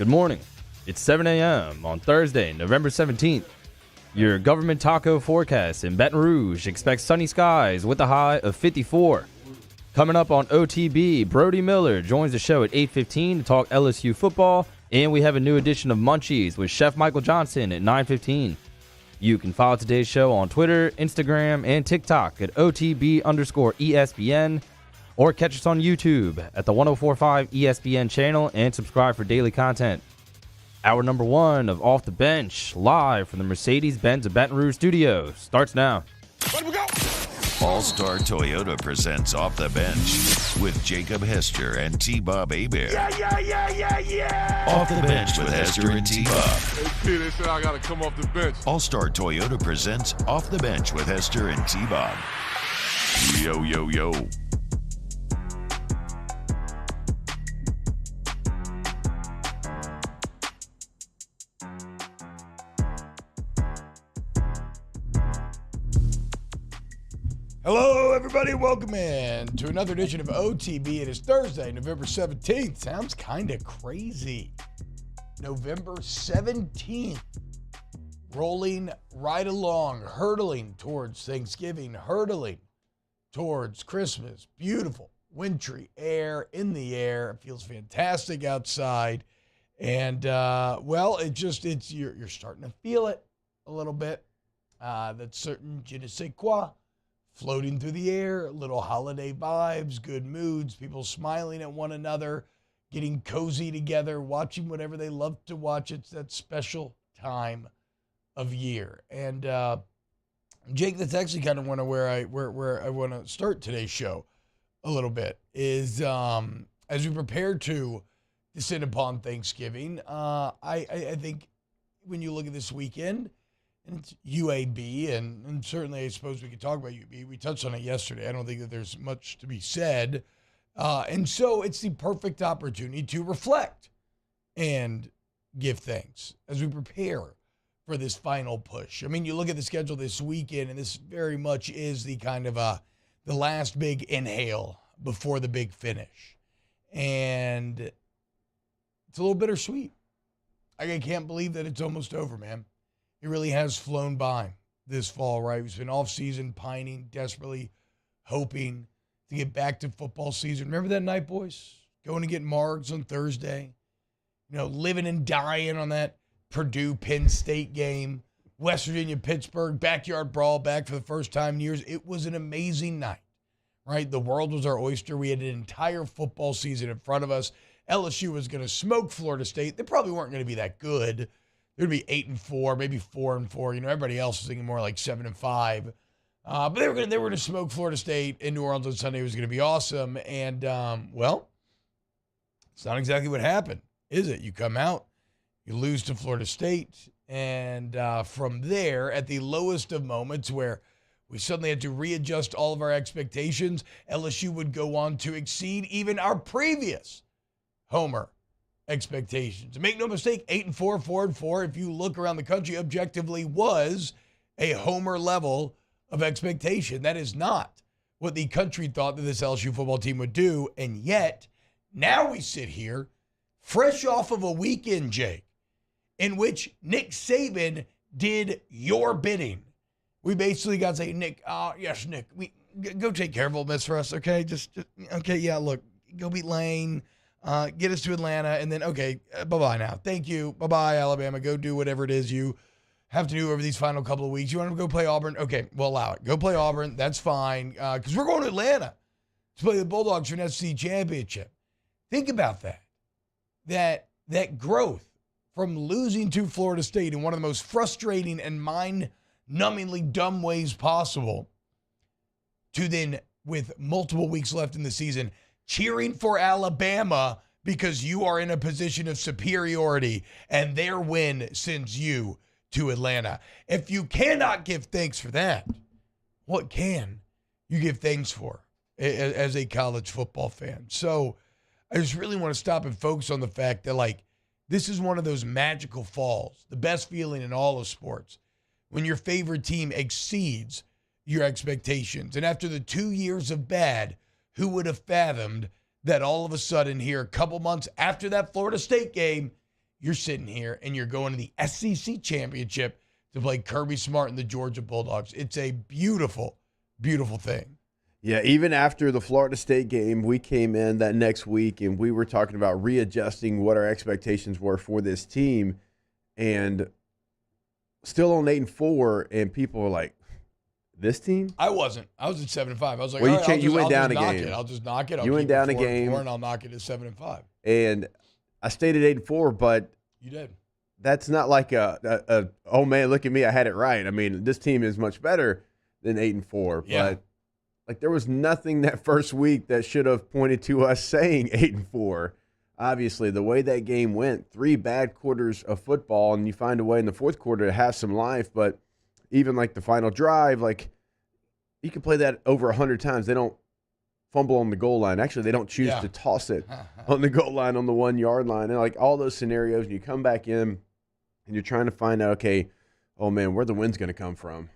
Good morning. It's 7 a.m. on Thursday, November 17th. Your government taco forecast in Baton Rouge expects sunny skies with a high of 54. Coming up on OTB, Brody Miller joins the show at 8:15 to talk LSU football, and we have a new edition of Munchies with Chef Michael Johnson at 9:15. You can follow today's show on Twitter, Instagram, and TikTok at OTB_ESPN, or catch us on YouTube at the 1045 ESPN channel and subscribe for daily content. Hour number 1 of Off the Bench, live from the Mercedes-Benz of Baton Rouge studios, starts now. Let me go! All-Star Toyota presents Off the Bench with Jacob Hester and T-Bob Hebert. Yeah! Off the Bench with Hester and T-Bob. Hey, P, they said I gotta come off the bench. All-Star Toyota presents Off the Bench with Hester and T-Bob. Yo. Hello, everybody. Welcome in to another edition of OTB. It is Thursday, November 17th. Sounds kind of crazy. November 17th. Rolling right along, hurtling towards Thanksgiving, hurtling towards Christmas. Beautiful, wintry air in the air. It feels fantastic outside. And, you're starting to feel it a little bit. That certain je ne sais quoi floating through the air, little holiday vibes, good moods, people smiling at one another, getting cozy together, watching whatever they love to watch. It's that special time of year. And Jake, that's actually kind of where I want to start today's show a little bit, is as we prepare to descend upon Thanksgiving, I think when you look at this weekend, and it's UAB, and certainly I suppose we could talk about UAB. We touched on it yesterday. I don't think that there's much to be said. And so it's the perfect opportunity to reflect and give thanks as we prepare for this final push. I mean, you look at the schedule this weekend, and this very much is the kind of the last big inhale before the big finish. And it's a little bittersweet. I can't believe that it's almost over, man. It really has flown by this fall, right? We've been off-season pining, desperately hoping to get back to football season. Remember that night, boys? Going to get Margs on Thursday. You know, living and dying on that Purdue-Penn State game. West Virginia-Pittsburgh, backyard brawl back for the first time in years. It was an amazing night, right? The world was our oyster. We had an entire football season in front of us. LSU was going to smoke Florida State. They probably weren't going to be that good. It would be 8-4, maybe 4-4. You know, everybody else was thinking more like 7-5. But they were going to smoke Florida State in New Orleans on Sunday. It was going to be awesome. And it's not exactly what happened, is it? You come out, you lose to Florida State, and from there, at the lowest of moments where we suddenly had to readjust all of our expectations, LSU would go on to exceed even our previous homer expectations. Make no mistake, 8-4, 4-4, if you look around the country, objectively was a homer level of expectation. That is not what the country thought that this LSU football team would do. And yet, now we sit here, fresh off of a weekend, Jake, in which Nick Saban did your bidding. We basically got to say, Nick, yes, Nick, go take care of Ole Miss for us, okay? Okay, yeah, look, go beat Lane. Get us to Atlanta, and then, okay, bye-bye now. Thank you. Bye-bye, Alabama. Go do whatever it is you have to do over these final couple of weeks. You want to go play Auburn? Okay, we'll allow it. Go play Auburn. That's fine, because we're going to Atlanta to play the Bulldogs for an SEC championship. Think about that. That growth from losing to Florida State in one of the most frustrating and mind-numbingly dumb ways possible to then, with multiple weeks left in the season, cheering for Alabama because you are in a position of superiority and their win sends you to Atlanta. If you cannot give thanks for that, what can you give thanks for as a college football fan? So I just really want to stop and focus on the fact that, like, this is one of those magical falls, the best feeling in all of sports, when your favorite team exceeds your expectations. And after the 2 years of bad, who would have fathomed that all of a sudden here, a couple months after that Florida State game, you're sitting here and you're going to the SEC championship to play Kirby Smart and the Georgia Bulldogs. It's a beautiful, beautiful thing. Yeah, even after the Florida State game, we came in that next week and we were talking about readjusting what our expectations were for this team, and still on 8-4, and people were like, "This team?" I wasn't. I was at 7-5. I was like, Well, all right, you went down a knock game. it. I'll just knock it. I'll You went keep it down a 4-4, game. and I'll knock it to 7-5. And I stayed at 8-4, but You did. that's not like a oh man, look at me, I had it right. I mean, this team is much better than 8-4, Yeah. but like there was nothing that first week that should have pointed to us saying 8-4. Obviously, the way that game went, 3 bad quarters of football, and you find a way in the fourth quarter to have some life. But even like the final drive, like you can play that over 100 times. They don't fumble on the goal line. Actually, they don't choose to toss it on the goal line on the 1 yard line. And like all those scenarios, and you come back in and you're trying to find out, okay, oh man, where the win's going to come from?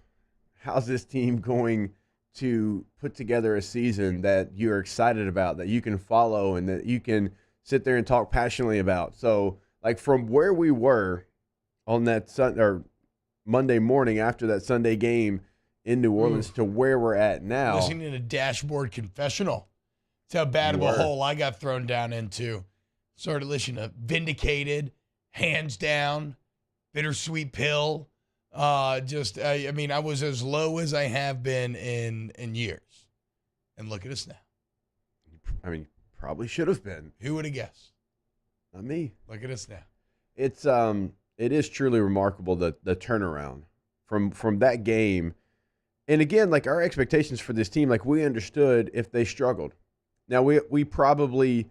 How's this team going to put together a season that you're excited about, that you can follow, and that you can sit there and talk passionately about? So, like from where we were on that Monday morning after that Sunday game in New Orleans to where we're at now. Listening to Dashboard Confessional. That's how bad of a hole I got thrown down into. Started listening to Vindicated, Hands Down, Bittersweet Pill. I mean, I was as low as I have been in years. And look at us now. I mean, probably should have been. Who would have guessed? Not me. Look at us now. It is truly remarkable, the turnaround from that game. And again, like our expectations for this team, like we understood if they struggled. Now we probably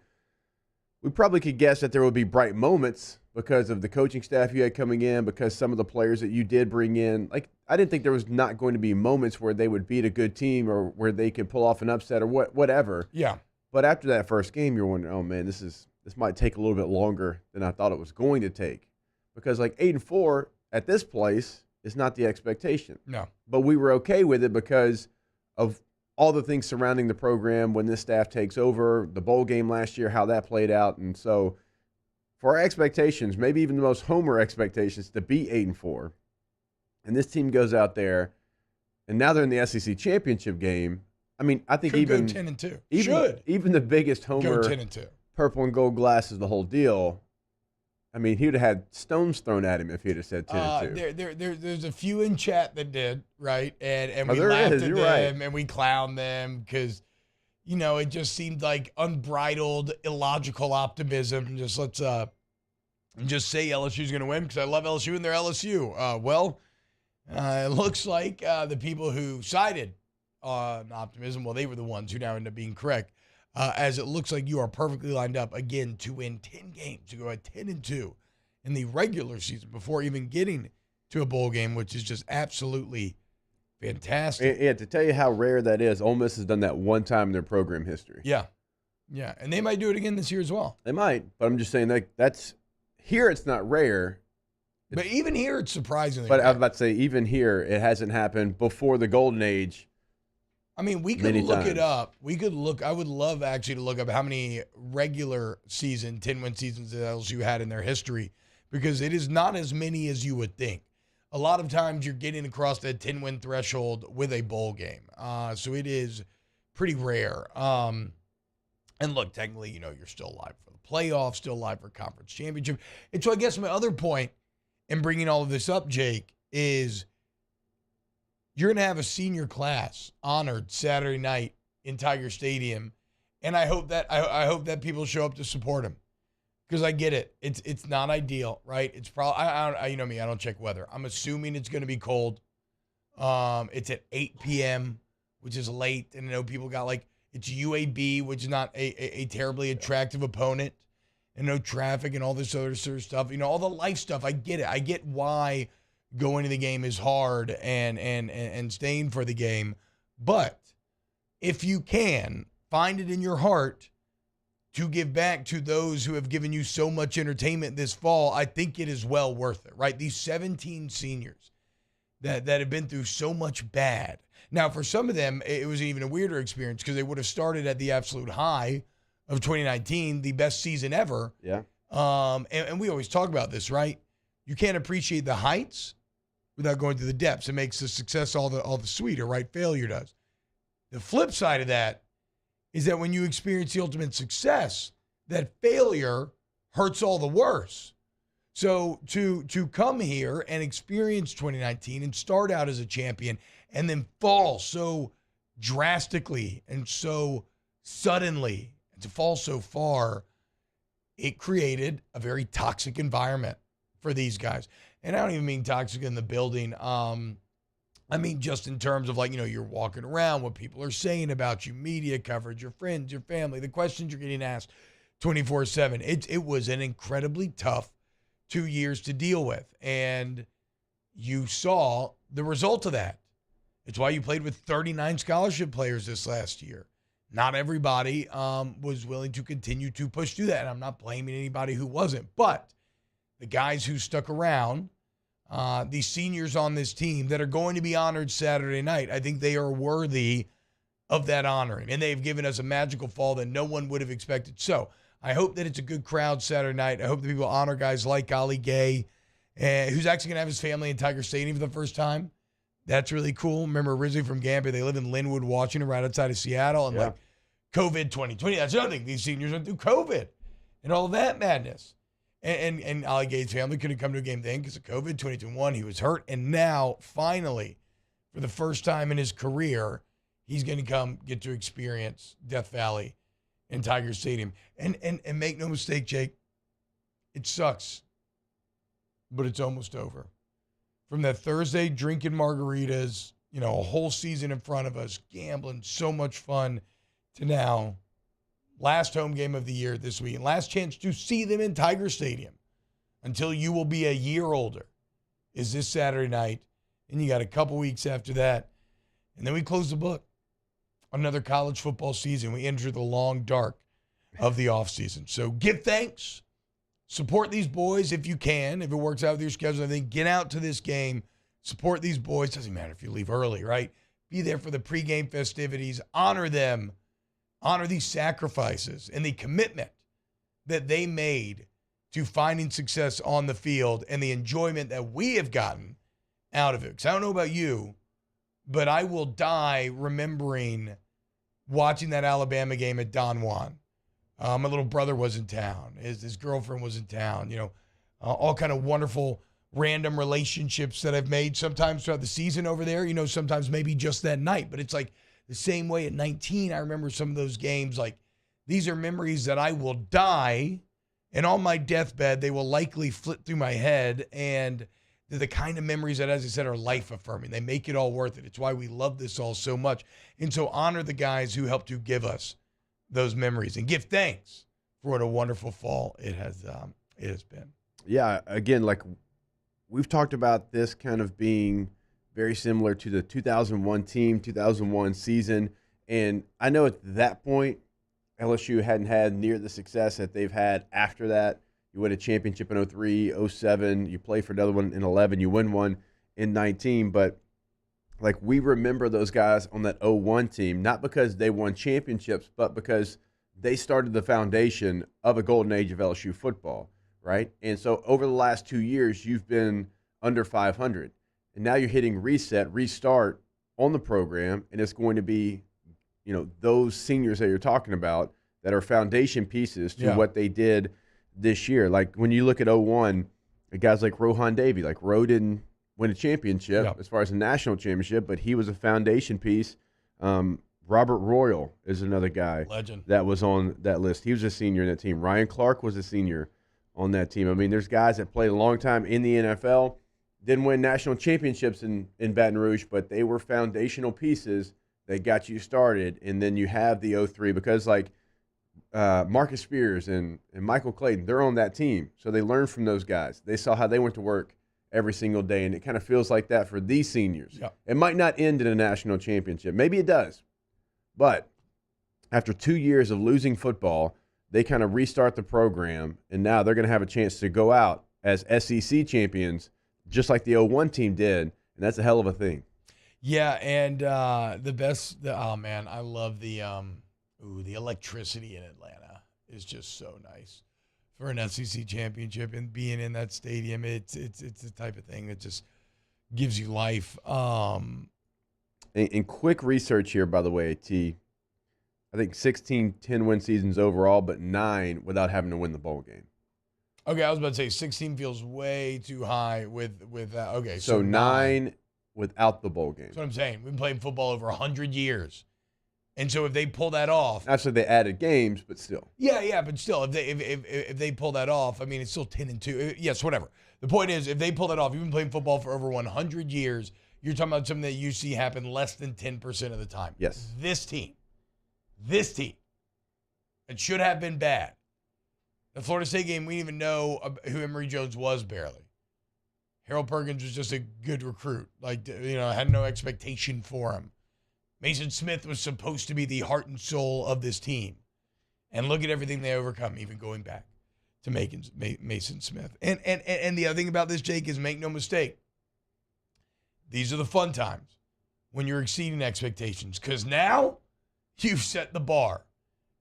could guess that there would be bright moments because of the coaching staff you had coming in, because some of the players that you did bring in. Like I didn't think there was not going to be moments where they would beat a good team or where they could pull off an upset or whatever. Yeah. But after that first game, you're wondering, oh man, this might take a little bit longer than I thought it was going to take, because like 8-4 at this place is not the expectation. No. But we were okay with it because of all the things surrounding the program when this staff takes over, the bowl game last year, how that played out. And so for our expectations, maybe even the most homer expectations, to be 8-4, and this team goes out there, and now they're in the SEC championship game. I mean, I think Could even go 10-2. even the biggest Go homer, 10-2. purple and gold glasses, the whole deal. I mean, he would have had stones thrown at him if he'd have said 10-2. There's a few in chat that did, right? And we there laughed is, at you're them right. and we clowned them because, you know, it just seemed like unbridled, illogical optimism. Just let's just say LSU's going to win because I love LSU and they're LSU. It looks like the people who sided on optimism, well, they were the ones who now end up being correct. As it looks like you are perfectly lined up, again, to win 10 games, to go at 10-2 in the regular season before even getting to a bowl game, which is just absolutely fantastic. And to tell you how rare that is, Ole Miss has done that one time in their program history. Yeah. And they might do it again this year as well. They might, but I'm just saying that's here. It's not rare. But even here, it's surprisingly But rare. I was about to say, even here, it hasn't happened before the Golden Age. I mean, we could many look times. it up. I would love actually to look up how many regular season, 10-win seasons that LSU had in their history, because it is not as many as you would think. A lot of times you're getting across that 10-win threshold with a bowl game. So it is pretty rare. And look, technically, you know, you're still alive for the playoffs, still alive for conference championship. And so I guess my other point in bringing all of this up, Jake, is you're going to have a senior class honored Saturday night in Tiger Stadium, and I hope that people show up to support him, because I get it. It's not ideal, right? It's probably you know me, I don't check weather. I'm assuming it's going to be cold. It's at 8 p.m., which is late, and I know people got it's UAB, which is not a terribly attractive opponent, and no traffic and all this other sort of stuff. You know, all the life stuff. I get it. I get why going to the game is hard and staying for the game. But if you can find it in your heart to give back to those who have given you so much entertainment this fall, I think it is well worth it, right? These 17 seniors that have been through so much bad. Now, for some of them, it was even a weirder experience because they would have started at the absolute high of 2019, the best season ever. Yeah. And we always talk about this, right? You can't appreciate the heights without going through the depths. It makes the success all the sweeter, right? Failure does. The flip side of that is that when you experience the ultimate success, that failure hurts all the worse. So to come here and experience 2019 and start out as a champion and then fall so drastically and so suddenly, and to fall so far, it created a very toxic environment for these guys. And I don't even mean toxic in the building. I mean just in terms of, like, you know, you're walking around, what people are saying about you, media coverage, your friends, your family, the questions you're getting asked 24/7. It was an incredibly tough 2 years to deal with. And you saw the result of that. It's why you played with 39 scholarship players this last year. Not everybody was willing to continue to push through that. And I'm not blaming anybody who wasn't. But the guys who stuck around, these seniors on this team that are going to be honored Saturday night, I think they are worthy of that honoring. And they've given us a magical fall that no one would have expected. So I hope that it's a good crowd Saturday night. I hope that people honor guys like Ali Gay, who's actually going to have his family in Tiger Stadium for the first time. That's really cool. Remember, originally from Gambia, they live in Linwood, Washington, right outside of Seattle. And like COVID 2020, that's the other thing. These seniors went through COVID and all that madness. And Ali Gay's family couldn't come to a game then because of COVID 2021. He was hurt. And now, finally, for the first time in his career, he's going to get to experience Death Valley and Tiger Stadium. And make no mistake, Jake, it sucks, but it's almost over. From that Thursday drinking margaritas, you know, a whole season in front of us, gambling, so much fun, to now, last home game of the year this week, and last chance to see them in Tiger Stadium until you will be a year older is this Saturday night. And you got a couple weeks after that. And then we close the book. Another college football season. We enter the long dark of the offseason. So give thanks. Support these boys if you can. If it works out with your schedule, I think get out to this game. Support these boys. Doesn't matter if you leave early, right? Be there for the pregame festivities. Honor them. Honor these sacrifices and the commitment that they made to finding success on the field and the enjoyment that we have gotten out of it. Because I don't know about you, but I will die remembering watching that Alabama game at Don Juan. My little brother was in town. His girlfriend was in town. You know, all kind of wonderful random relationships that I've made sometimes throughout the season over there. You know, sometimes maybe just that night. But it's like the same way at 19, I remember some of those games. Like, these are memories that I will die, and on my deathbed, they will likely flit through my head. And they're the kind of memories that, as I said, are life-affirming. They make it all worth it. It's why we love this all so much. And so honor the guys who helped to give us those memories and give thanks for what a wonderful fall it has been. Yeah, again, like we've talked about this kind of being very similar to the 2001 team, 2001 season. And I know at that point, LSU hadn't had near the success that they've had after that. You win a championship in 03, 07. You play for another one in 11. You win one in 19. But, like, we remember those guys on that 01 team, not because they won championships, but because they started the foundation of a golden age of LSU football, right? And so over the last 2 years, you've been under 500. And now you're hitting restart on the program, and it's going to be, you know, those seniors that you're talking about that are foundation pieces to what they did this year. Like, when you look at 01, guys like Rohan Davey, like Ro didn't win a championship as far as a national championship, but he was a foundation piece. Robert Royal is another guy that was on that list. He was a senior in that team. Ryan Clark was a senior on that team. I mean, there's guys that played a long time in the NFL, didn't win national championships in Baton Rouge, but they were foundational pieces that got you started. And then you have the 03, because like Marcus Spears and Michael Clayton, they're on that team. So they learned from those guys. They saw how they went to work every single day, and it kind of feels like that for these seniors. Yeah. It might not end in a national championship. Maybe it does. But after 2 years of losing football, they kind of restart the program, and now they're going to have a chance to go out as SEC champions, just like the 01 team did, and that's a hell of a thing. Yeah, and oh man, I love the electricity in Atlanta is just so nice. for an SEC championship, and being in that stadium, it's the type of thing that just gives you life. In quick research here, by the way, T, I think 16 10-win seasons overall, but 9 without having to win the bowl game. Okay, I was about to say 16 feels way too high with that. Okay, So 9 without the bowl game. That's what I'm saying. We've been playing football over 100 years. And so if they pull that off. Actually, they added games, but still. Yeah, but still, if they pull that off, I mean, it's still 10-2. Yes, whatever. The point is, if they pull that off, you've been playing football for over 100 years. You're talking about something that you see happen less than 10% of the time. Yes. This team, it should have been bad. The Florida State game, we didn't even know who Emory Jones was barely. Harold Perkins was just a good recruit. Had no expectation for him. Mason Smith was supposed to be the heart and soul of this team. And look at everything they overcome, even going back to Mason Smith. And the other thing about this, Jake, is make no mistake. These are the fun times when you're exceeding expectations, because now you've set the bar.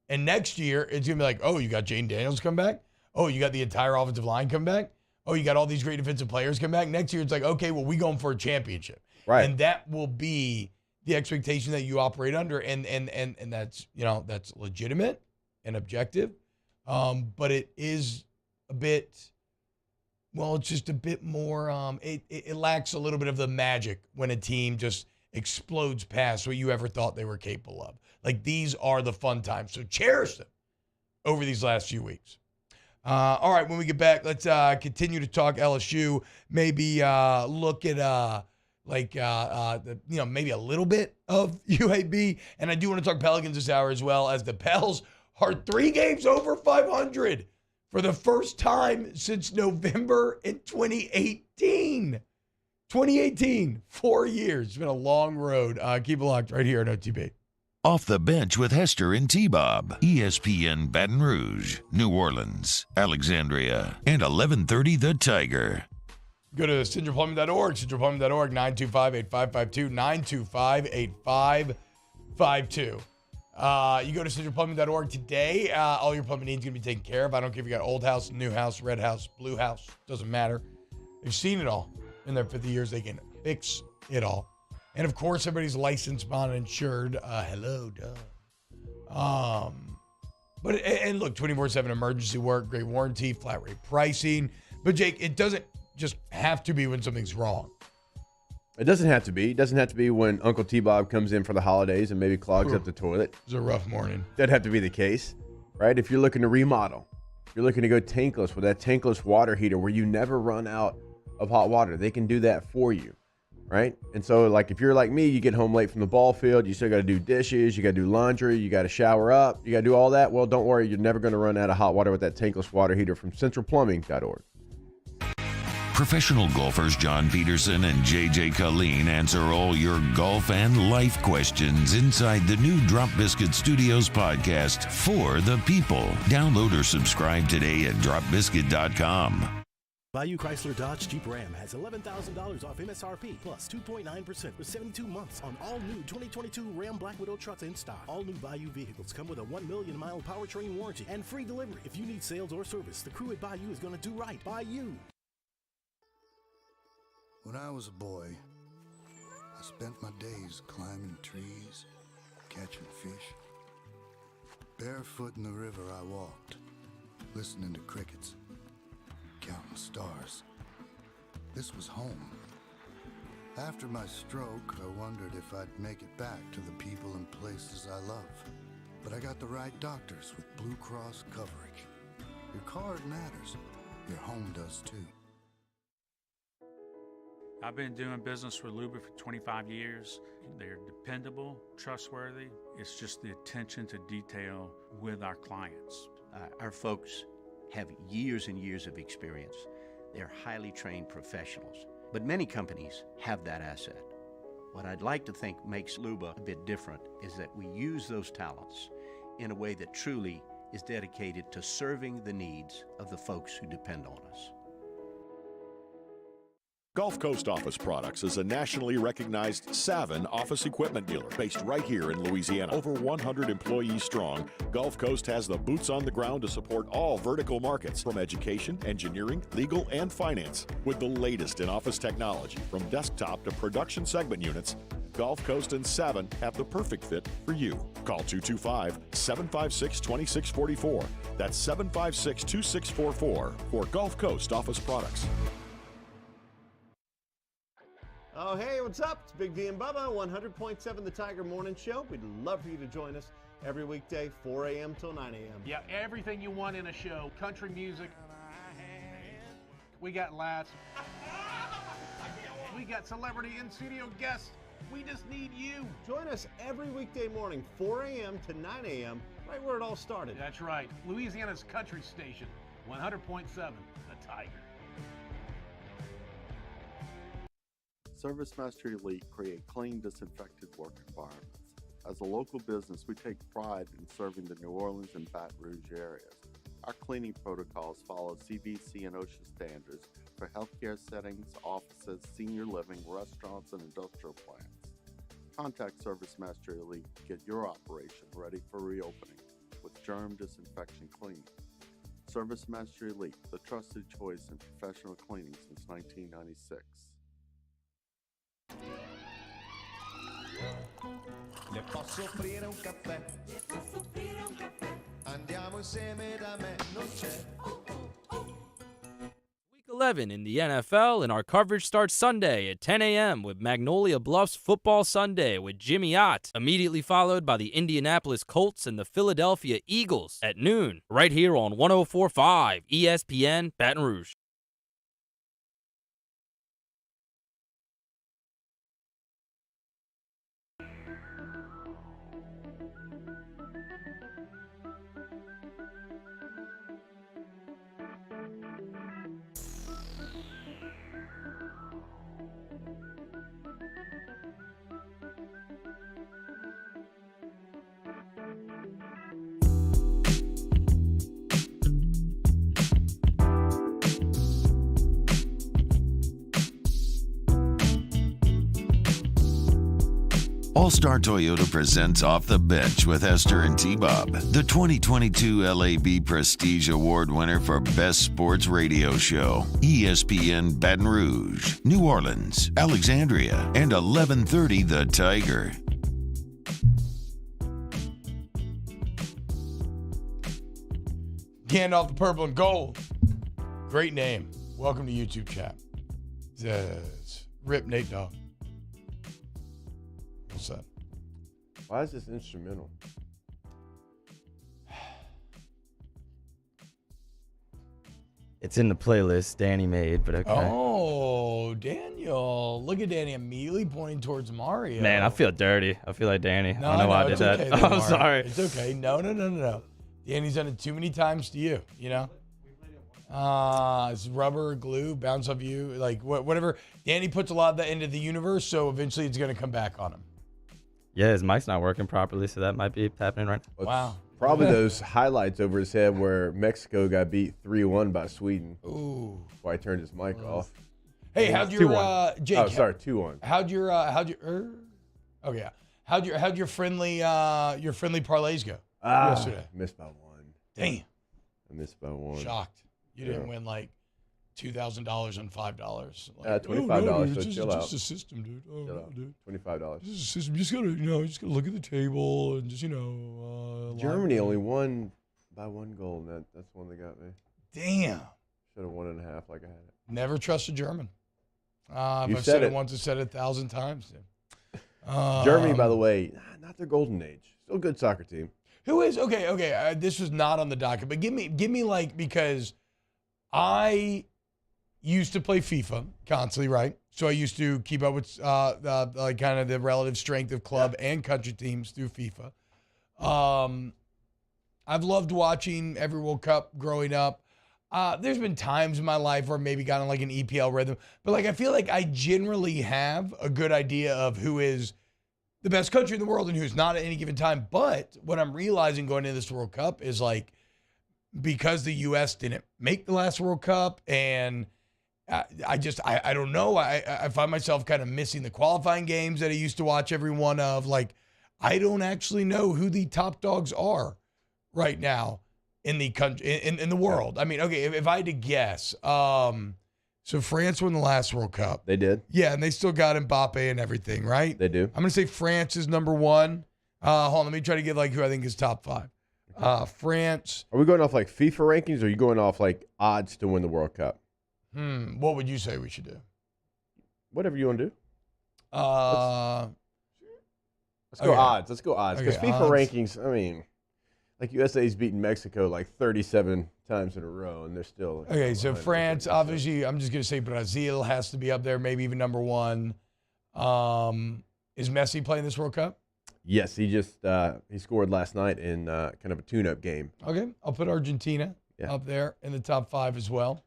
And next year, it's going to be like, oh, you got Jane Daniels come back? Oh, you got the entire offensive line come back? Oh, you got all these great defensive players come back? Next year, it's like, okay, well, we going for a championship. Right. And that will be the expectation that you operate under. And that's, that's legitimate and objective. But it is a bit, it's just a bit more, it lacks a little bit of the magic when a team just explodes past what you ever thought they were capable of. Like, these are the fun times. So cherish them over these last few weeks. All right, when we get back, let's continue to talk LSU. Maybe look at maybe a little bit of UAB. And I do want to talk Pelicans this hour as well, as the Pels are 3 games over 500 for the first time since November in 2018. 4 years. It's been a long road. Keep it locked right here on OTB. Off the Bench with Hester and T-Bob. ESPN Baton Rouge, New Orleans, Alexandria, and 1130 The Tiger. Go to centralplumbing.org, centralplumbing.org, 925-8552, 925-8552. You go to centralplumbing.org today. All your plumbing needs are going to be taken care of. I don't care if you got old house, new house, red house, blue house. Doesn't matter. They've seen it all in their 50 years. They can fix it all. And, of course, everybody's licensed, bonded, insured. Hello, duh. And look, 24/7 emergency work, great warranty, flat rate pricing. But, Jake, it doesn't just have to be when something's wrong. It doesn't have to be. It doesn't have to be when Uncle T-Bob comes in for the holidays and maybe clogs up the toilet. It was a rough morning. Doesn't have to be the case, right? If you're looking to remodel, if you're looking to go tankless with that tankless water heater where you never run out of hot water, they can do that for you. Right? And so, like, if you're like me, you get home late from the ball field, you still got to do dishes, you got to do laundry, you got to shower up, you got to do all that. Well, don't worry, you're never going to run out of hot water with that tankless water heater from centralplumbing.org. Professional golfers John Peterson and JJ Colleen answer all your golf and life questions inside the new Drop Biscuit Studios podcast for the people. Download or subscribe today at dropbiscuit.com. Bayou Chrysler Dodge Jeep Ram has $11,000 off MSRP plus 2.9% for 72 months on all new 2022 Ram Black Widow trucks in stock. All new Bayou vehicles come with a 1 million mile powertrain warranty and free delivery. If you need sales or service, the crew at Bayou is going to do right by you. When I was a boy, I spent my days climbing trees, catching fish. Barefoot in the river I walked, listening to crickets, counting stars. This was home. After my stroke, I wondered if I'd make it back to the people and places I love. But I got the right doctors with Blue Cross coverage. Your card matters. Your home does too. I've been doing business with Luba for 25 years. They're dependable, trustworthy. It's just the attention to detail with our clients. Our folks have years and years of experience. They're highly trained professionals, but many companies have that asset. What I'd like to think makes Luba a bit different is that we use those talents in a way that truly is dedicated to serving the needs of the folks who depend on us. Gulf Coast Office Products is a nationally recognized Savin office equipment dealer based right here in Louisiana. Over 100 employees strong, Gulf Coast has the boots on the ground to support all vertical markets, from education, engineering, legal, and finance. With the latest in office technology, from desktop to production segment units, Gulf Coast and Savin have the perfect fit for you. Call 225-756-2644. That's 756-2644 for Gulf Coast Office Products. Oh, hey, what's up? It's Big D and Bubba, 100.7 The Tiger Morning Show. We'd love for you to join us every weekday, 4 a.m. till 9 a.m. Yeah, everything you want in a show. Country music. We got laughs. We got celebrity in-studio guests. We just need you. Join us every weekday morning, 4 a.m. to 9 a.m., right where it all started. That's right. Louisiana's country station, 100.7 The Tiger. ServiceMaster Elite create clean, disinfected work environments. As a local business, we take pride in serving the New Orleans and Baton Rouge areas. Our cleaning protocols follow CDC and OSHA standards for healthcare settings, offices, senior living, restaurants, and industrial plants. Contact ServiceMaster Elite to get your operation ready for reopening with germ disinfection cleaning. ServiceMaster Elite, the trusted choice in professional cleaning since 1996. Le posso offrire un caffè? Le posso offrire un caffè? Andiamo insieme da me, non c'è. Week 11 in the NFL, and our coverage starts Sunday at 10 a.m. with Magnolia Bluffs Football Sunday with Jimmy Ott, immediately followed by the Indianapolis Colts and the Philadelphia Eagles at noon, right here on 104.5 ESPN Baton Rouge. All-Star Toyota presents Off the Bench with Esther and T-Bob, the 2022 LAB Prestige Award winner for Best Sports Radio Show. ESPN Baton Rouge, New Orleans, Alexandria, and 1130 The Tiger. Gandalf the Purple and Gold. Great name. Welcome to YouTube chat. Rip Nate Dogg. What's that? Why is this instrumental? It's in the playlist Danny made, but okay. Oh, Daniel. Look at Danny immediately pointing towards Mario. Man, I feel dirty. I feel like Danny. No, I don't know why I did that. Okay, though, I'm Mario. sorry. It's okay. No. Danny's done it too many times to you, you know? It's rubber, glue, bounce off you, like whatever. Danny puts a lot of that into the universe, so eventually it's going to come back on him. Yeah, his mic's not working properly, so that might be happening right now. Wow. Probably those highlights over his head where Mexico got beat 3-1 by Sweden. Ooh. Why he turned his mic off. Hey, how'd your Jake? Oh, sorry, 2-1. How'd your how'd your friendly parlays go yesterday? Missed by one. Damn. I missed by one. Shocked. You didn't win like $2,000 on $5. Like, $25. So chill out. It's just a system, dude. Oh, no, dude. $25. It's just a system. You just gotta look at the table and just Germany only won by 1 goal, and that's the one that got me. Damn. Should have 1.5 like I had it. Never trust a German. If I've said it once, I've said it 1,000 times. Germany, by the way, not their golden age. Still a good soccer team. Who is okay? This was not on the docket, but give me like, because I used to play FIFA constantly, right? So I used to keep up with like kind of the relative strength of club and country teams through FIFA. I've loved watching every World Cup growing up. There's been times in my life where maybe got on like an EPL rhythm, but like I feel like I generally have a good idea of who is the best country in the world and who's not at any given time. But what I'm realizing going into this World Cup is like, because the U.S. didn't make the last World Cup and I don't know. I find myself kind of missing the qualifying games that I used to watch every one of. Like, I don't actually know who the top dogs are right now in the country, in the world. I mean, okay, if I had to guess, so France won the last World Cup. They did. Yeah, and they still got Mbappe and everything, right? They do. I'm going to say France is number one. Hold on, let me try to get like who I think is top five. France. Are we going off like FIFA rankings, or are you going off like odds to win the World Cup? What would you say we should do? Whatever you want to do. Let's go odds. Let's go odds. Because Okay, FIFA odds. rankings, I mean, like USA's beaten Mexico like 37 times in a row, and they're still. Like, Okay, so France, obviously, I'm just going to say Brazil has to be up there, maybe even number one. Is Messi playing this World Cup? Yes, he just he scored last night in kind of a tune-up game. Okay, I'll put Argentina up there in the top five as well.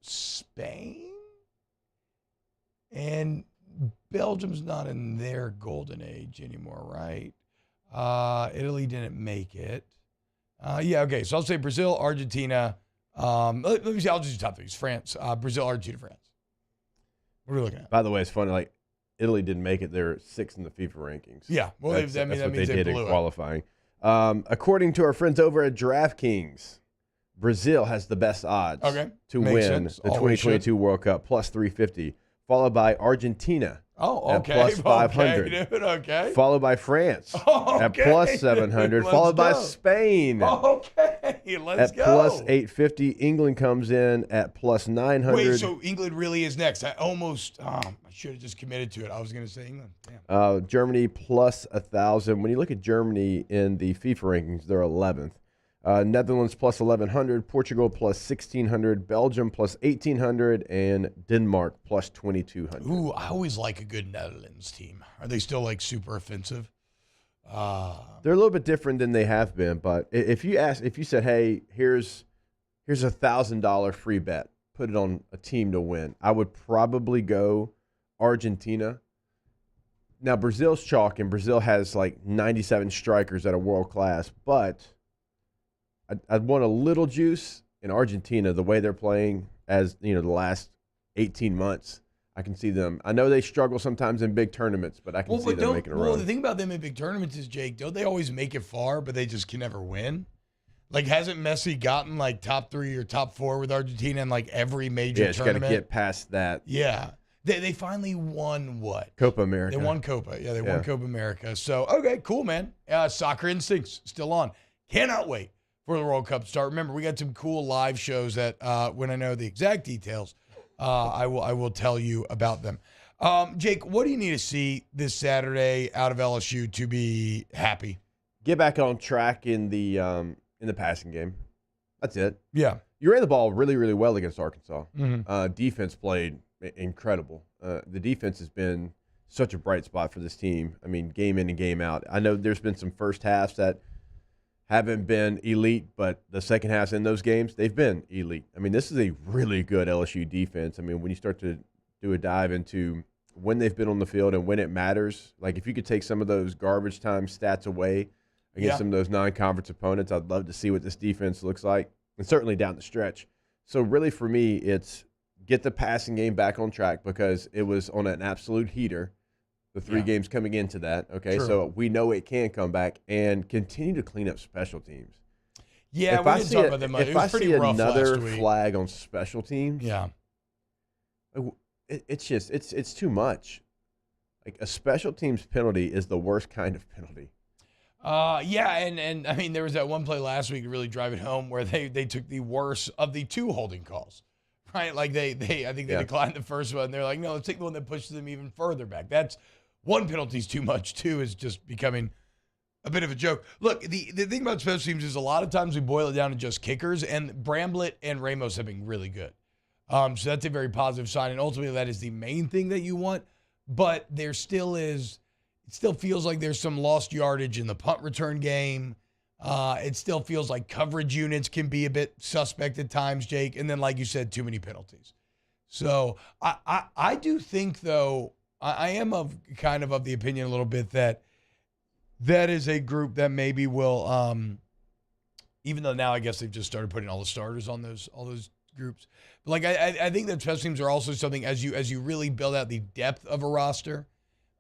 Spain and Belgium's not in their golden age anymore, right? Italy didn't make it. Yeah, okay. So I'll say Brazil, Argentina. Let me see. I'll just do top threes. France, Brazil, Argentina, France. What are we looking at? By the way, it's funny. Like Italy didn't make it; they're 6th in the FIFA rankings. Yeah, well, that's that what means they they did blew in it. qualifying. According to our friends over at DraftKings, Brazil has the best odds to Makes win sense. the Always 2022 World Cup, plus 350, followed by Argentina at plus 500, Okay, dude, okay. followed by France at plus 700, Let's followed by go. Spain Okay, let's at go. plus 850. England comes in at plus 900. Wait, so England really is next? I should have just committed to it. I was going to say England. Damn. Germany plus 1,000. When you look at Germany in the FIFA rankings, they're 11th. Netherlands plus 1,100, Portugal plus 1,600, Belgium plus 1,800, and Denmark plus 2,200. Ooh, I always like a good Netherlands team. Are they still like super offensive? They're a little bit different than they have been, but if you said, hey, here's $1,000 free bet, put it on a team to win, I would probably go Argentina. Now, Brazil's chalk, and Brazil has like 97 strikers that are world class, but I'd want a little juice in Argentina, the way they're playing as, the last 18 months. I can see them. I know they struggle sometimes in big tournaments, but I can see them making a run. Well, the thing about them in big tournaments is, Jake, don't they always make it far, but they just can never win? Like, hasn't Messi gotten like top 3 or top 4 with Argentina in like every major Yeah, it's got tournament? to get past that. Yeah. They finally won what? Copa America. They won Copa. Yeah, they won Copa America. So, okay, cool, man. Soccer instincts still on. Cannot wait for the World Cup to start. Remember, we got some cool live shows that when I know the exact details, I will tell you about them. Jake, what do you need to see this Saturday out of LSU to be happy? Get back on track in the passing game. That's it. Yeah. You ran the ball really, really well against Arkansas. Mhm. Defense played incredible. The defense has been such a bright spot for this team. I mean, game in and game out. I know there's been some first halves that haven't been elite, but the second halves in those games, they've been elite. I mean, this is a really good LSU defense. I mean, when you start to do a dive into when they've been on the field and when it matters, like if you could take some of those garbage time stats away against some of those non-conference opponents, I'd love to see what this defense looks like, and certainly down the stretch. So really for me, it's get the passing game back on track because it was on an absolute heater. The 3 games coming into that, okay? True. So we know it can come back and continue to clean up special teams. Yeah, we didn't talk about them much. It was pretty rough another last week. flag on special teams, it's too much. Like a special teams penalty is the worst kind of penalty. And I mean, there was that one play last week to really drive it home where they took the worst of the 2 holding calls, right? Like I think they declined the first one. They're like, no, let's take the one that pushes them even further back. That's one penalty's too much. 2 is just becoming a bit of a joke. Look, the thing about special teams is a lot of times we boil it down to just kickers, and Bramblett and Ramos have been really good. So that's a very positive sign, and ultimately that is the main thing that you want. But there still is. It still feels like there's some lost yardage in the punt return game. It still feels like coverage units can be a bit suspect at times, Jake. And then, like you said, too many penalties. So I do think, though, I am of the opinion a little bit that is a group that maybe will, Even though now I guess they've just started putting all the starters on all those groups. But like I think that special teams are also something as you really build out the depth of a roster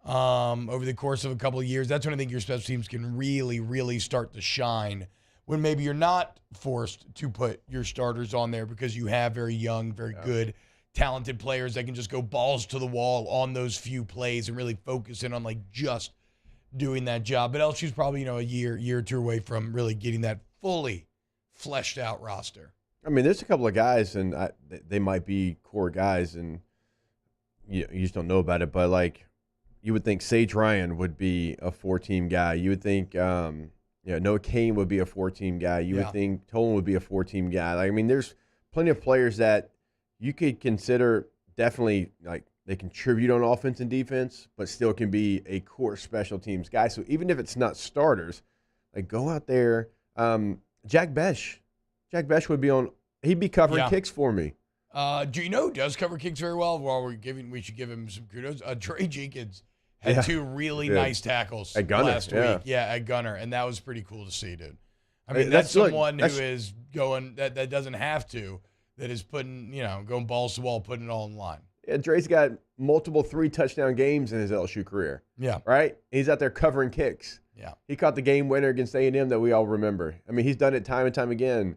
over the course of a couple of years. That's when I think your special teams can really, really start to shine. When maybe you're not forced to put your starters on there because you have very young, very good, talented players that can just go balls to the wall on those few plays and really focus in on like just doing that job. But LSU's probably, a year or two away from really getting that fully fleshed out roster. I mean, there's a couple of guys, and they might be core guys, and you just don't know about it. But like, you would think Sage Ryan would be a 4-team guy. You would think, Noah Kane would be a 4-team guy. You would think Tolan would be a 4-team guy. Like, I mean, there's plenty of players that you could consider definitely like they contribute on offense and defense, but still can be a core special teams guy. So even if it's not starters, like go out there. Jack Besh would be on. He'd be covering kicks for me. Do you know who does cover kicks very well? While we should give him some kudos. Dre Jenkins had 2 really nice tackles at Gunner, last week. Yeah, at Gunner, and that was pretty cool to see, dude. I mean, that's someone who is going that doesn't have to, that is putting going balls to the wall, putting it all in line. Yeah, Dre's got multiple 3-touchdown games in his LSU career. Yeah, right. He's out there covering kicks. Yeah, he caught the game winner against A&M that we all remember. I mean, he's done it time and time again.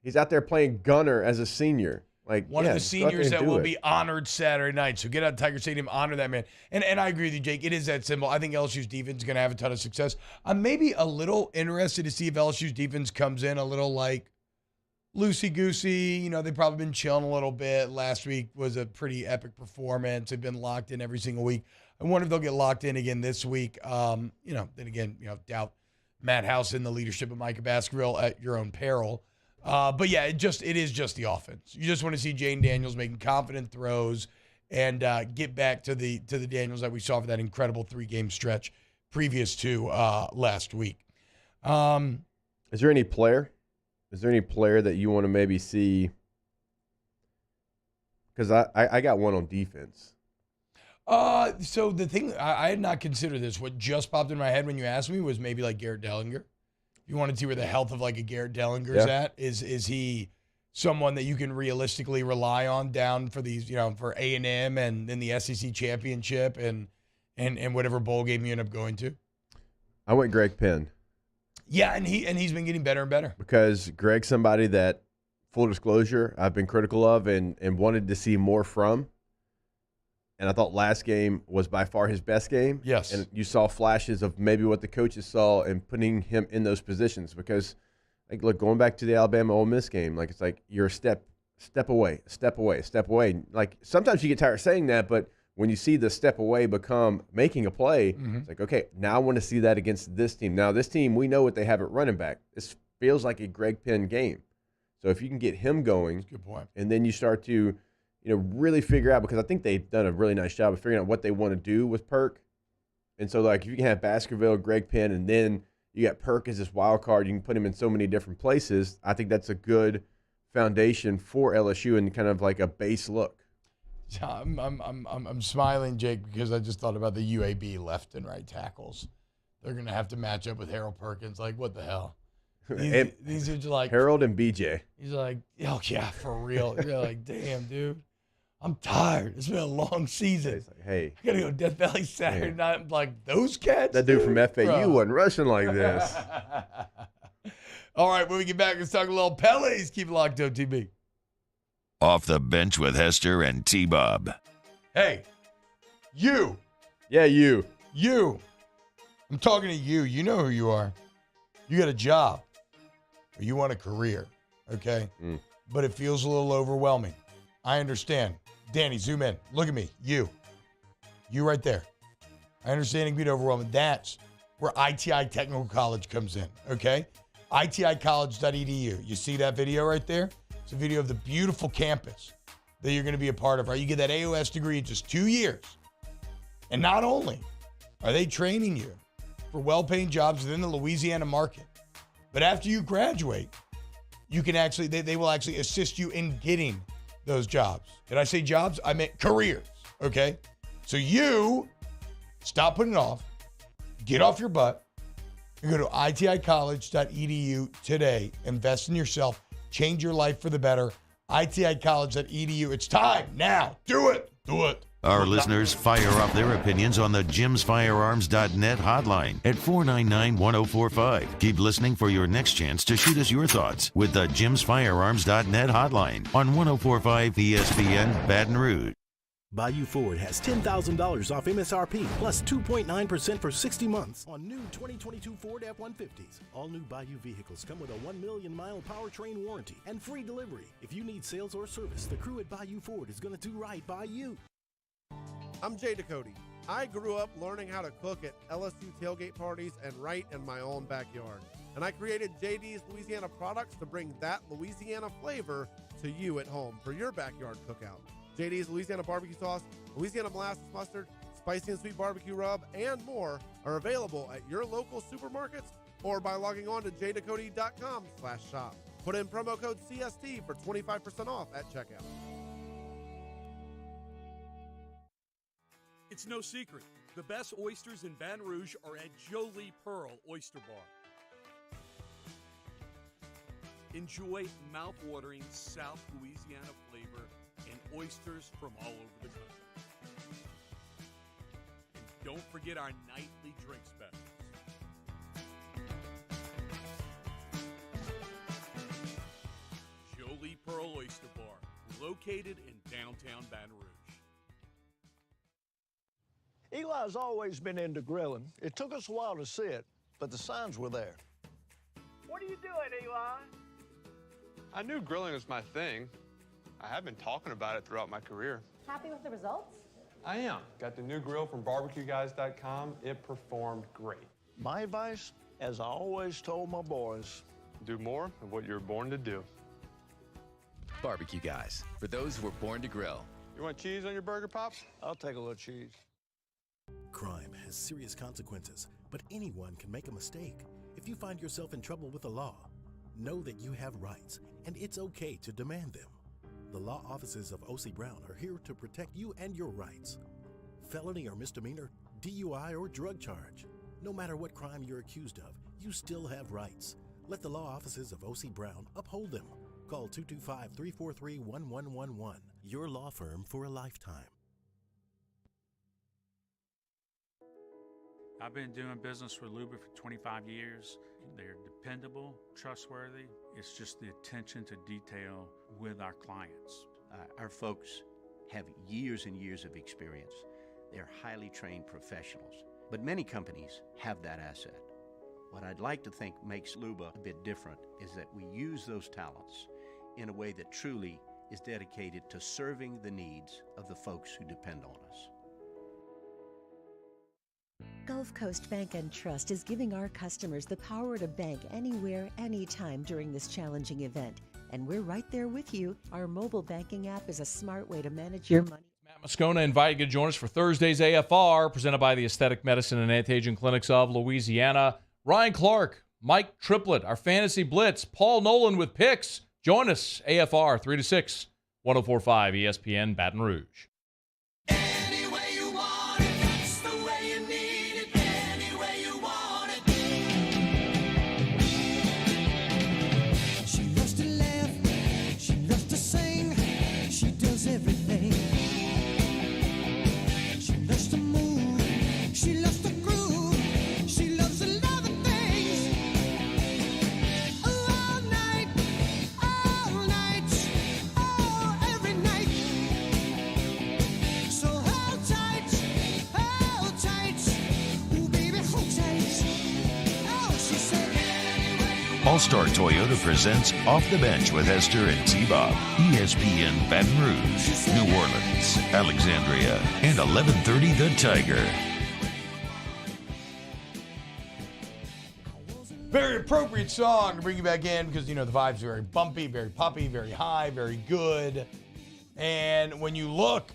He's out there playing gunner as a senior. Like one of the seniors that will be honored Saturday night. So get out to Tiger Stadium, honor that man. And I agree with you, Jake. It is that simple. I think LSU's defense is going to have a ton of success. I'm maybe a little interested to see if LSU's defense comes in a little like loosey-goosey. They've probably been chilling a little bit. Last week was a pretty epic performance. They've been locked in every single week. I wonder if they'll get locked in again this week. Then again, doubt Matt House in the leadership of Micah Baskerville at your own peril. But yeah, it is just the offense. You just want to see Jane Daniels making confident throws and get back to the Daniels that we saw for that incredible 3-game stretch previous to last week. Is there any player that you want to maybe see? Because I got one on defense. So the thing I had not considered this. What just popped in my head when you asked me was maybe like Garrett Dellinger. You want to see where the health of like a Garrett Dellinger's at. Is he someone that you can realistically rely on down for these, for A&M and then the SEC championship and whatever bowl game you end up going to? I went Greg Penn. Yeah, and he's been getting better and better. Because Greg's somebody that, full disclosure, I've been critical of and wanted to see more from. And I thought last game was by far his best game. Yes. And you saw flashes of maybe what the coaches saw and putting him in those positions. Because, like, look, going back to the Alabama-Ole Miss game, like, it's like you're a step away. Like, sometimes you get tired of saying that, but when you see the step away become making a play, it's like, okay, now I want to see that against this team. Now, this team, we know what they have at running back. This feels like a Greg Penn game. So if you can get him going, good point. And then you start to really figure out, because I think they've done a really nice job of figuring out what they want to do with Perk. And so, like, if you can have Baskerville, Greg Penn, and then you got Perk as this wild card, you can put him in so many different places. I think that's a good foundation for LSU and kind of like a base look. I'm smiling, Jake, because I just thought about the UAB left and right tackles. They're going to have to match up with Harold Perkins. Like, what the hell? These are just like Harold and BJ. He's like, oh, yeah, for real. You're like, damn, dude. I'm tired. It's been a long season. It's like, hey, I got to go to Death Valley Saturday night. I'm like, those cats? That dude from FAU wasn't rushing like this. All right, when we get back, let's talk a little Pellies. Keep it locked up, TB. Off the Bench with Hester and T-Bob. Hey, you. Yeah, you. You. I'm talking to you. You know who you are. You got a job. Or you want a career, okay? But it feels a little overwhelming. I understand. Danny, zoom in. Look at me. You right there. I understand it can be overwhelming. That's where ITI Technical College comes in, okay? ITIcollege.edu. You see that video right there? It's a video of the beautiful campus that you're going to be a part of, right? You get that AOS degree in just 2 years. And not only are they training you for well-paying jobs within the Louisiana market, but after you graduate, you can actually, they will actually assist you in getting those jobs. Did I say jobs? I meant careers, okay? So you stop putting it off, get off your butt, You go to iticollege.edu today. Invest in yourself. Change your life for the better. iticollege.edu. It's time now. Do it. Do it. Our listeners fire off their opinions on the jimsfirearms.net hotline at 499-1045. Keep listening for your next chance to shoot us your thoughts with the jimsfirearms.net hotline on 1045 ESPN Baton Rouge. Bayou Ford has $10,000 off MSRP plus 2.9% for 60 months on new 2022 Ford F-150s. All new Bayou vehicles come with a 1 million mile powertrain warranty and free delivery. If you need sales or service, the crew at Bayou Ford is going to do right by you. I'm Jay Ducote. I grew up learning how to cook at LSU tailgate parties and right in my own backyard. And I created JD's Louisiana products to bring that Louisiana flavor to you at home for your backyard cookout. JD's Louisiana barbecue sauce, Louisiana molasses mustard, spicy and sweet barbecue rub, and more are available at your local supermarkets or by logging on to jducote.com/shop. Put in promo code CST for 25% off at checkout. It's no secret. The best oysters in Baton Rouge are at Jolie Pearl Oyster Bar. Enjoy mouth-watering South Louisiana flavor and oysters from all over the country. And don't forget our nightly drink specials. Jolie Pearl Oyster Bar, located in downtown Baton Rouge. Eli's always been into grilling. It took us a while to see it, but the signs were there. What are you doing, Eli? I knew grilling was my thing. I have been talking about it throughout my career. Happy with the results? I am. Got the new grill from barbecueguys.com. It performed great. My advice, as I always told my boys, do more of what you were born to do. Barbecue Guys, for those who were born to grill. You want cheese on your burger, Pops? I'll take a little cheese. Crime has serious consequences, but anyone can make a mistake. If you find yourself in trouble with the law, know that you have rights, and it's okay to demand them. The law offices of O.C. Brown are here to protect you and your rights. Felony or misdemeanor, DUI or drug charge. No matter what crime you're accused of, you still have rights. Let the law offices of O.C. Brown uphold them. Call 225-343-1111. Your law firm for a lifetime. I've been doing business with Luba for 25 years. They're dependable, trustworthy. It's just the attention to detail with our clients. Our folks have years and years of experience. They're highly trained professionals, but many companies have that asset. What I'd like to think makes Luba a bit different is that we use those talents in a way that truly is dedicated to serving the needs of the folks who depend on us. Gulf Coast Bank and Trust is giving our customers the power to bank anywhere, anytime during this challenging event. And we're right there with you. Our mobile banking app is a smart way to manage your money. Matt Moscona invited you to join us for Thursday's AFR, presented by the Aesthetic Medicine and Anti-Aging Clinics of Louisiana. Ryan Clark, Mike Triplett, our Fantasy Blitz, Paul Nolan with picks. Join us, AFR 3 to 6, 104.5 ESPN Baton Rouge. Everything. She loves to move, she loves to groove, she loves a lot of things. All night, oh, every night. So hold tight, ooh baby, hold tight. Oh, she said. All-Star Toyota presents Off the Bench with Esther and T-Bob. ESPN Baton Rouge, New Orleans, Alexandria, and 1130 The Tiger. Very appropriate song to bring you back in because, you know, the vibe's very bumpy, very poppy, very high, very good. And when you look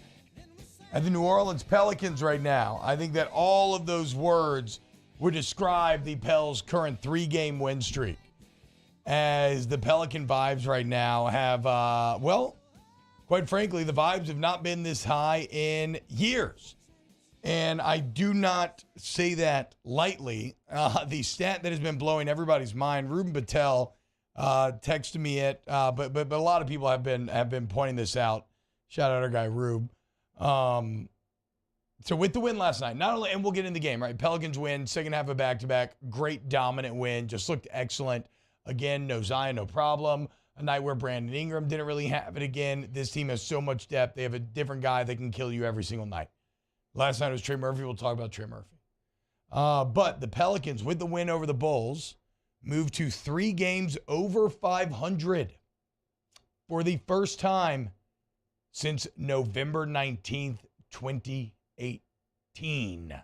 at the New Orleans Pelicans right now, I think that all of those words would describe the Pels' current 3-game win streak. As the Pelican vibes right now have, quite frankly, the vibes have not been this high in years. And I do not say that lightly. The stat that has been blowing everybody's mind, Ruben Patel texted me it, but a lot of people have been pointing this out. Shout out our guy Rube. So with the win last night, not only, and we'll get in the game, right? Pelicans win, second half of back-to-back, great dominant win, just looked excellent. Again, no Zion, no problem. A night where Brandon Ingram didn't really have it again. This team has so much depth. They have a different guy that can kill you every single night. Last night was Trey Murphy. We'll talk about Trey Murphy. But the Pelicans, with the win over the Bulls, moved to 3 games over 500 for the first time since November 19th, 2018.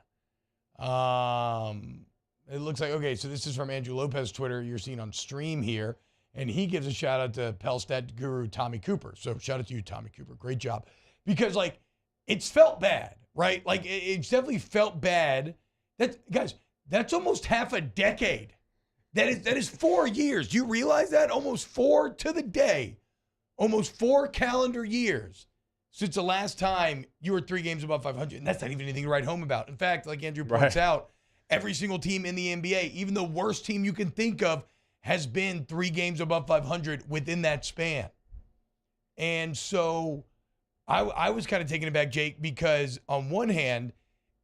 It looks like, okay, so this is from Andrew Lopez Twitter. You're seeing on stream here. And he gives a shout out to Pelstat guru Tommy Cooper. So shout out to you, Tommy Cooper. Great job. Because, like, it's felt bad, right? Like, it's definitely felt bad. Guys, that's almost half a decade. That is 4 years. Do you realize that? Almost 4 to the day. Almost 4 calendar years since the last time you were 3 games above 500. And that's not even anything to write home about. In fact, like Andrew points out, every single team in the NBA, even the worst team you can think of, has been 3 games above 500 within that span. And so I was kind of taken aback, Jake, because on one hand,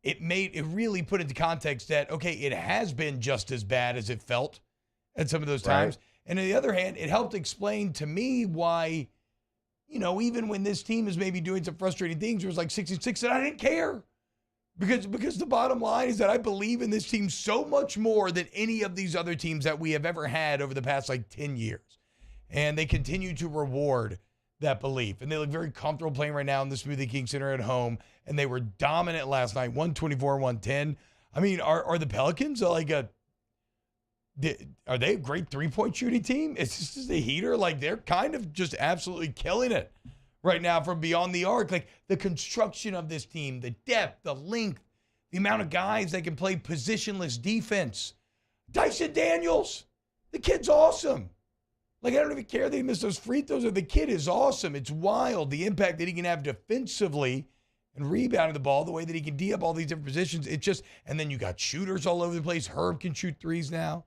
it really put into context that, okay, it has been just as bad as it felt at some of those times. And on the other hand, it helped explain to me why, you know, even when this team is maybe doing some frustrating things, it was like 6-6, and I didn't care. Because the bottom line is that I believe in this team so much more than any of these other teams that we have ever had over the past, 10 years. And they continue to reward that belief. And they look very comfortable playing right now in the Smoothie King Center at home. And they were dominant last night, 124-110. I mean, are the Pelicans are they a great three-point shooting team? It's just a heater. Like, they're kind of just absolutely killing it right now from beyond the arc. Like, the construction of this team, the depth, the length, the amount of guys that can play positionless defense. Dyson Daniels, the kid's awesome. Like, I don't even care that he missed those free throws. The kid is awesome. It's wild, the impact that he can have defensively and rebounding the ball, the way that he can D up all these different positions. It's just, and then you got shooters all over the place. Herb can shoot threes now.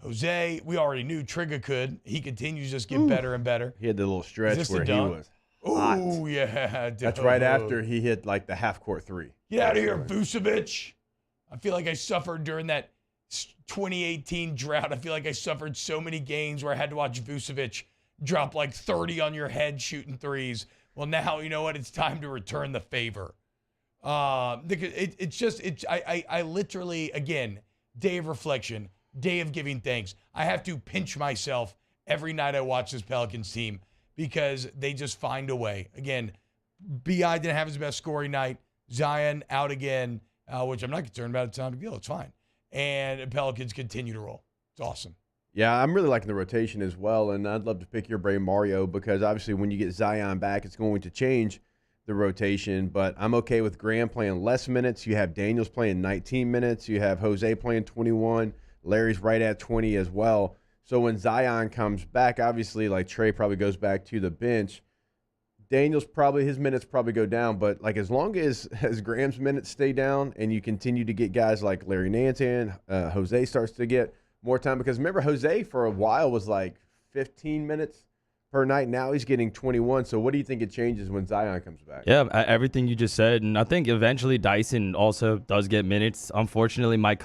Jose, we already knew Trigger could. He continues to just get better and better. He had the little stretch where he was hot. Oh, yeah. That's right after he hit like the half-court 3. Get out of here, Vucevic. I feel like I suffered during that 2018 drought. I feel like I suffered so many games where I had to watch Vucevic drop like 30 on your head shooting threes. Well, now, you know what? It's time to return the favor. I literally, again, day of reflection, day of giving thanks. I have to pinch myself every night I watch this Pelicans team because they just find a way. Again, B.I. didn't have his best scoring night. Zion out again, which I'm not concerned about. It's not a big deal. It's fine. And the Pelicans continue to roll. It's awesome. Yeah, I'm really liking the rotation as well, and I'd love to pick your brain, Mario, because obviously when you get Zion back, it's going to change the rotation, but I'm okay with Graham playing less minutes. You have Daniels playing 19 minutes. You have Jose playing 21. Larry's right at 20 as well. So when Zion comes back, obviously, like Trey probably goes back to the bench. Daniels his minutes probably go down, but like as long as Graham's minutes stay down and you continue to get guys like Larry Nance in, Jose starts to get more time, because remember Jose for a while was like 15 minutes per night. Now he's getting 21. So what do you think it changes when Zion comes back? Yeah, everything you just said, and I think eventually Dyson also does get minutes. Unfortunately, might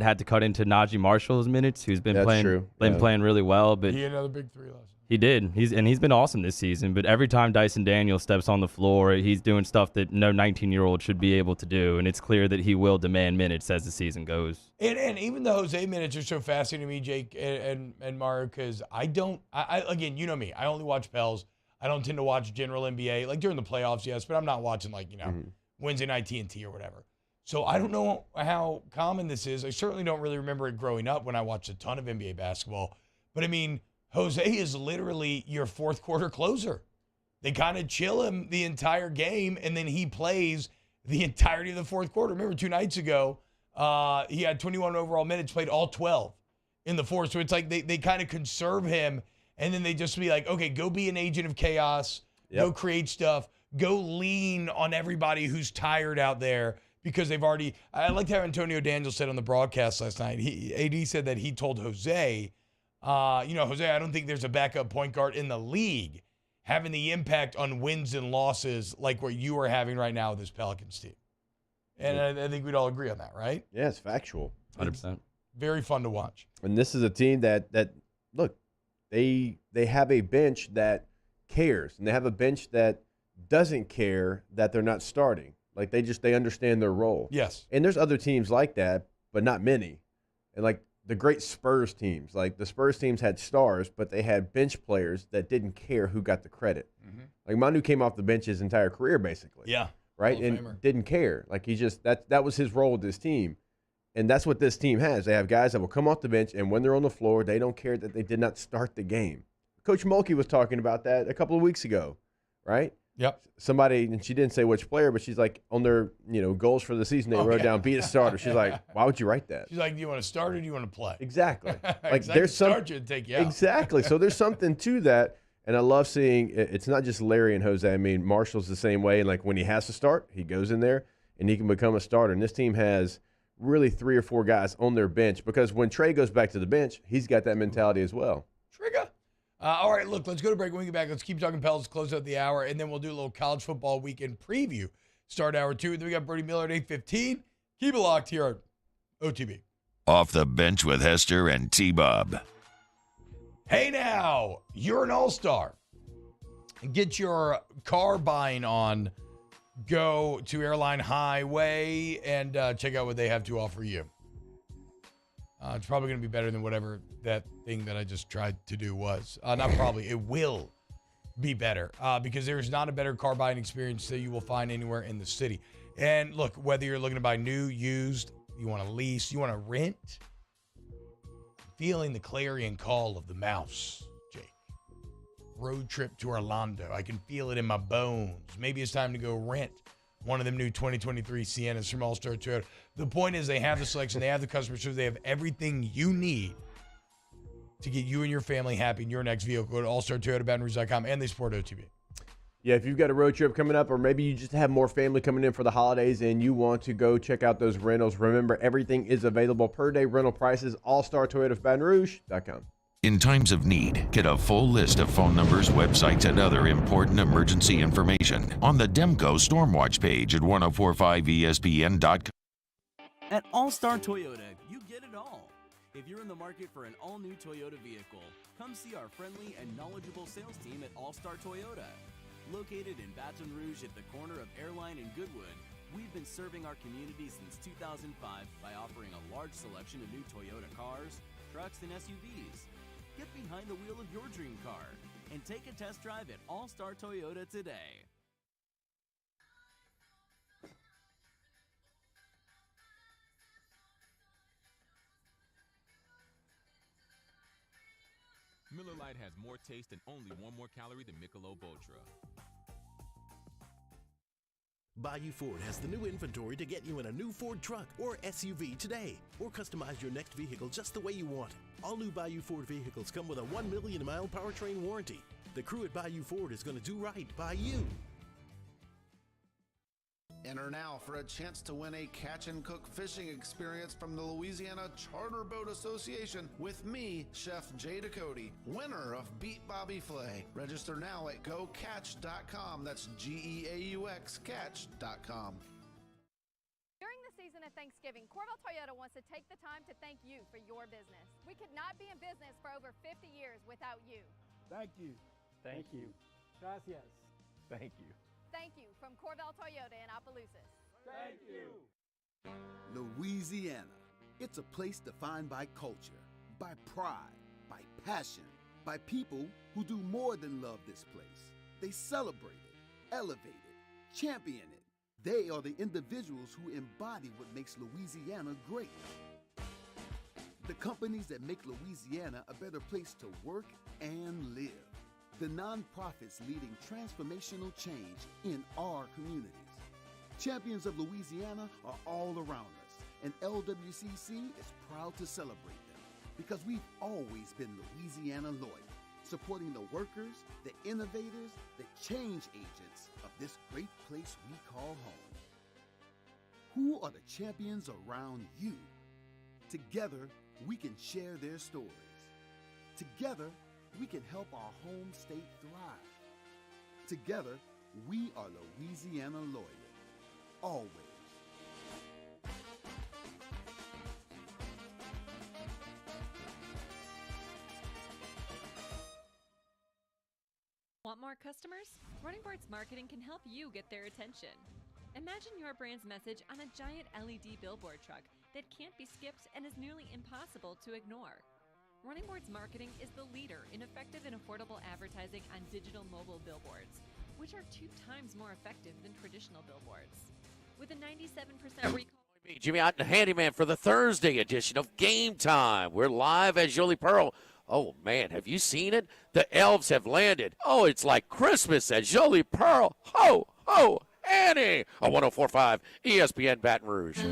have to cut into Najee Marshall's minutes, who's been playing really well. But he had another big 3 last night. He did. He's been awesome this season. But every time Dyson Daniels steps on the floor, he's doing stuff that no 19-year-old should be able to do. And it's clear that he will demand minutes as the season goes. And even the Jose minutes are so fascinating to me, Jake and Mario, because I again, you know me. I only watch Pels. I don't tend to watch general NBA. Like during the playoffs, yes, but I'm not watching Wednesday night TNT or whatever. So I don't know how common this is. I certainly don't really remember it growing up when I watched a ton of NBA basketball. But I mean, Jose is literally your fourth quarter closer. They kind of chill him the entire game, and then he plays the entirety of the fourth quarter. Remember 2 nights ago, he had 21 overall minutes, played all 12 in the fourth. So it's like they kind of conserve him, and then they just be like, okay, go be an agent of chaos, go create stuff, go lean on everybody who's tired out there because they've already – I liked how Antonio Daniels said on the broadcast last night. AD said that he told Jose, Jose, I don't think there's a backup point guard in the league having the impact on wins and losses like what you are having right now with this Pelicans team. And I think we'd all agree on that, right? Yeah, it's factual. 100%. Very fun to watch. And this is a team that look, they have a bench that cares, and they have a bench that doesn't care that they're not starting. Like they understand their role. Yes. And there's other teams like that, but not many. And like the great Spurs teams, like the Spurs teams had stars, but they had bench players that didn't care who got the credit. Mm-hmm. Like Manu came off the bench his entire career, basically. Yeah. Right? Hall of And Famer. didn't care. Like he just that was his role with this team. And that's what this team has. They have guys that will come off the bench, and when they're on the floor, they don't care that they did not start the game. Coach Mulkey was talking about that a couple of weeks ago, right? Yep. Somebody, and she didn't say which player, but she's like, on their goals for the season, they wrote down be a starter. She's like, why would you write that? She's like, do you want to start or do you want to play? Exactly. Like there's start you and take you out. Exactly. So there's something to that. And I love seeing it's not just Larry and Jose. I mean, Marshall's the same way. And like when he has to start, he goes in there and he can become a starter. And this team has really 3 or 4 guys on their bench because when Trey goes back to the bench, he's got that mentality as well. Trigger. All right, look, let's go to break. When we get back, let's keep talking Pels, close out the hour, and then we'll do a little college football weekend preview. Start hour 2. And then we got Brody Miller at 8:15. Keep it locked here at OTB. Off the bench with Hester and T-Bob. Hey now, you're an all-star. Get your car buying on. Go to Airline Highway and check out what they have to offer you. It's probably going to be better than whatever that thing that I just tried to do was. Not probably. It will be better because there is not a better car buying experience that you will find anywhere in the city. And look, whether you're looking to buy new, used, you want to lease, you want to rent, feeling the clarion call of the mouse, Jake. Road trip to Orlando. I can feel it in my bones. Maybe it's time to go rent one of them new 2023 Siennas from All-Star Toyota. The point is they have the selection, they have the customer service, they have everything you need to get you and your family happy in your next vehicle. Go to allstartoyotabatonrouge.com and they support OTB. Yeah, if you've got a road trip coming up or maybe you just have more family coming in for the holidays and you want to go check out those rentals, remember everything is available per day rental prices, allstartoyotabatonrouge.com. In times of need, get a full list of phone numbers, websites, and other important emergency information on the Demco Stormwatch page at 1045ESPN.com. At All-Star Toyota, you get it all. If you're in the market for an all-new Toyota vehicle, come see our friendly and knowledgeable sales team at All-Star Toyota. Located in Baton Rouge at the corner of Airline and Goodwood, we've been serving our community since 2005 by offering a large selection of new Toyota cars, trucks, and SUVs. Get behind the wheel of your dream car and take a test drive at All-Star Toyota today. Miller Lite has more taste and only 1 more calorie than Michelob Ultra. Bayou Ford has the new inventory to get you in a new Ford truck or SUV today, or customize your next vehicle just the way you want. All new Bayou Ford vehicles come with a 1 million mile powertrain warranty. The crew at Bayou Ford is going to do right by you. Enter now for a chance to win a catch and cook fishing experience from the Louisiana Charter Boat Association with me, Chef Jay Ducote, winner of Beat Bobby Flay. Register now at gocatch.com. That's GEAUX catch.com. During the season of Thanksgiving, Corvell Toyota wants to take the time to thank you for your business. We could not be in business for over 50 years without you. Thank you. Thank you. Gracias. Thank you. Thank you from Corvell Toyota in Opelousas. Thank you. Louisiana. It's a place defined by culture, by pride, by passion, by people who do more than love this place. They celebrate it, elevate it, champion it. They are the individuals who embody what makes Louisiana great. The companies that make Louisiana a better place to work and live. The nonprofits leading transformational change in our communities. Champions of Louisiana are all around us, and LWCC is proud to celebrate them because we've always been Louisiana loyal, supporting the workers, the innovators, the change agents of this great place we call home. Who are the champions around you? Together, we can share their stories. Together, we can help our home state thrive. Together, we are Louisiana Loyal. Always. Want more customers? Running Boards Marketing can help you get their attention. Imagine your brand's message on a giant LED billboard truck that can't be skipped and is nearly impossible to ignore. Running Boards Marketing is the leader in effective and affordable advertising on digital mobile billboards, which are 2 times more effective than traditional billboards. With a 97% recall. Jimmy Otten, handyman for the Thursday edition of Game Time. We're live at Jolie Pearl. Oh, man, have you seen it? The elves have landed. Oh, it's like Christmas at Jolie Pearl. Ho, ho, Annie. On 104.5 ESPN Baton Rouge.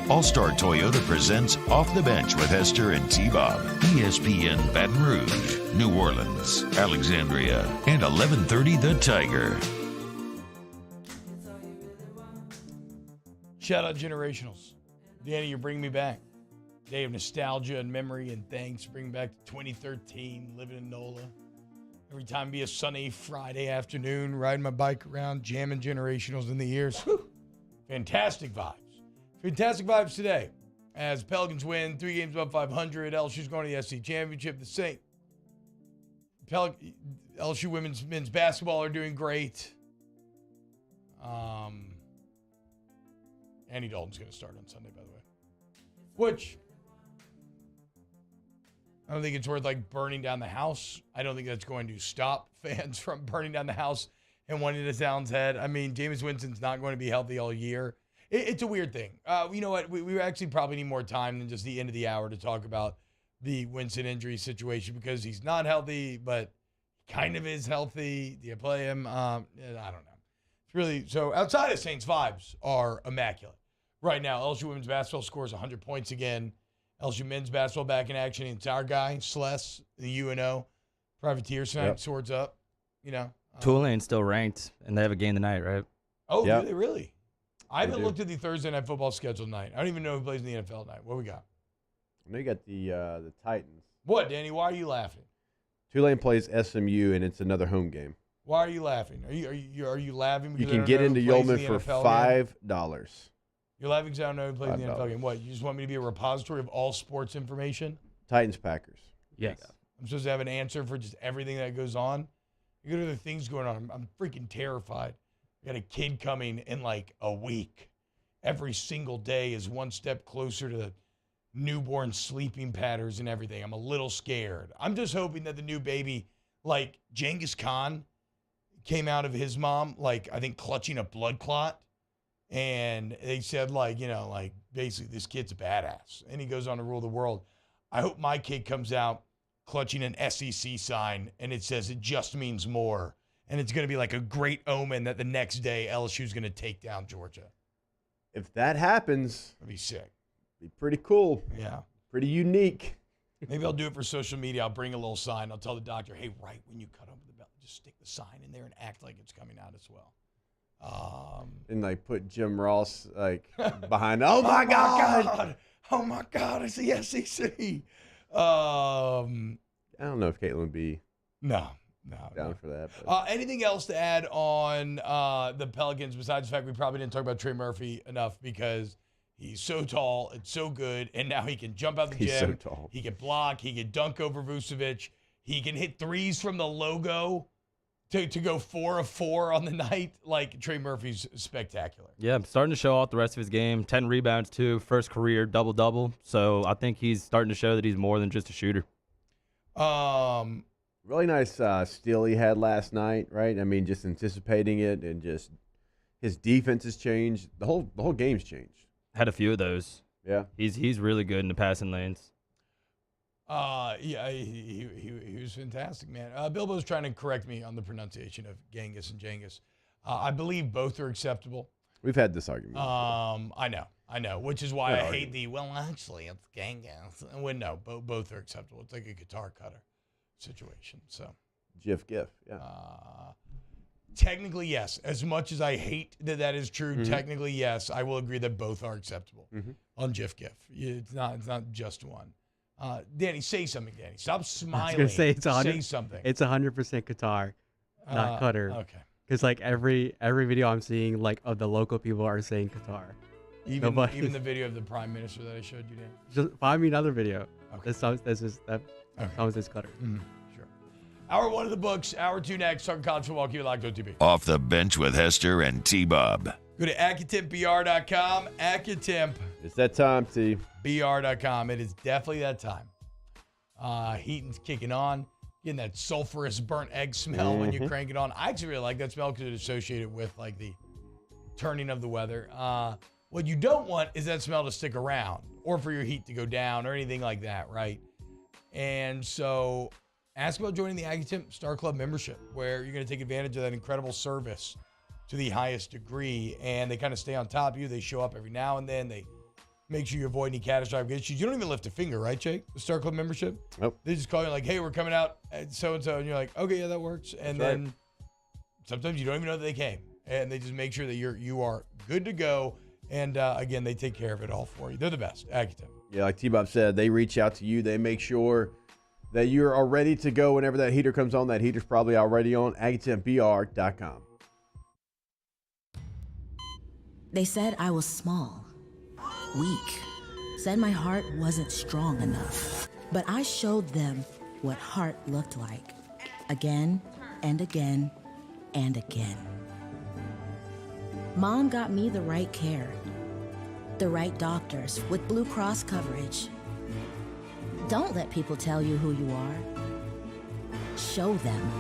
All-Star Toyota presents Off the Bench with Esther and T-Bob. ESPN Baton Rouge, New Orleans, Alexandria, and 1130 The Tiger. Shout out Generationals. Danny, you're bringing me back. Day of nostalgia and memory and thanks. Bring me back to 2013, living in NOLA. Every time be a sunny Friday afternoon, riding my bike around, jamming Generationals in the ears. Whew. Fantastic vibes. Fantastic vibes today. As Pelicans win, 3 games above 500. LSU's going to the SEC Championship. The Saint. LSU men's basketball are doing great. Andy Dalton's going to start on Sunday, by the way. Which, I don't think it's worth like burning down the house. I don't think that's going to stop fans from burning down the house and wanting to Sound's head. I mean, Jameis Winston's not going to be healthy all year. It's a weird thing. You know what? We actually probably need more time than just the end of the hour to talk about the Winston injury situation because he's not healthy, but kind of is healthy. Do you play him? I don't know. It's really so outside of Saints vibes are immaculate. Right now, LSU women's basketball scores 100 points again. LSU men's basketball back in action. It's our guy, Sless, the UNO privateer tonight, swords up. You know, Tulane's still ranked, and they have a game tonight, right? Oh, really? I haven't looked at the Thursday night football schedule tonight. I don't even know who plays in the NFL tonight. What we got? I know you got the Titans. What, Danny? Why are you laughing? Tulane plays SMU, and it's another home game. Why are you laughing? Are you laughing? You can get into Yeoman for $5. You're laughing because I don't know who plays in the NFL game. What? You just want me to be a repository of all sports information? Titans, Packers. Yes. I'm supposed to have an answer for just everything that goes on. You got other things going on. I'm freaking terrified. I got a kid coming in like a week. Every single day is one step closer to the newborn sleeping patterns and everything. I'm a little scared. I'm just hoping that the new baby, like Genghis Khan, came out of his mom, like I think clutching a blood clot. And they said basically this kid's a badass. And he goes on to rule the world. I hope my kid comes out clutching an SEC sign and it says it just means more. And it's going to be like a great omen that the next day LSU's going to take down Georgia. If that happens, that'd be sick. Be pretty cool. Yeah. Pretty unique. Maybe I'll do it for social media. I'll bring a little sign. I'll tell the doctor, hey, right when you cut over the belt, just stick the sign in there and act like it's coming out as well. And like put Jim Ross like behind. Oh my God. Oh my God. It's the SEC. I don't know if Caitlin would be. No. Down for that. Anything else to add on the Pelicans besides the fact we probably didn't talk about Trey Murphy enough because he's so tall and so good, and now he can jump out the gym. He's so tall. He can block. He can dunk over Vucevic. He can hit threes from the logo to go 4 of 4 on the night. Like, Trey Murphy's spectacular. Yeah, starting to show off the rest of his game. 10 rebounds, too. First career double-double. So I think he's starting to show that he's more than just a shooter. Really nice steal he had last night, right? I mean, just anticipating it and just his defense has changed. The whole game's changed. Had a few of those. Yeah. He's really good in the passing lanes. Yeah, he was fantastic, man. Bilbo's trying to correct me on the pronunciation of Genghis and Jenghis. I believe both are acceptable. We've had this argument. I know, which is why I hate actually, it's Genghis. Well, no, both are acceptable. It's like a guitar cutter situation. So, GIF, GIF, yeah. Technically, yes. As much as I hate that is true, technically, yes, I will agree that both are acceptable on GIF, GIF. It's not just one. Danny, say something, Danny. Stop smiling. I was gonna say it's 100, say something. It's 100% Qatar, not Qatar. Okay. Because like every video I'm seeing, like of the local people are saying Qatar. Even the video of the Prime Minister that I showed you, Danny. Just find me another video. Okay. That sounds this Qatar. Sure. Hour 1 of the books. Hour 2 next. Talking college football. Keep it locked on TV. Off the bench with Hester and T-Bob. Go to AccuTempBR.com. AccuTemp. It's that time, T. BR.com. It is definitely that time. Heating's kicking on. Getting that sulfurous burnt egg smell when you crank it on. I actually really like that smell because it's associated with like the turning of the weather. What you don't want is that smell to stick around or for your heat to go down or anything like that, right? And so ask about joining the AccuTemp Star Club membership, where you're going to take advantage of that incredible service to the highest degree. And they kind of stay on top of you. They show up every now and then. They make sure you avoid any catastrophic issues. You don't even lift a finger, right, Jake? The Star Club membership? Nope. They just call you like, hey, we're coming out at so-and-so. And you're like, okay, yeah, that works. And That's then sometimes you don't even know that they came. And they just make sure that you are good to go. And again, they take care of it all for you. They're the best. AccuTemp. Yeah, like T-Bob said, they reach out to you. They make sure that you're all ready to go whenever that heater comes on. That heater's probably already on. AccuTempBR.com. They said I was small, weak, said my heart wasn't strong enough. But I showed them what heart looked like, again and again and again. Mom got me the right care, the right doctors with Blue Cross coverage. Don't let people tell you who you are. Show them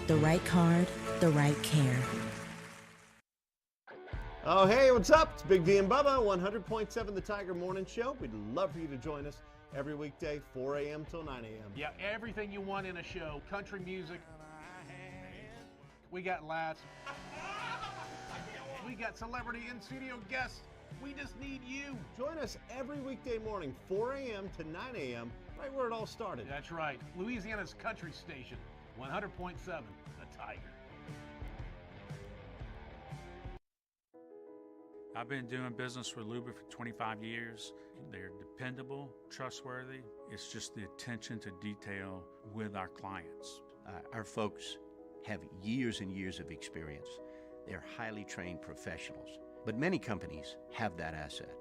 the right card, the right care. Oh, hey, what's up? It's Big V and Bubba, 100.7 The Tiger Morning Show. We'd love for you to join us every weekday, 4 a.m. till 9 a.m. Yeah, everything you want in a show. Country music. We got laughs. We got celebrity in-studio guests. We just need you. Join us every weekday morning, 4 a.m. to 9 a.m., right where it all started. That's right. Louisiana's country station, 100.7 The Tiger. I've been doing business with Luba for 25 years. They're dependable, trustworthy. It's just the attention to detail with our clients. Our folks have years and years of experience. They're highly trained professionals. But many companies have that asset.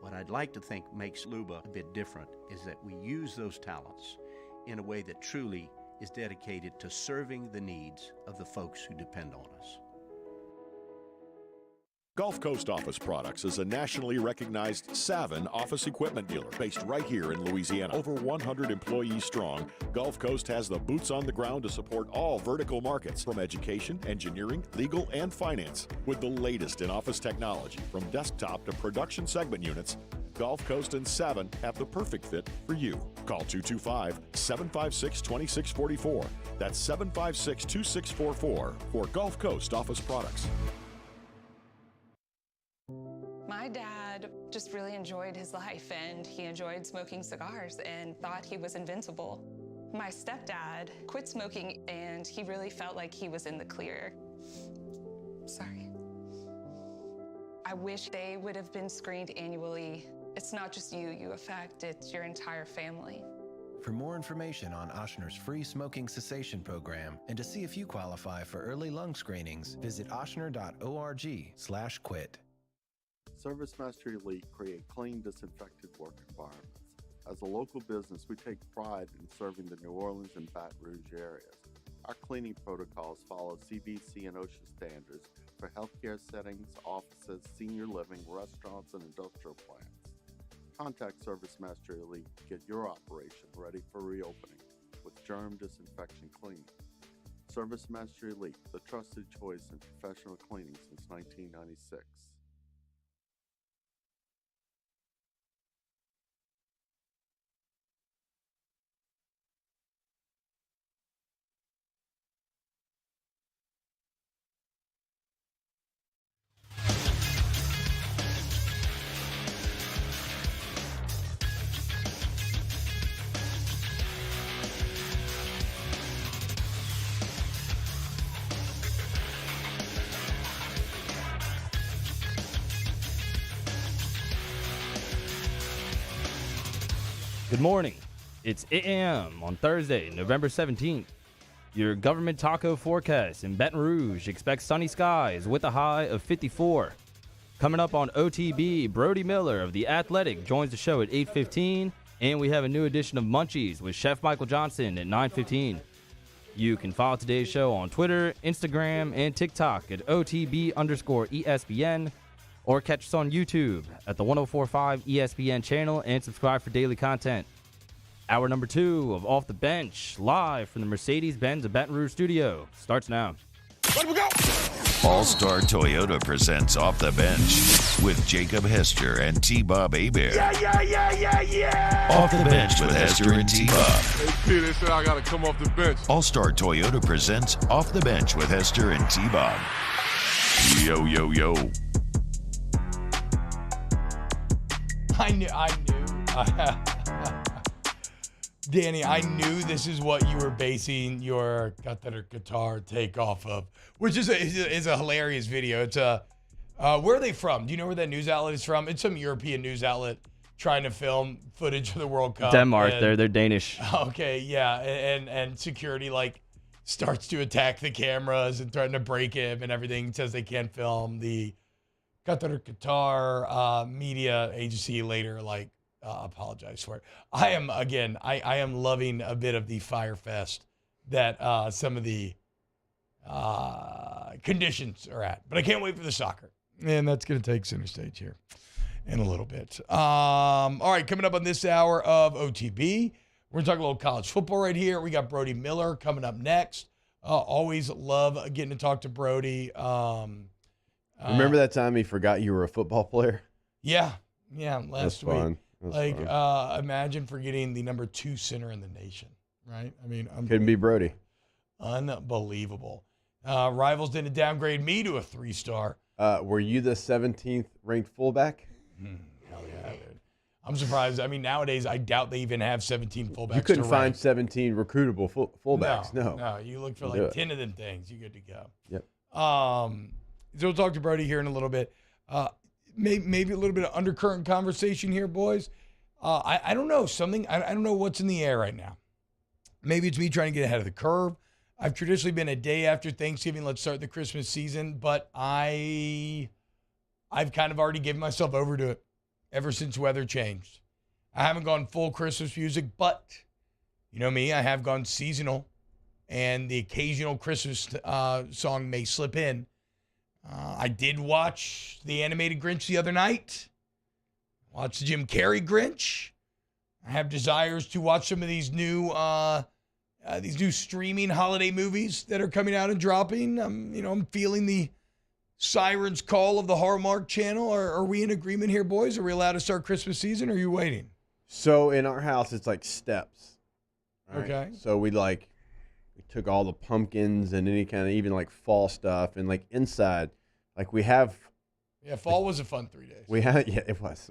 What I'd like to think makes Luba a bit different is that we use those talents in a way that truly is dedicated to serving the needs of the folks who depend on us. Gulf Coast Office Products is a nationally recognized Savin office equipment dealer based right here in Louisiana. Over 100 employees strong, Gulf Coast has the boots on the ground to support all vertical markets, from education, engineering, legal, and finance. With the latest in office technology, from desktop to production segment units, Gulf Coast and Savin have the perfect fit for you. Call 225-756-2644. That's 756-2644 for Gulf Coast Office Products. My dad just really enjoyed his life, and he enjoyed smoking cigars and thought he was invincible. My stepdad quit smoking, and he really felt like he was in the clear. Sorry. I wish they would have been screened annually. It's not just you affect, it's your entire family. For more information on Ochsner's free smoking cessation program and to see if you qualify for early lung screenings, visit ochsner.org/quit. ServiceMaster Elite create clean, disinfected work environments. As a local business, we take pride in serving the New Orleans and Baton Rouge areas. Our cleaning protocols follow CDC and OSHA standards for healthcare settings, offices, senior living, restaurants, and industrial plants. Contact ServiceMaster Elite to get your operation ready for reopening with germ disinfection cleaning. ServiceMaster Elite, the trusted choice in professional cleaning since 1996. Good morning. It's 8 a.m. on Thursday, November 17th. Your government taco forecast in Baton Rouge expects sunny skies with a high of 54. Coming up on OTB, Brody Miller of The Athletic joins the show at 8:15, and we have a new edition of Munchies with Chef Michael Johnson at 9:15. You can follow today's show on Twitter, Instagram, and TikTok at OTB_ESPN, or catch us on YouTube at the 104.5 ESPN channel and subscribe for daily content. Hour number 2 of Off the Bench, live from the Mercedes-Benz of Baton Rouge studio, starts now. Let we go! All-Star Toyota presents Off the Bench with Jacob Hester and T-Bob Hebert. Yeah. Off the Bench with Hester and T-Bob. Hey, P, they said I got to come off the bench. All-Star Toyota presents Off the Bench with Hester and T-Bob. Yo, yo, yo. I knew. Danny, I knew this is what you were basing your Qatar take off of, which is a hilarious video. It's where are they from? Do you know where that news outlet is from? It's some European news outlet trying to film footage of the World Cup. Denmark, they're Danish. Okay, yeah, and security starts to attack the cameras and threaten to break him and everything. Says they can't film. The Qatar media agency later apologize for it. I am loving a bit of the fire fest that some of the conditions are at, but I can't wait for the soccer, and that's going to take center stage here in a little bit. All right, coming up on this hour of OTB, we're going to talk a little college football right here. We got Brody Miller coming up next. Always love getting to talk to Brody. Remember that time he forgot you were a football player? Yeah, last week. Fun. Imagine forgetting the number 2 center in the nation, right? I mean, couldn't be Brody. Unbelievable. Rivals didn't downgrade me to a 3-star. Were you the 17th ranked fullback? Hell yeah, dude. I'm surprised. I mean, nowadays, I doubt they even have 17 fullbacks. You couldn't to find rank. 17 recruitable fullbacks. No. You look for 10 of them things. You're good to go. Yep. So we'll talk to Brody here in a little bit. Maybe a little bit of undercurrent conversation here, boys. I don't know. I don't know what's in the air right now. Maybe it's me trying to get ahead of the curve. I've traditionally been a day after Thanksgiving, let's start the Christmas season, but I've kind of already given myself over to it ever since weather changed. I haven't gone full Christmas music, but you know me, I have gone seasonal, and the occasional Christmas song may slip in. I did watch the animated Grinch the other night. Watch the Jim Carrey Grinch. I have desires to watch some of these new streaming holiday movies that are coming out and dropping. I'm feeling the siren's call of the Hallmark Channel. Are we in agreement here, boys? Are we allowed to start Christmas season, or are you waiting? So in our house, it's like steps. Right? Okay. So we took all the pumpkins and any kind of even fall stuff, and inside, we have. Yeah, fall was a fun 3 days. It was.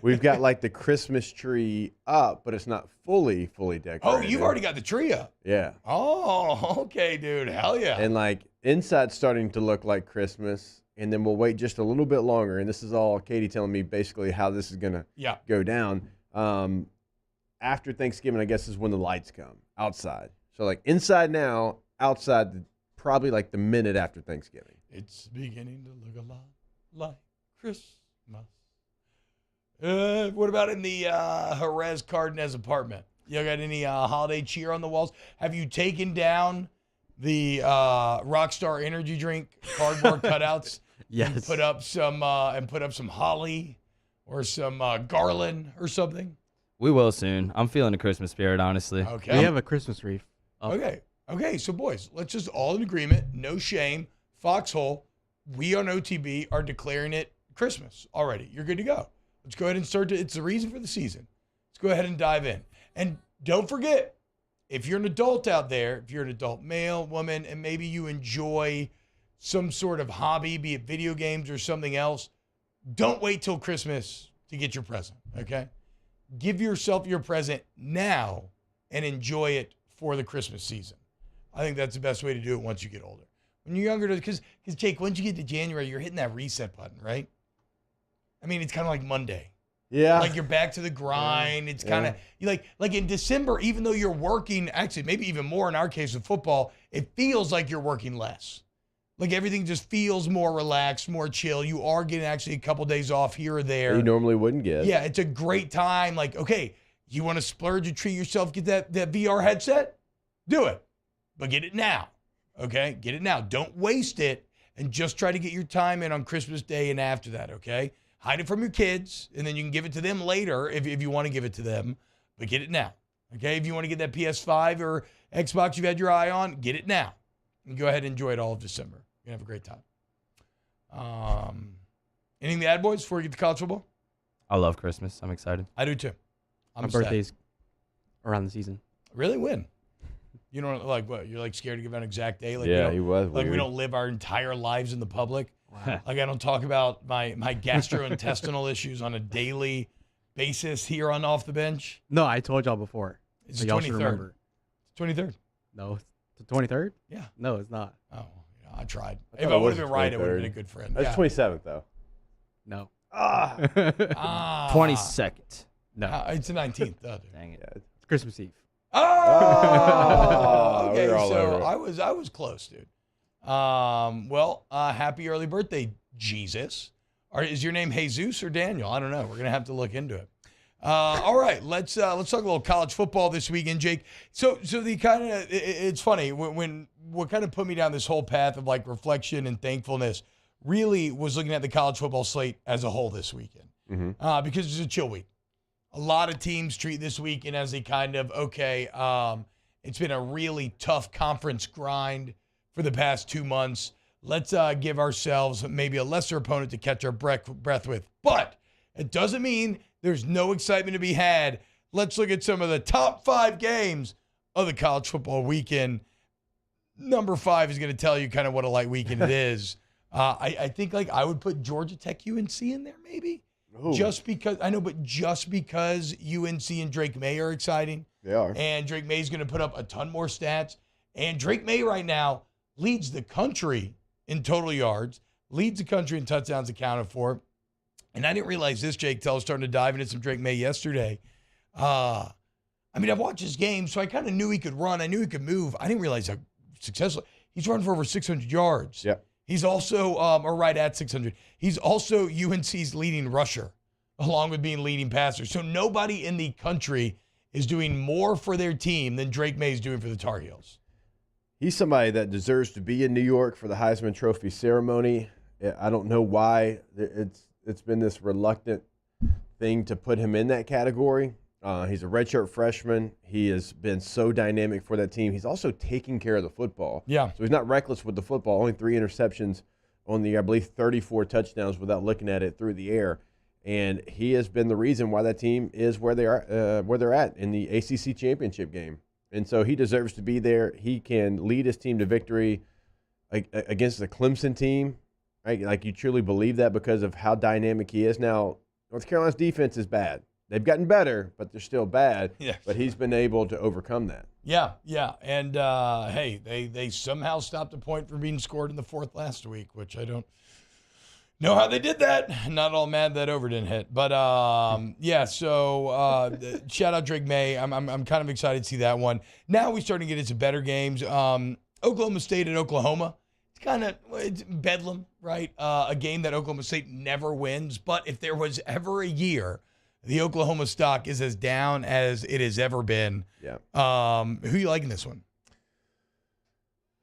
We've got the Christmas tree up, but it's not fully decorated. Oh, you've already got the tree up. Yeah. Oh, okay, dude. Hell yeah. And inside's starting to look like Christmas, and then we'll wait just a little bit longer. And this is all Katie telling me basically how this is gonna go down. After Thanksgiving, I guess is when the lights come outside. So inside now, outside probably the minute after Thanksgiving. It's beginning to look a lot like Christmas. What about in the Jerez Cardenas apartment? You got any holiday cheer on the walls? Have you taken down the Rockstar energy drink cardboard cutouts? Yes. And put up some holly or some garland or something? We will soon. I'm feeling the Christmas spirit, honestly. Okay. We have a Christmas wreath. Okay. So boys, let's just all in agreement. No shame. Foxhole. We on OTB are declaring it Christmas already. You're good to go. Let's go ahead and start. It's the reason for the season. Let's go ahead and dive in. And don't forget, if you're an adult out there, if you're an adult male, woman, and maybe you enjoy some sort of hobby, be it video games or something else, don't wait till Christmas to get your present, okay? Give yourself your present now and enjoy it for the Christmas season. I think that's the best way to do it once you get older. When you're younger, because Jake, once you get to January, you're hitting that reset button, right? I mean, it's kind of like Monday. Yeah. Like you're back to the grind. It's kind of like in December, even though you're working, actually maybe even more in our case with football, it feels like you're working less. Like everything just feels more relaxed, more chill. You are getting actually a couple days off here or there. You normally wouldn't get. Yeah, it's a great time. Like, okay, you want to splurge and treat yourself, get that VR headset? Do it. But get it now. Okay? Get it now. Don't waste it and just try to get your time in on Christmas Day and after that, okay? Hide it from your kids, and then you can give it to them later if you want to give it to them. But get it now, okay? If you want to get that PS5 or Xbox you've had your eye on, get it now. And go ahead and enjoy it all of December. You're going to have a great time. Anything to add, boys, before we get to college football? I love Christmas. I'm excited. I do, too. My birthday's around the season. Really? When? You don't like what? You're like scared to give an exact day? Like, yeah, he was like weird. we don't live our entire lives in the public. Wow. Like I don't talk about my gastrointestinal issues on a daily basis here on Off the Bench. No, I told y'all before. It's the 23rd. 23rd. No, it's the 23rd? Yeah. No, it's not. Oh, yeah, I tried. I If thought I it would was have been right, I the would have 23rd. been a good friend. That's Yeah. 27th, though. No. 22nd. No. It's the 19th. Though, dude. Dang it. It's Christmas Eve. Oh, okay. We're all So over it. I was close, dude. Happy early birthday, Jesus. Is your name Jesus or Daniel? I don't know. We're gonna have to look into it. All right, let's talk a little college football this weekend, Jake. So the kind of it's funny when what kind of put me down this whole path of like reflection and thankfulness really was looking at the college football slate as a whole this weekend because it's a chill week. A lot of teams treat this weekend as a kind of, it's been a really tough conference grind for the past 2 months. Let's give ourselves maybe a lesser opponent to catch our breath with. But it doesn't mean there's no excitement to be had. Let's look at some of the top 5 games of the college football weekend. Number 5 is going to tell you kind of what a light weekend it is. I think like I would put Georgia Tech UNC in there maybe. Ooh. Just because UNC and Drake May are exciting. They are. And Drake May's going to put up a ton more stats. And Drake May right now leads the country in total yards, leads the country in touchdowns accounted for. And I didn't realize this, Jake, till I was starting to dive into some Drake May yesterday. I've watched his game, so I kind of knew he could run. I knew he could move. I didn't realize how successful. He's run for over 600 yards. Yeah. He's also, or right at 600. He's also UNC's leading rusher, along with being leading passer. So nobody in the country is doing more for their team than Drake May is doing for the Tar Heels. He's somebody that deserves to be in New York for the Heisman Trophy ceremony. I don't know why it's been this reluctant thing to put him in that category. He's a redshirt freshman. He has been so dynamic for that team. He's also taking care of the football. Yeah. So he's not reckless with the football. Only 3 interceptions on the, I believe, 34 touchdowns without looking at it through the air. And he has been the reason why that team is where they're at in the ACC championship game. And so he deserves to be there. He can lead his team to victory against the Clemson team. Right? Like you truly believe that because of how dynamic he is. Now, North Carolina's defense is bad. They've gotten better, but they're still bad. Yeah. But he's been able to overcome that. Yeah. And, hey, they somehow stopped a point from being scored in the 4th last week, which I don't know how they did that. Not all mad that over didn't hit. But, so shout out Drake May. I'm kind of excited to see that one. Now we're starting to get into better games. Oklahoma State at Oklahoma. It's bedlam, right? A game that Oklahoma State never wins. But if there was ever a year the Oklahoma stock is as down as it has ever been. Yeah. Who you like in this one?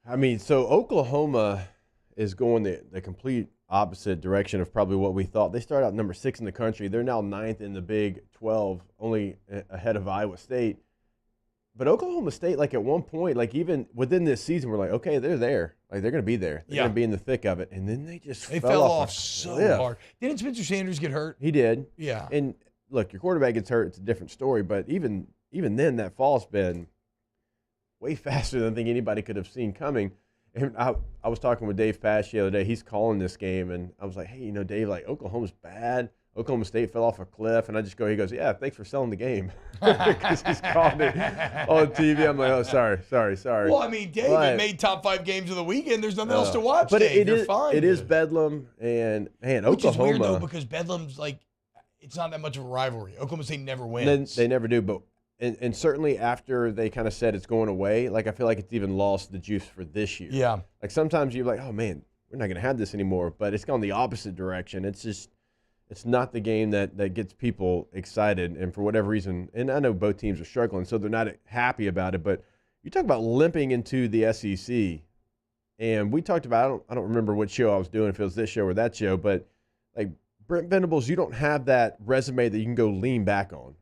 I mean, so Oklahoma is going the complete opposite direction of probably what we thought. They started out number 6 in the country. They're now 9th in the Big 12, only ahead of Iowa State. But Oklahoma State, like at one point, like even within this season, we're like, okay, they're there. Like they're going to be there. They're going to be in the thick of it. And then they fell off so hard. Didn't Spencer Sanders get hurt? He did. Yeah. And look, your quarterback gets hurt, it's a different story. But even then, that fall's been way faster than I think anybody could have seen coming. And I was talking with Dave Pasch the other day. He's calling this game, and I was like, hey, Dave, like Oklahoma's bad. Oklahoma State fell off a cliff. And he goes, yeah, thanks for selling the game. Because he's calling it on TV. I'm like, oh, sorry. Well, I mean, Dave, it made top 5 games of the weekend. There's nothing else to watch, but Dave. You're fine. It is bedlam. And, man, Which Oklahoma. Which is weird, though, because bedlam's like, it's not that much of a rivalry. Oklahoma State never wins. They never do, but and certainly after they kind of said it's going away, like I feel like it's even lost the juice for this year. Yeah. Like sometimes you're like, oh man, we're not going to have this anymore, but it's gone the opposite direction. It's just, it's not the game that gets people excited, and for whatever reason, and I know both teams are struggling, so they're not happy about it, but you talk about limping into the SEC, and we talked about, I don't remember what show I was doing, if it was this show or that show, but like Brent Venables, you don't have that resume that you can go lean back on.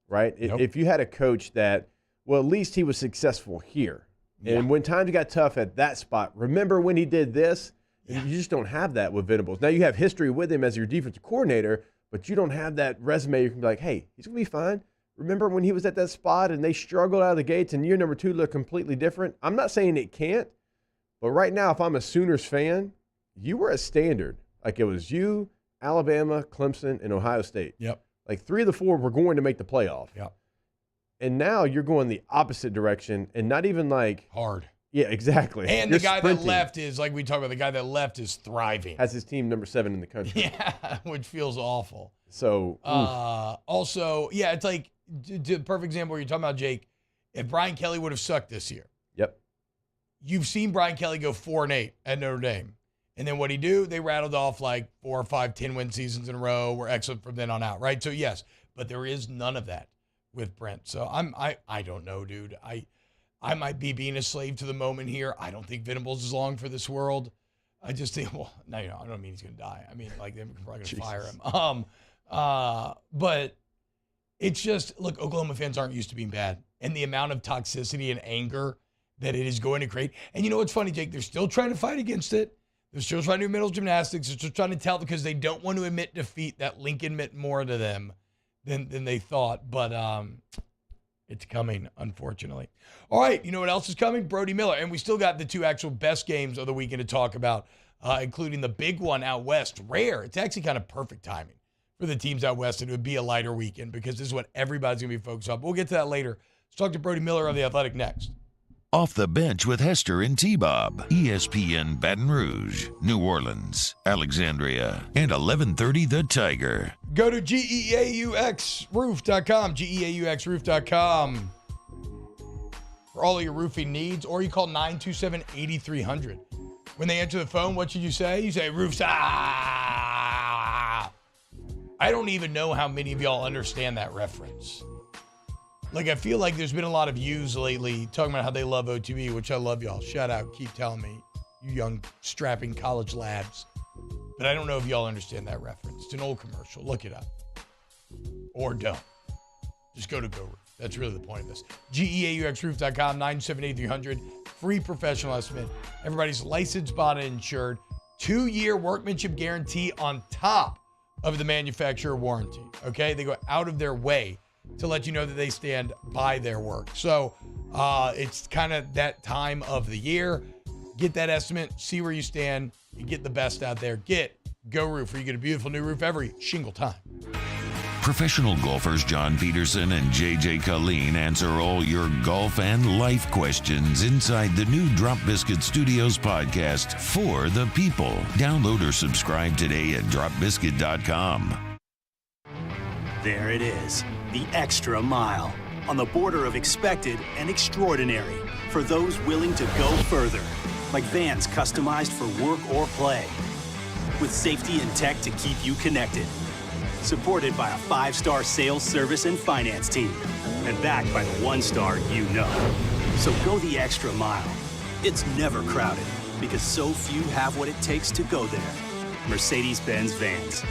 Right? Nope. If you had a coach that, well, at least he was successful here. Yeah. And when times got tough at that spot, remember when he did this? Yeah. You just don't have that with Venables. Now you have history with him as your defensive coordinator, but you don't have that resume. You can be like, hey, he's going to be fine. Remember when he was at that spot and they struggled out of the gates and year number 2 looked completely different? I'm not saying it can't, but right now, if I'm a Sooners fan, you were a standard. Like it was you, Alabama, Clemson, and Ohio State. Yep. Like 3 of the 4 were going to make the playoff. Yeah. And now you're going the opposite direction and not even like hard. Yeah, exactly. And the guy that left is, like we talked about, the guy that left is thriving. Has his team number 7 in the country. Yeah, which feels awful. So, also, yeah, it's like, perfect example where you're talking about, Jake, if Brian Kelly would have sucked this year. Yep. You've seen Brian Kelly go 4-8 at Notre Dame. And then what he do? They rattled off like 4 or 5 10-win seasons in a row. Were excellent from then on out, right? So yes, but there is none of that with Brent. So I don't know, dude. I might be being a slave to the moment here. I don't think Venables is long for this world. I just think, well, no, I don't mean he's gonna die. I mean, like they're probably gonna fire him. But it's just, look, Oklahoma fans aren't used to being bad, and the amount of toxicity and anger that it is going to create. And you know what's funny, Jake? They're still trying to fight against it. They're still trying to do mental gymnastics. They're still trying to tell because they don't want to admit defeat that Lincoln meant more to them than they thought. But it's coming, unfortunately. All right, you know what else is coming? Brody Miller. And we still got the 2 actual best games of the weekend to talk about, including the big one out west. Rare. It's actually kind of perfect timing for the teams out west, and it would be a lighter weekend because this is what everybody's going to be focused on. But we'll get to that later. Let's talk to Brody Miller on The Athletic next. Off the Bench with Hester and T-Bob. ESPN Baton Rouge, New Orleans, Alexandria, and 1130 The Tiger. Go to GEAUXroof.com, GEAUXroof.com for all of your roofing needs, or you call 927-8300. When they answer the phone, what should you say? You say, roofs, ah. I don't even know how many of y'all understand that reference. Like, I feel like there's been a lot of yous lately talking about how they love OTB, which I love y'all. Shout out. Keep telling me, you young, strapping college lads. But I don't know if y'all understand that reference. It's an old commercial. Look it up. Or don't. Just go to GoRoof. That's really the point of this. GEAUXroof.com, 978-300. Free professional estimate. Everybody's licensed, bought, and insured. 2-year workmanship guarantee on top of the manufacturer warranty. Okay? They go out of their way to let you know that they stand by their work. So it's kind of that time of the year. Get that estimate, see where you stand, and get the best out there. Get GoRoof, where you get a beautiful new roof every shingle time. Professional golfers John Peterson and JJ Colleen answer all your golf and life questions inside the new Drop Biscuit Studios podcast for the people. Download or subscribe today at dropbiscuit.com. There it is, the extra mile, on the border of expected and extraordinary for those willing to go further, like vans customized for work or play, with safety and tech to keep you connected, supported by a 5-star sales, service, and finance team, and backed by the 1-star you know. So go the extra mile. It's never crowded, because so few have what it takes to go there. Mercedes-Benz Vans.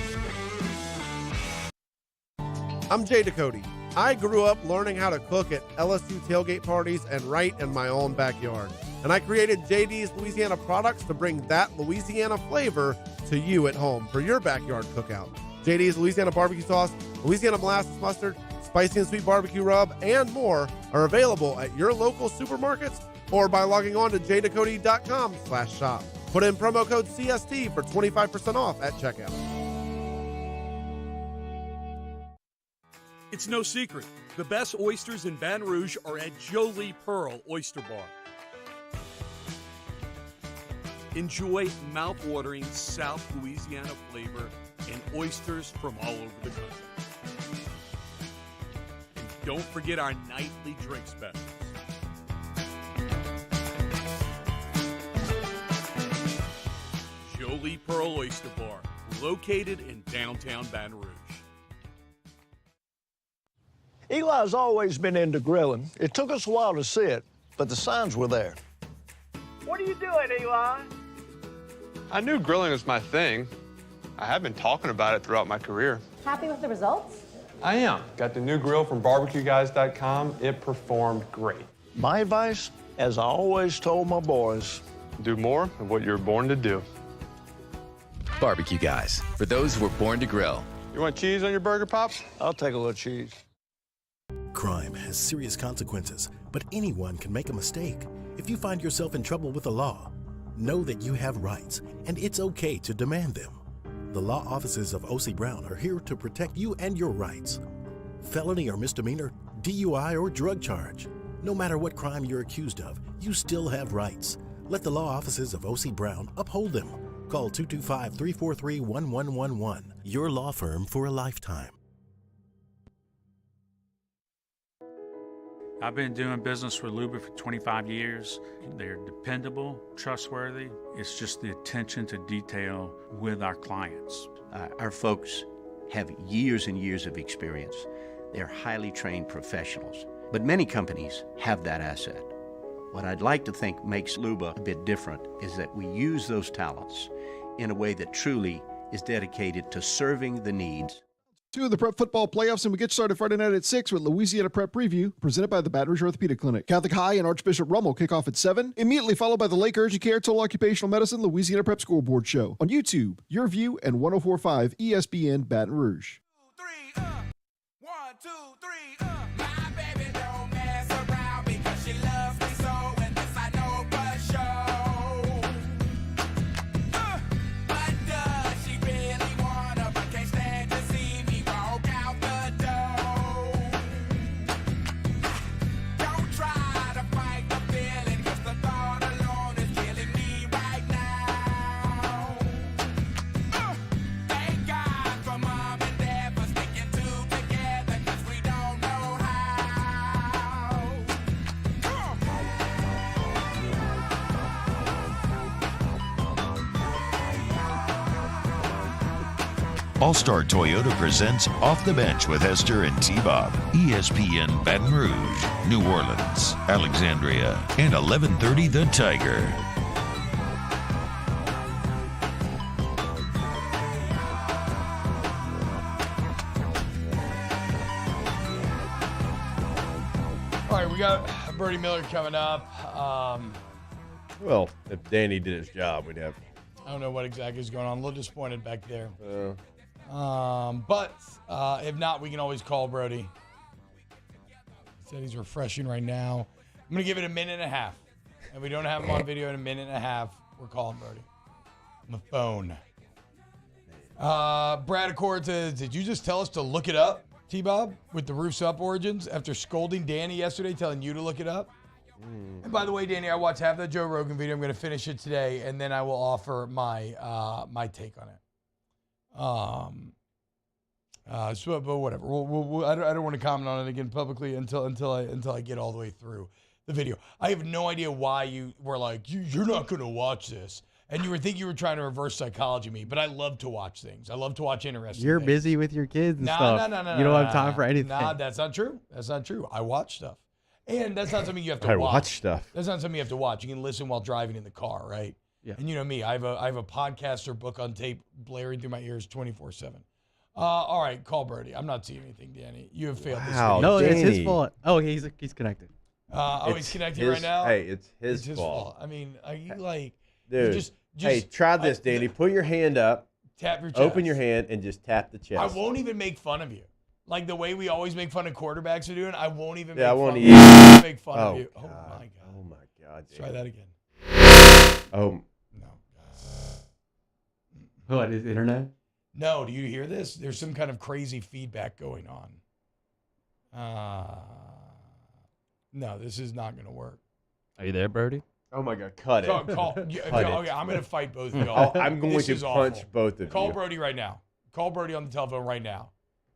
I'm Jay Ducote. I grew up learning how to cook at LSU tailgate parties and right in my own backyard. And I created JD's Louisiana products to bring that Louisiana flavor to you at home for your backyard cookout. JD's Louisiana barbecue sauce, Louisiana molasses mustard, spicy and sweet barbecue rub, and more are available at your local supermarkets or by logging on to jducote.com/shop. Put in promo code CST for 25% off at checkout. It's no secret. The best oysters in Baton Rouge are at Jolie Pearl Oyster Bar. Enjoy mouth-watering South Louisiana flavor and oysters from all over the country. don't forget our nightly drink specials. Jolie Pearl Oyster Bar, located in downtown Baton Rouge. Eli's always been into grilling. It took us a while to see it, but the signs were there. What are you doing, Eli? I knew grilling was my thing. I have been talking about it throughout my career. Happy with the results? I am. Got the new grill from barbecueguys.com. It performed great. My advice, as I always told my boys, do more of what you're born to do. Barbecue Guys, for those who were born to grill. You want cheese on your burger, Pops? I'll take a little cheese. Crime has serious consequences, but anyone can make a mistake. If you find yourself in trouble with the law, know that you have rights, and it's okay to demand them. The law offices of O.C. Brown are here to protect you and your rights. Felony or misdemeanor, DUI or drug charge. No matter what crime you're accused of, you still have rights. Let the law offices of O.C. Brown uphold them. Call 225-343-1111. Your law firm for a lifetime. I've been doing business with Luba for 25 years. They're dependable, trustworthy. It's just the attention to detail with our clients. Our folks have years and years of experience. They're highly trained professionals, but many companies have that asset. What I'd like to think makes Luba a bit different is that we use those talents in a way that truly is dedicated to serving the needs. 2 of the Prep Football Playoffs, and we get started Friday night at 6 with Louisiana Prep Preview, presented by the Baton Rouge Orthopedic Clinic. Catholic High and Archbishop Rummel kick off at 7, immediately followed by the Lake Urgent Care Total Occupational Medicine Louisiana Prep Scoreboard Show on YouTube, Your View, and 104.5 ESPN Baton Rouge. 1, 2, 3, My baby don't mess around because she loves me so, and this I know for sure. But does she really wanna, but can't stand to see me walk out the door? Don't try to fight the feeling, 'cause the thought alone is killing me right now. Thank God for mom and dad for sticking two together, 'cause we don't know how. All-Star Toyota presents Off the Bench with Esther and T-Bob. ESPN Baton Rouge, New Orleans, Alexandria, and 1130 The Tiger. All right, we got Brody Miller coming up. Well, if Danny did his job, we'd have. I don't know what exactly is going on. A little disappointed back there. But if not, we can always call Brody. He said he's refreshing right now. I'm going to give it a minute and a half. If we don't have him on video in a minute and a half, we're calling Brody on the phone. Brad Accord says, did you just tell us to look it up, T-Bob, with the Roofs Up origins after scolding Danny yesterday, telling you to look it up? And by the way, Danny, I watched half the Joe Rogan video. I'm going to finish it today, and then I will offer my my take on it. But whatever. I don't want to comment on it again publicly until I get all the way through the video. I have no idea why you were like, you're not going to watch this. And you were trying to reverse psychology me, but I love to watch things. I love to watch interesting You're things. busy with your kids and stuff. No. You don't have time for anything. Nah, that's not true. That's not true. I watch stuff. And that's not something you have to I watch. watch stuff. That's not something you have to watch. You can listen while driving in the car, right? Yeah. And you know me, I have a podcast or book on tape blaring through my ears 24/7. All right, call Brody. I'm not seeing anything, Danny. You have failed this video. No, it's his fault. Oh, he's connected. He's connected right now? Hey, it's his fault. I mean, are you like... Dude, just hey, try this, Danny. Put your hand up. Tap your chest. Open your hand and just tap the chest. I won't even make fun of you. Like the way we always make fun of quarterbacks are doing, I won't even make fun of you. Oh, my God. Oh, my God. Let's try that again. Oh. No. What, is internet? No, do you hear this? There's some kind of crazy feedback going on. No, this is not going to work. Are you there, Brody? Oh, my God. Cut it. Okay, I'm going to fight both of y'all. I'm going to punch both of you. Call Brody right now. Call Brody on the telephone right now.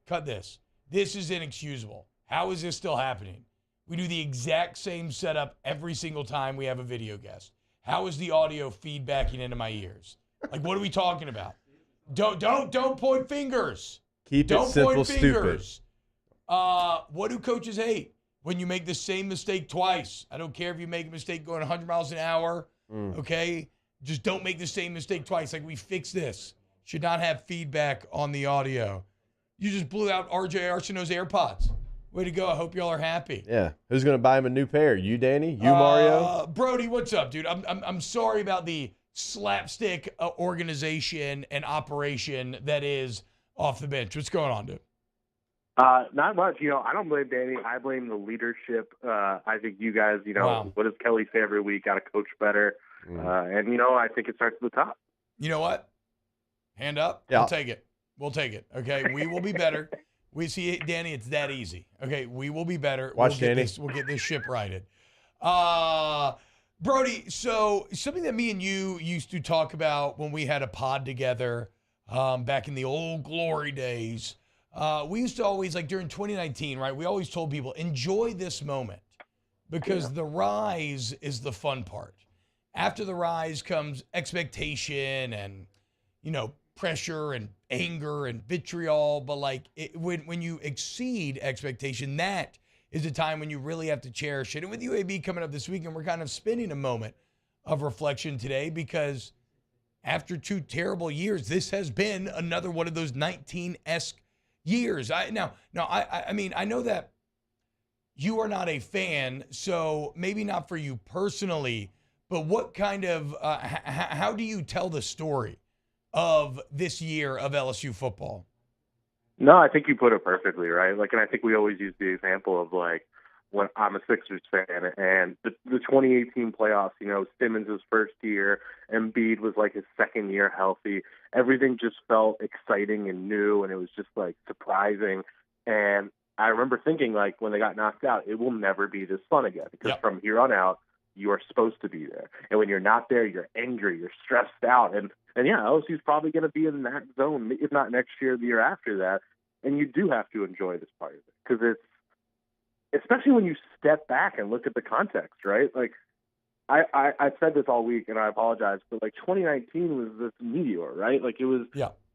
Cut this. This is inexcusable. How is this still happening? We do the exact same setup every single time we have a video guest. How is the audio feedbacking into my ears? Like, what are we talking about? Don't point fingers. Keep Don't it simple, point stupid. fingers. What do coaches hate? When you make the same mistake twice. I don't care if you make a mistake going 100 miles an hour, okay? Just don't make the same mistake twice. Like, we fix this. Should not have feedback on the audio. You just blew out RJ Arsenault's AirPods. Way to go. I hope y'all are happy. Yeah. Who's going to buy him a new pair? You, Danny? You, Mario? Brody, what's up, dude? I'm sorry about the slapstick organization and operation that is off the bench. What's going on, dude? Not much. I don't blame Danny. I blame the leadership. I think you guys, what does Kelly say every week? Got to coach better. And, I think it starts at the top. You know what? Hand up. Yeah. We'll take it. Okay. We will be better. We see it, Danny. It's that easy. Okay. We will be better. Watch Danny. We'll get this ship righted. Brody, so something that me and you used to talk about when we had a pod together back in the old glory days, we used to always, like during 2019, right, we always told people, enjoy this moment because the rise is the fun part. After the rise comes expectation and, pressure and anger and vitriol. But when you exceed expectation, that is a time when you really have to cherish it. And with UAB coming up this weekend, we're kind of spending a moment of reflection today because after 2 terrible years, this has been another one of those 19-esque years. I mean, I know that you are not a fan, so maybe not for you personally, but what kind of, how do you tell the story of this year of LSU football? No, I think you put it perfectly, right? And I think we always use the example of when I'm a Sixers fan and the 2018 playoffs, Simmons' first year, Embiid was his second year healthy. Everything just felt exciting and new, and it was just surprising. And I remember thinking when they got knocked out, it will never be this fun again because from here on out, you are supposed to be there. And when you're not there, you're angry, you're stressed out. And yeah, LSU's probably going to be in that zone, if not next year, the year after that. And you do have to enjoy this part of it because it's, especially when you step back and look at the context, right? I've said this all week and I apologize, but 2019 was this meteor, right?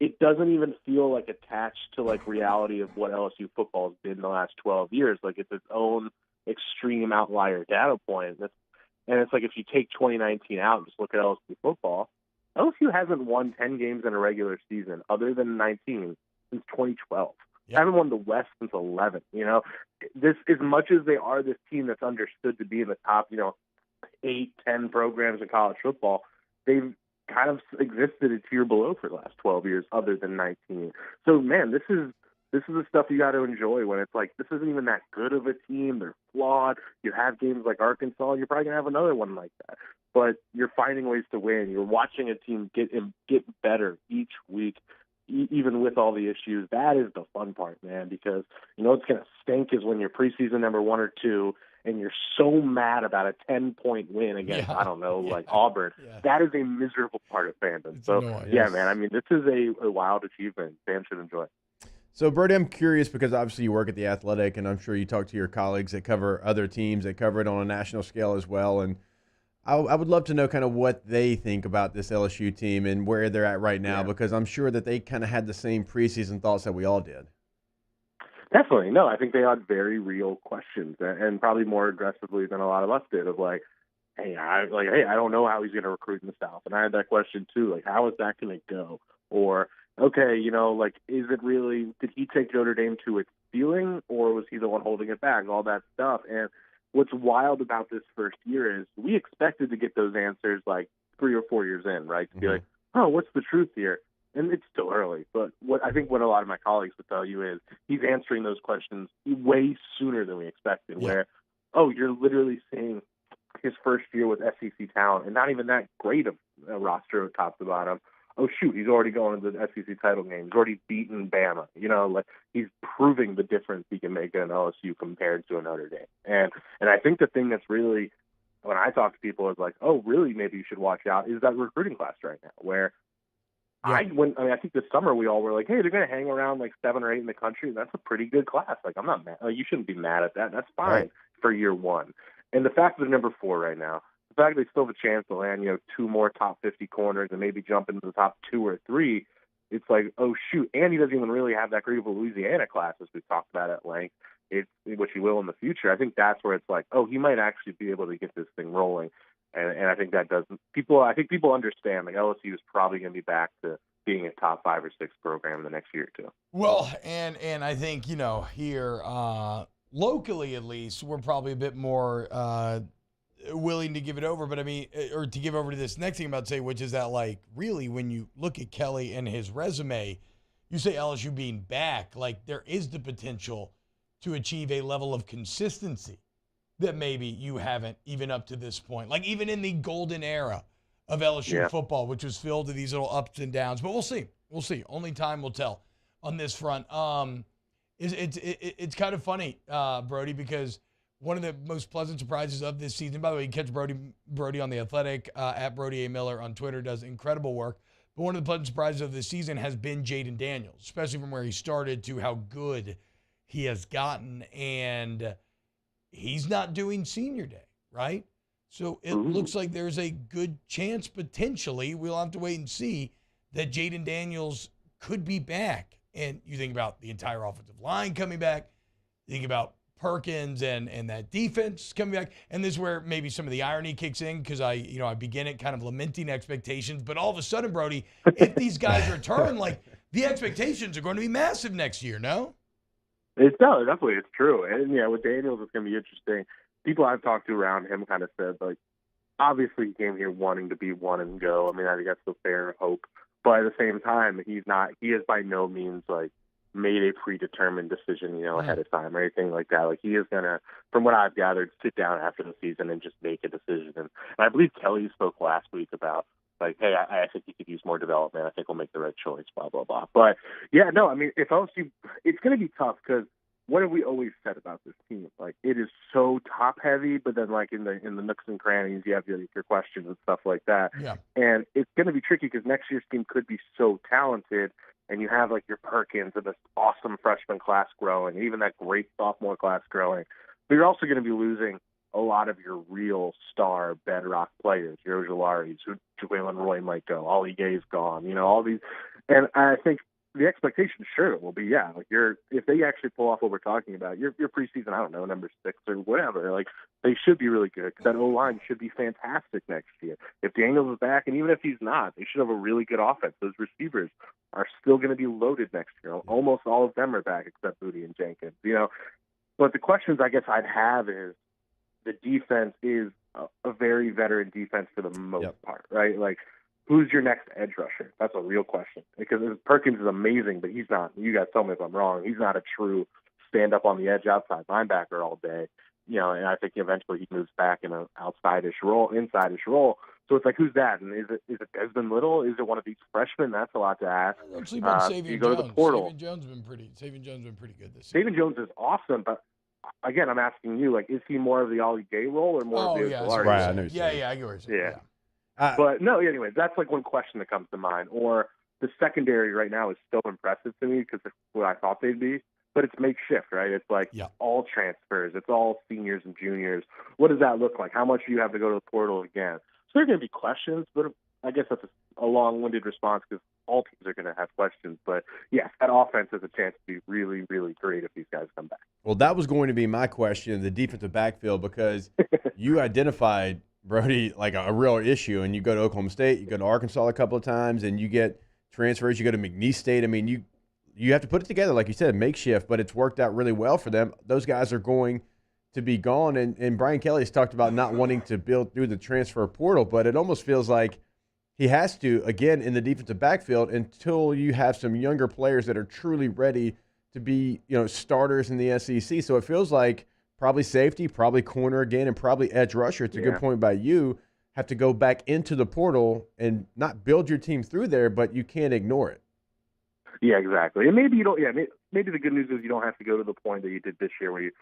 It doesn't even feel attached to reality of what LSU football has been in the last 12 years. It's its own extreme outlier data point. And it's if you take 2019 out and just look at LSU football, LSU hasn't won 10 games in a regular season other than 19 since 2012. They haven't won the West since 11. This, as much as they are this team that's understood to be in the top, 8, 10 programs in college football, they've kind of existed a tier below for the last 12 years other than 19. So, man, this is the stuff you got to enjoy when it's this isn't even that good of a team. They're flawed. You have games like Arkansas. You're probably going to have another one like that. But you're finding ways to win. You're watching a team get better each week, even with all the issues. That is the fun part, man, because what's going to stink is when you're preseason number 1 or 2 and you're so mad about a 10-point win against, Auburn. Yeah. That is a miserable part of fandom. It's annoying. Yeah, man, I mean, this is a wild achievement. Fans should enjoy it. So, Brody, I'm curious because obviously you work at The Athletic, and I'm sure you talk to your colleagues that cover other teams that cover it on a national scale as well. And I would love to know kind of what they think about this LSU team and where they're at right now, because I'm sure that they kind of had the same preseason thoughts that we all did. Definitely. No, I think they had very real questions, and probably more aggressively than a lot of us did of hey, I don't know how he's going to recruit in the South. And I had that question too, how is that going to go? Or, okay, is it really, did he take Notre Dame to its ceiling, or was he the one holding it back? All that stuff. And what's wild about this first year is we expected to get those answers 3 or 4 years in, right? To be oh, what's the truth here? And it's still early. But what a lot of my colleagues would tell you is he's answering those questions way sooner than we expected, where, you're literally seeing his first year with SEC talent and not even that great of a roster top to bottom. Oh, shoot, he's already going to the SEC title game. He's already beaten Bama. He's proving the difference he can make in LSU compared to a Notre Dame. And I think the thing that's really, when I talk to people, is oh, really, maybe you should watch out, is that recruiting class right now, where I think this summer we all were like, hey, they're going to hang around like 7 or 8 in the country. That's a pretty good class. Like, I'm not mad. Like, you shouldn't be mad at that. That's fine for year one. And the fact that they're number 4 right now, the fact that they still have a chance to land, 2 more top 50 corners and maybe jump into the top 2 or 3, it's like, oh, shoot. And he doesn't even really have that great of a Louisiana class, as we've talked about at length, which he will in the future. I think that's where it's like, oh, he might actually be able to get this thing rolling. And I think that does people. I think people understand like LSU is probably going to be back to being a top 5 or 6 program in the next year or two. Well, and I think here locally at least we're probably a bit more willing to give it over. But I mean, or to give over to this next thing I'm about to say, which is that like really when you look at Kelly and his resume, you say LSU being back, like there is the potential to achieve a level of consistency that maybe you haven't even up to this point. Like even in the golden era of LSU football, which was filled with these little ups and downs. But we'll see. We'll see. Only time will tell on this front. It's kind of funny, Brody, because one of the most pleasant surprises of this season, by the way, you catch Brody on The Athletic, at Brody A. Miller on Twitter, does incredible work. But one of the pleasant surprises of this season has been Jaden Daniels, especially from where he started to how good he has gotten. And he's not doing senior day, right? So it looks like there's a good chance, potentially, we'll have to wait and see, that Jaden Daniels could be back. And you think about the entire offensive line coming back, you think about Perkins and that defense coming back, and this is where maybe some of the irony kicks in because I begin it kind of lamenting expectations, but all of a sudden, Brody, if these guys return, like the expectations are going to be massive next year, no? Definitely, it's true. And with Daniels, it's going to be interesting. People I've talked to around him kind of said, like, obviously he came here wanting to be one and go. I mean, I think that's the fair hope. But at the same time, he is by no means like made a predetermined decision, ahead of time or anything like that. Like he is going to, from what I've gathered, sit down after the season and just make a decision. And I believe Kelly spoke last week about like, hey, I think he could use more development. I think we'll make the right choice, blah, blah, blah. But, I mean, if LSU, it's going to be tough because what have we always said about this team? Like, it is so top-heavy, but then, like, in the nooks and crannies, you have your questions and stuff like that. Yeah. And it's going to be tricky because next year's team could be so talented, and you have, like, your Perkins and this awesome freshman class growing, and even that great sophomore class growing. But you're also going to be losing a lot of your real star bedrock players, your Ojalaris, who Jalen Roy might go, Ollie Gay's gone, all these. And I think the expectation, sure, will be, like if they actually pull off what we're talking about, your preseason, I don't know, number 6 or whatever, like they should be really good because that O-line should be fantastic next year. If Daniels is back, and even if he's not, they should have a really good offense. Those receivers are still going to be loaded next year. Almost all of them are back except Booty and Jenkins, But the questions I guess I'd have is, the defense is a very veteran defense for the most part, right? Like, who's your next edge rusher? That's a real question. Because Perkins is amazing, but he's not. You guys tell me if I'm wrong. He's not a true stand-up on the edge outside linebacker all day. And I think eventually he moves back in an inside-ish role. So it's like, who's that? And is it Desmond Little? Is it one of these freshmen? That's a lot to ask. Don't sleep on Savion you go Jones. to the portal. Savion Jones has been pretty good this season. Savion Jones is awesome, but again, I'm asking you, like, is he more of the Ollie Gay role or more of the Ojolari? Right, I get what you're saying. Yeah. But no, anyways, that's like one question that comes to mind. Or the secondary right now is still impressive to me because it's what I thought they'd be, but it's makeshift, right? It's like all transfers. It's all seniors and juniors. What does that look like? How much do you have to go to the portal again? So there are going to be questions, but I guess that's a long-winded response because all teams are going to have questions. But, yes, that offense has a chance to be really, really great if these guys come back. Well, that was going to be my question, the defensive backfield, because you identified, Brody, like a real issue, and you go to Oklahoma State, you go to Arkansas a couple of times, and you get transfers. You go to McNeese State. I mean, you have to put it together, like you said, makeshift, but it's worked out really well for them. Those guys are going to be gone, and Brian Kelly's talked about not wanting to build through the transfer portal, but it almost feels like he has to, again, in the defensive backfield until you have some younger players that are truly ready to be, starters in the SEC. So it feels like probably safety, probably corner again, and probably edge rusher. It's a good point by you. Have to go back into the portal and not build your team through there, but you can't ignore it. Yeah, exactly. And maybe you don't. Yeah, maybe the good news is you don't have to go to the point that you did this year, where you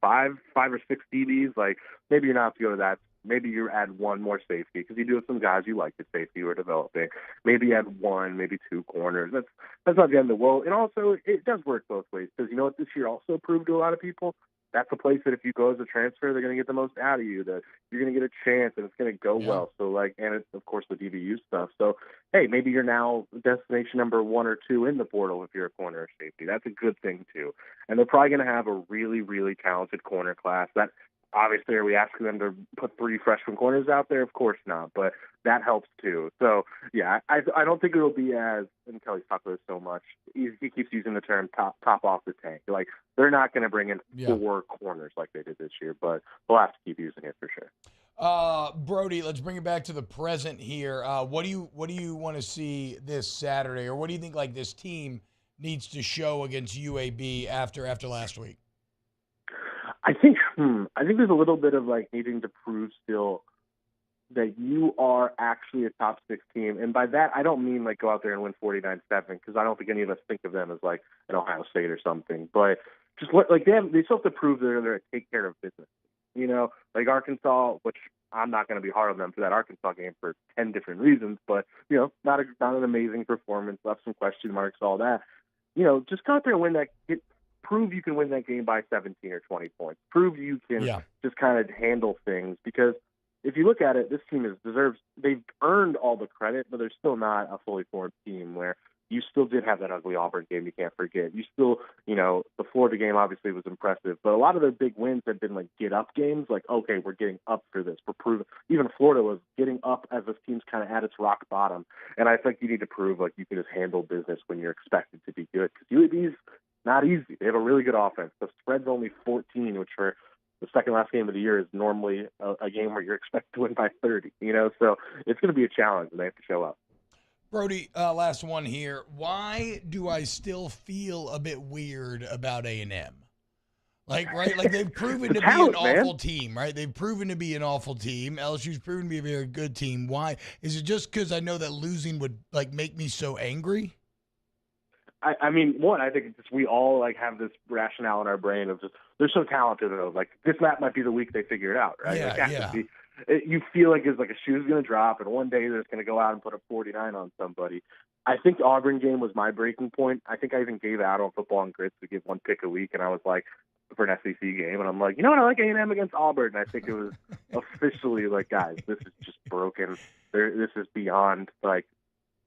five or six DBs. Like maybe you're not have to go to that. Maybe you add one more safety because you do have some guys you like at safety who are developing. Maybe you add one, maybe two corners. That's not the end of the world. And also, it does work both ways because you know what this year also proved to a lot of people? That's a place that if you go as a transfer, they're going to get the most out of you. That you're going to get a chance, and it's going to go well. So, and it's, of course, the DBU stuff. So, hey, maybe you're now destination number 1 or 2 in the portal if you're a corner or safety. That's a good thing, too. And they're probably going to have a really, really talented corner class. That obviously, are we asking them to put 3 freshman corners out there? Of course not, but that helps, too. So, yeah, I don't think it'll be as, and Kelly's talked about this so much, he keeps using the term top off the tank. Like, they're not going to bring in 4 corners like they did this year, but they'll have to keep using it for sure. Brody, let's bring it back to the present here. What do you want to see this Saturday, or what do you think like this team needs to show against UAB after last week? I think there's a little bit of like needing to prove still that you are actually a top 6 team. And by that, I don't mean like go out there and win 49-7 because I don't think any of us think of them as like an Ohio State or something. But just like they still have to prove they're going to take care of business. You know, like Arkansas, which I'm not going to be hard on them for that Arkansas game for 10 different reasons, but, you know, not an amazing performance, left some question marks, all that. You know, just go out there and win that. Prove you can win that game by 17 or 20 points. Prove you can just kind of handle things because if you look at it, this team they've earned all the credit, but they're still not a fully formed team where you still did have that ugly Auburn game you can't forget. You still, you know, the Florida game obviously was impressive, but a lot of their big wins have been like get-up games, like, okay, we're getting up for this. We're proving. Even Florida was getting up as this team's kind of at its rock bottom, and I think you need to prove like you can just handle business when you're expected to be good because UAB's not easy. They have a really good offense. The spread's only 14, which for the second last game of the year is normally a game where you're expected to win by 30, you know? So it's going to be a challenge, and they have to show up. Brody, last one here. Why do I still feel a bit weird about A&M? Like they've proven to be an awful team, right? They've proven to be an awful team. LSU's proven to be a very good team. Why? Is it just because I know that losing would, like, make me so angry? I mean, one, I think it's we all like have this rationale in our brain of just they're so talented though. Like this might be the week they figure it out, right? You feel like it's like a shoe's going to drop, and one day they're just going to go out and put up 49 on somebody. I think the Auburn game was my breaking point. I think I even gave out on Football and Grits to give 1 pick a week, and I was like, for an SEC game, and I'm like, you know what, I like A&M against Auburn. And I think it was officially like, guys, this is just broken. This is beyond like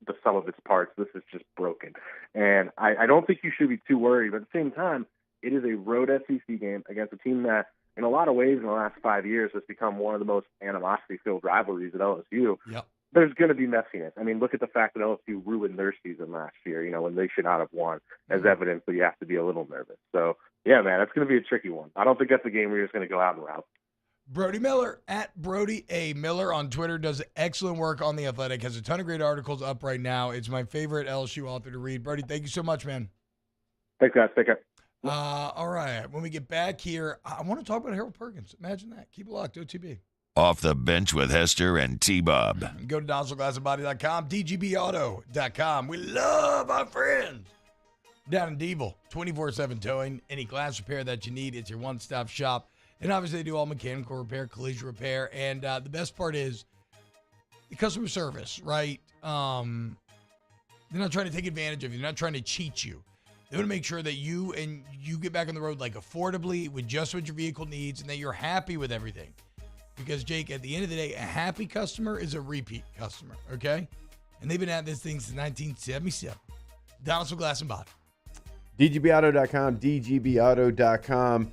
the sum of its parts. This is just broken. And I don't think you should be too worried, but at the same time, it is a road SEC game against a team that, in a lot of ways, in the last 5 years, has become one of the most animosity-filled rivalries at LSU. Yep. There's going to be messiness. I mean, look at the fact that LSU ruined their season last year, you know, when they should not have won, as evidence that you have to be a little nervous. So, yeah, man, it's going to be a tricky one. I don't think that's a game where you're just going to go out and rout. Brody Miller, at Brody A. Miller on Twitter, does excellent work on The Athletic, has a ton of great articles up right now. It's my favorite LSU author to read. Brody, thank you so much, man. Thanks, guys. Take care. All right. When we get back here, I want to talk about Harold Perkins. Imagine that. Keep it locked, OTB. Off the Bench with Hester and T-Bob. Go to DonaldGlassandBody.com, DGBauto.com. We love our friends down in Deville. 24/7 towing. Any glass repair that you need, it's your one-stop shop. And obviously, they do all mechanical repair, collision repair. And the best part is the customer service, right? They're not trying to take advantage of you. They're not trying to cheat you. They want to make sure that you get back on the road like affordably with just what your vehicle needs and that you're happy with everything. Because, Jake, at the end of the day, a happy customer is a repeat customer, okay? And they've been at this thing since 1977. Donaldson Glass and Body. DGBauto.com, DGBauto.com.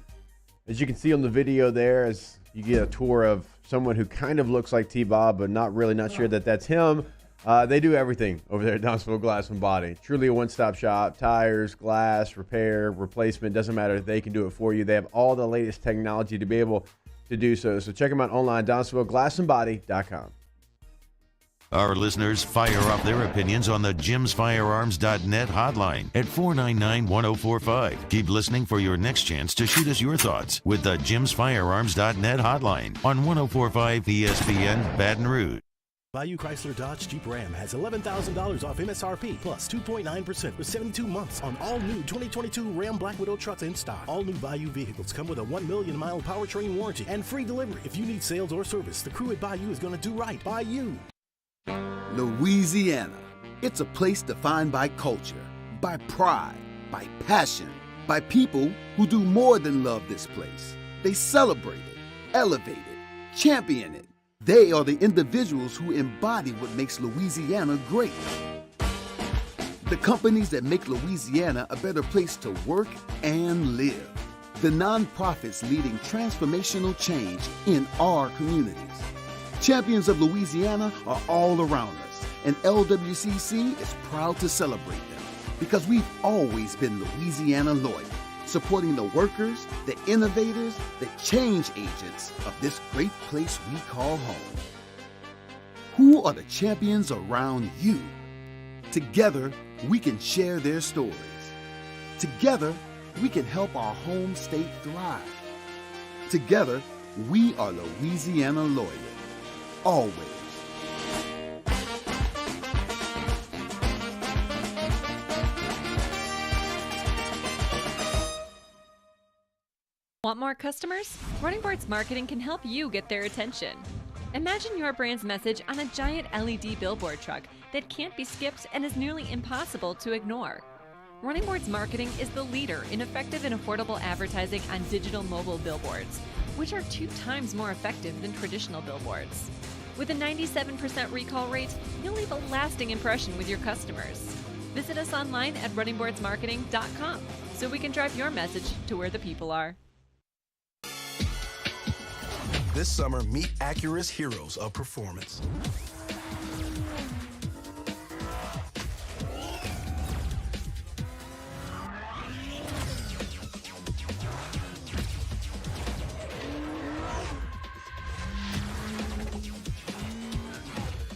As you can see on the video there, as you get a tour of someone who kind of looks like T-Bob, but not sure that that's him. They do everything over there at Donaldson Glass and Body. Truly a one-stop shop. Tires, glass, repair, replacement. Doesn't matter. They can do it for you. They have all the latest technology to be able to do so. So check them out online, DonaldsonGlassandBody.com. Our listeners fire off their opinions on the JimsFirearms.net hotline at 499-1045. Keep listening for your next chance to shoot us your thoughts with the JimsFirearms.net hotline on 1045 ESPN Baton Rouge. Bayou Chrysler Dodge Jeep Ram has $11,000 off MSRP plus 2.9% with 72 months on all new 2022 Ram Black Widow trucks in stock. All new Bayou vehicles come with a 1 million mile powertrain warranty and free delivery. If you need sales or service, the crew at Bayou is going to do right by you. Louisiana. It's a place defined by culture, by pride, by passion, by people who do more than love this place. They celebrate it, elevate it, champion it. They are the individuals who embody what makes Louisiana great. The companies that make Louisiana a better place to work and live. The nonprofits leading transformational change in our communities. Champions of Louisiana are all around us, and LWCC is proud to celebrate them because we've always been Louisiana loyal, supporting the workers, the innovators, the change agents of this great place we call home. Who are the champions around you? Together, we can share their stories. Together, we can help our home state thrive. Together, we are Louisiana loyal. Always. Want more customers? Running Boards Marketing can help you get their attention. Imagine your brand's message on a giant LED billboard truck that can't be skipped and is nearly impossible to ignore. Running Boards Marketing is the leader in effective and affordable advertising on digital mobile billboards, which are 2 times more effective than traditional billboards. With a 97% recall rate, you'll leave a lasting impression with your customers. Visit us online at runningboardsmarketing.com so we can drive your message to where the people are. This summer, meet Acura's heroes of performance.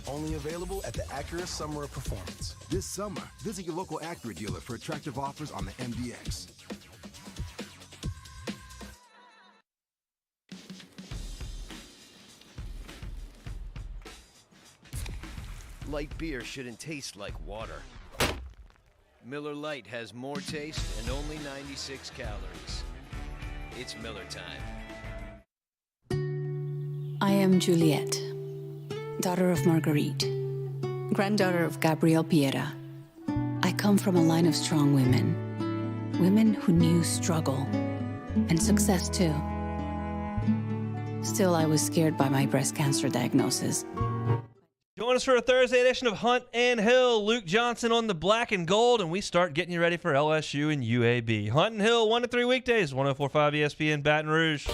Only available at the Acura Summer of Performance. This summer, visit your local Acura dealer for attractive offers on the MDX. Light beer shouldn't taste like water. Miller Lite has more taste and only 96 calories. It's Miller time. I am Juliet, daughter of Marguerite, granddaughter of Gabriel Piera. I come from a line of strong women who knew struggle and success too. Still, I was scared by my breast cancer diagnosis. Join us for a Thursday edition of Hunt and Hill. Luke Johnson on the black and gold, and we start getting you ready for LSU and UAB. Hunt and Hill, 1 to 3 weekdays, 104.5 ESPN Baton Rouge.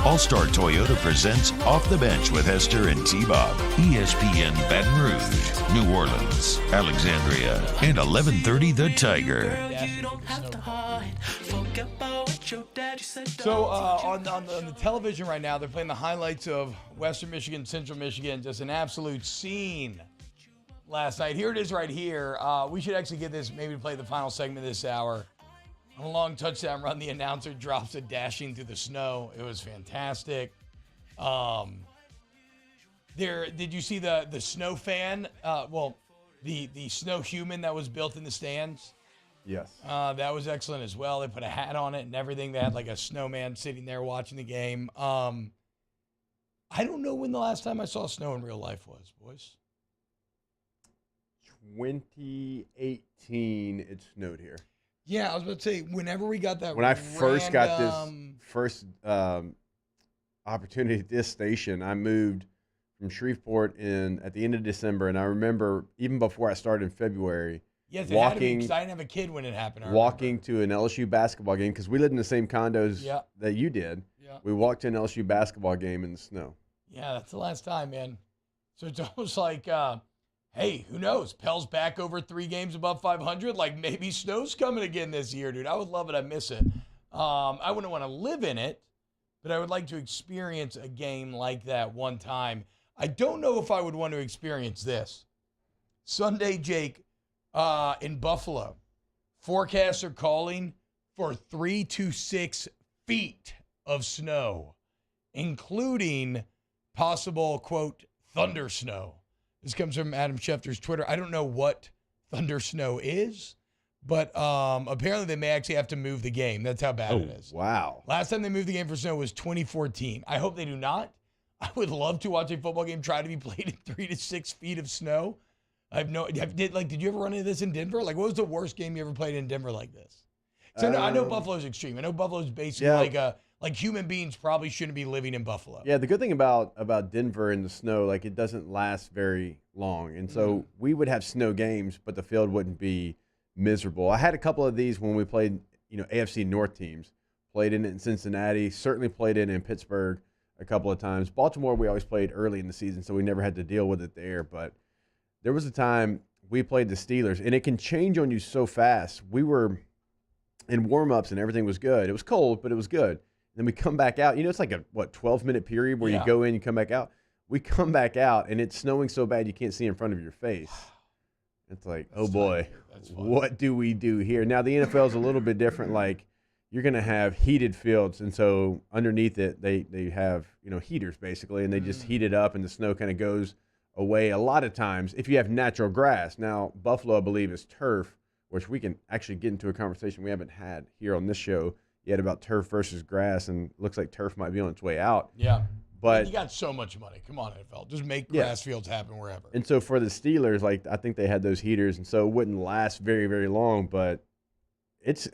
All-Star Toyota presents Off the Bench with Hester and T-Bob. ESPN Baton Rouge, New Orleans, Alexandria, and 1130 The Tiger. So on the television right now, they're playing the highlights of Western Michigan, Central Michigan. Just an absolute scene last night. Here it is right here. We should actually get this, maybe play the final segment this hour. On a long touchdown run, the announcer drops it dashing through the snow. It was fantastic. Did you see the snow fan? The snow human that was built in the stands? Yes. That was excellent as well. They put a hat on it and everything. They had like a snowman sitting there watching the game. I don't know when the last time I saw snow in real life was, boys. 2018, it snowed here. Yeah, I was about to say, whenever we got that when I first got this first opportunity at this station, I moved from Shreveport at the end of December, and I remember even before I started in February, yes, it had to be, because I didn't have a kid when it happened. Walking to an LSU basketball game, because we lived in the same condos that you did. Yeah. We walked to an LSU basketball game in the snow. Yeah, that's the last time, man. So it's almost like, hey, who knows? Pell's back over 3 games above 500. Like maybe snow's coming again this year, dude. I would love it. I miss it. I wouldn't want to live in it, but I would like to experience a game like that one time. I don't know if I would want to experience this. Sunday, Jake, in Buffalo, forecasts are calling for 3 to 6 feet of snow, including possible, quote, thunder snow. This comes from Adam Schefter's Twitter. I don't know what thunder snow is, but apparently they may actually have to move the game. That's how bad it is. Wow. Last time they moved the game for snow was 2014. I hope they do not. I would love to watch a football game try to be played in 3 to 6 feet of snow. Did you ever run into this in Denver? Like, what was the worst game you ever played in Denver like this? So I know Buffalo's extreme. I know Buffalo's basically like human beings probably shouldn't be living in Buffalo. Yeah, the good thing about Denver and the snow, like it doesn't last very long. And so we would have snow games, but the field wouldn't be miserable. I had a couple of these when we played, AFC North teams. Played in it in Cincinnati, certainly played in Pittsburgh a couple of times. Baltimore, we always played early in the season, so we never had to deal with it there. But there was a time we played the Steelers, and it can change on you so fast. We were in warm-ups, and everything was good. It was cold, but it was good. Then we come back out. It's like a, 12-minute period where you go in, you come back out. We come back out, and it's snowing so bad you can't see in front of your face. It's like, oh, boy, what do we do here? Now, the NFL is a little bit different. Like, you're going to have heated fields, and so underneath it, they have, heaters, basically, and they just heat it up, and the snow kind of goes away a lot of times if you have natural grass. Now, Buffalo, I believe, is turf, which we can actually get into a conversation we haven't had here on this show yet about turf versus grass, and looks like turf might be on its way out. Yeah. But you got so much money. Come on, NFL. Just make grass fields happen wherever. And so for the Steelers, like I think they had those heaters, and so it wouldn't last very, very long. But it's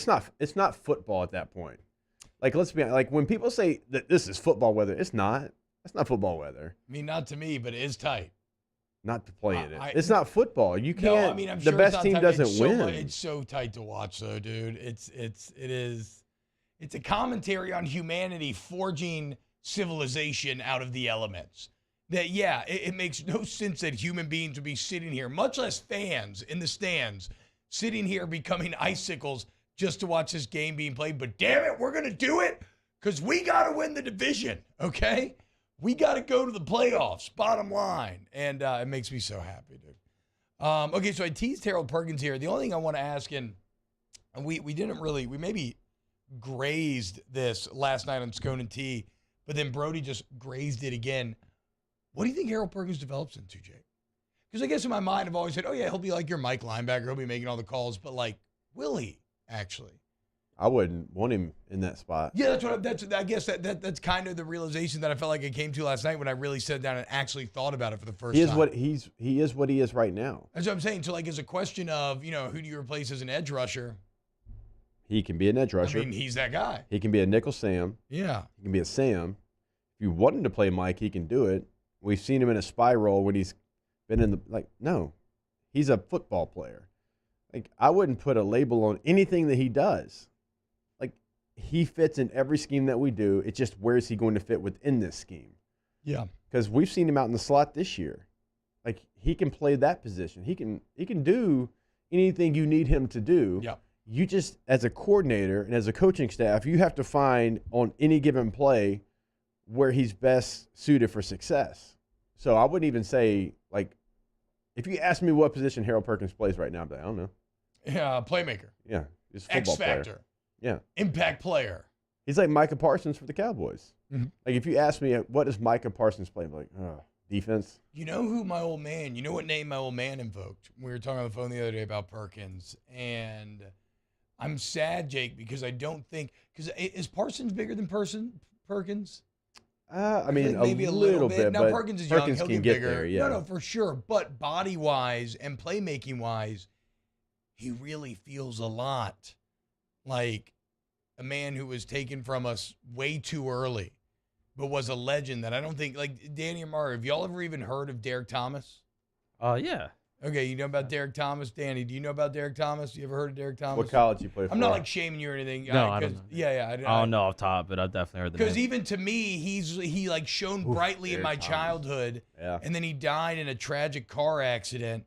not football at that point. Like let's be honest, like when people say that this is football weather, it's not. That's not football weather. I mean, not to me, but it is tight. Not to play in it. It's not football. You can't. No, I mean, I'm sure the best team doesn't win. It's so tight to watch, though, dude. It is. It's a commentary on humanity forging civilization out of the elements. That it makes no sense that human beings would be sitting here, much less fans in the stands, sitting here becoming icicles just to watch this game being played. But damn it, we're gonna do it because we gotta win the division. Okay. We got to go to the playoffs, bottom line. And it makes me so happy, dude. Okay, so I teased Harold Perkins here. The only thing I want to ask, and we maybe grazed this last night on Scone and Tea, but then Brody just grazed it again. What do you think Harold Perkins develops into, Jake? Because I guess in my mind I've always said, oh, yeah, he'll be like your Mike linebacker. He'll be making all the calls. But, like, will he actually? I wouldn't want him in that spot. Yeah, I guess that's kind of the realization that I felt like I came to last night when I really sat down and actually thought about it for the first time. He is what he is right now. That's what I'm saying. So, like, it's a question of, who do you replace as an edge rusher? He can be an edge rusher. I mean, he's that guy. He can be a nickel Sam. Yeah. He can be a Sam. If you want him to play Mike, he can do it. We've seen him in a spy role when he's been in no. He's a football player. Like, I wouldn't put a label on anything that he does. He fits in every scheme that we do. It's just where is he going to fit within this scheme? Yeah. Because we've seen him out in the slot this year. Like, he can play that position. He can do anything you need him to do. Yeah. You just, as a coordinator and as a coaching staff, you have to find on any given play where he's best suited for success. So I wouldn't even say, like, if you ask me what position Harold Perkins plays right now, I'd be like, I don't know. Yeah, playmaker. Yeah. He's a football X factor. player. Yeah. Impact player. He's like Micah Parsons for the Cowboys. Mm-hmm. Like, if you ask me, what does Micah Parsons play? I'm like, defense. You know what name my old man invoked? We were talking on the phone the other day about Perkins. And I'm sad, Jake, because I don't think – because is Parsons bigger than Perkins? I mean, maybe a little bit. Now, but Perkins is young. He'll can get bigger. There, yeah. No, for sure. But body-wise and playmaking-wise, he really feels a lot like a man who was taken from us way too early, but was a legend that I don't think, like Danny and Mario, have y'all ever even heard of Derek Thomas? Yeah. Okay, you know about Derek Thomas? Danny, do you know about Derek Thomas? You ever heard of Derek Thomas? What college you play for? I'm not like shaming you or anything. No, I don't know. Yeah. I don't know off top, but I've definitely heard the name. Because even to me, he like shone brightly in my childhood. Yeah. And then he died in a tragic car accident,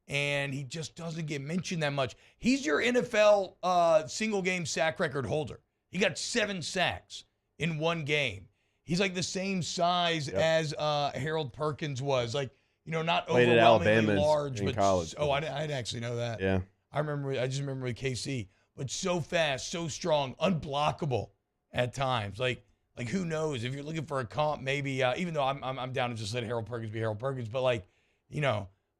and he just doesn't get mentioned that much. He's your NFL single game sack record holder. He got 7 sacks in one game. He's like the same size as Harold Perkins was. Like, not Played at overwhelmingly Alabama large, in but college. I didn't actually know that. Yeah. I just remember with KC, but so fast, so strong, unblockable at times. Like who knows? If you're looking for a comp, maybe even though I'm down to just let Harold Perkins be Harold Perkins, but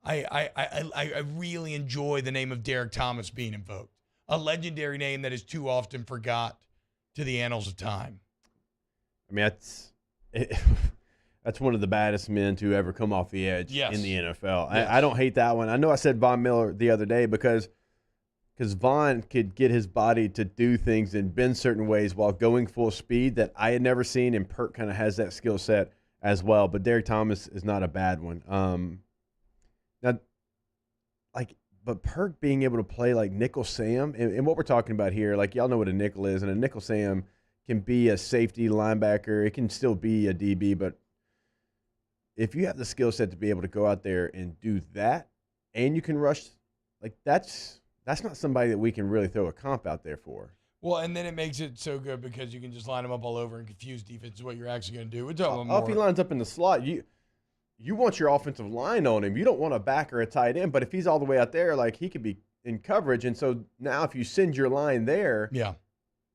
I really enjoy the name of Derek Thomas being invoked, a legendary name that is too often forgot to the annals of time. I mean, that's one of the baddest men to ever come off the edge in the NFL. Yes. I don't hate that one. I know I said Von Miller the other day because Von could get his body to do things and bend certain ways while going full speed that I had never seen, and Perk kind of has that skill set as well. But Derek Thomas is not a bad one. But Perk being able to play like nickel Sam, and what we're talking about here, like y'all know what a nickel is, and a nickel Sam can be a safety linebacker. It can still be a DB, but if you have the skill set to be able to go out there and do that, and you can rush, like that's not somebody that we can really throw a comp out there for. Well, and then it makes it so good because you can just line them up all over and confuse defense is what you're actually going to do. We're talking about If he lines up in the slot, you want your offensive line on him. You don't want a back or a tight end, but if he's all the way out there, like he could be in coverage. And so now if you send your line there,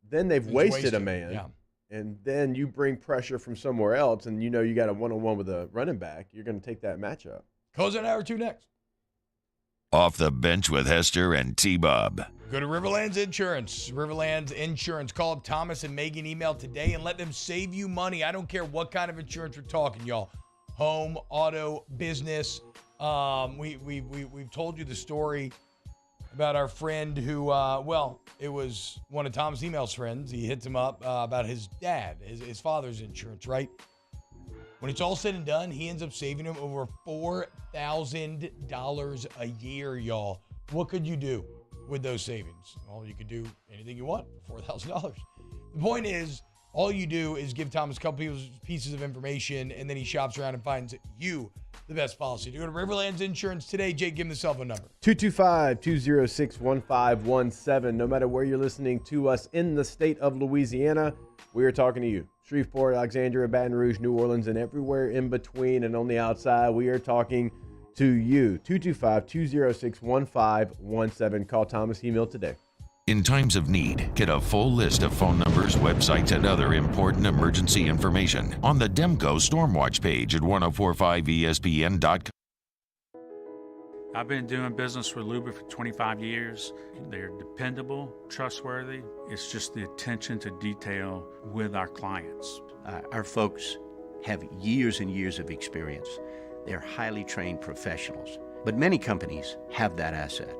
then they've wasted a man. Yeah. And then you bring pressure from somewhere else, and you got a one-on-one with a running back. You're going to take that matchup. Closing hour 2 next. Off the bench with Hester and T-Bob. Go to Riverlands Insurance. Riverlands Insurance. Call up Thomas and Megan email today and let them save you money. I don't care what kind of insurance we're talking, y'all. Home, auto, business. We've told you the story about our friend who, it was one of Tom's email's friends. He hits him up about his dad, his father's insurance, right? When it's all said and done, he ends up saving him over $4,000 a year, y'all. What could you do with those savings? Well, you could do anything you want for $4,000. The point is, all you do is give Thomas a couple pieces of information, and then he shops around and finds you the best policy. To go to Riverlands Insurance today, Jake, give him the cell phone number. 225-206-1517. No matter where you're listening to us in the state of Louisiana, we are talking to you. Shreveport, Alexandria, Baton Rouge, New Orleans, and everywhere in between and on the outside, we are talking to you. 225-206-1517. Call Thomas, email today. In times of need, get a full list of phone numbers, websites, and other important emergency information on the Demco Stormwatch page at 1045ESPN.com. I've been doing business with Luba for 25 years. They're dependable, trustworthy. It's just the attention to detail with our clients. Our folks have years and years of experience. They're highly trained professionals, but many companies have that asset.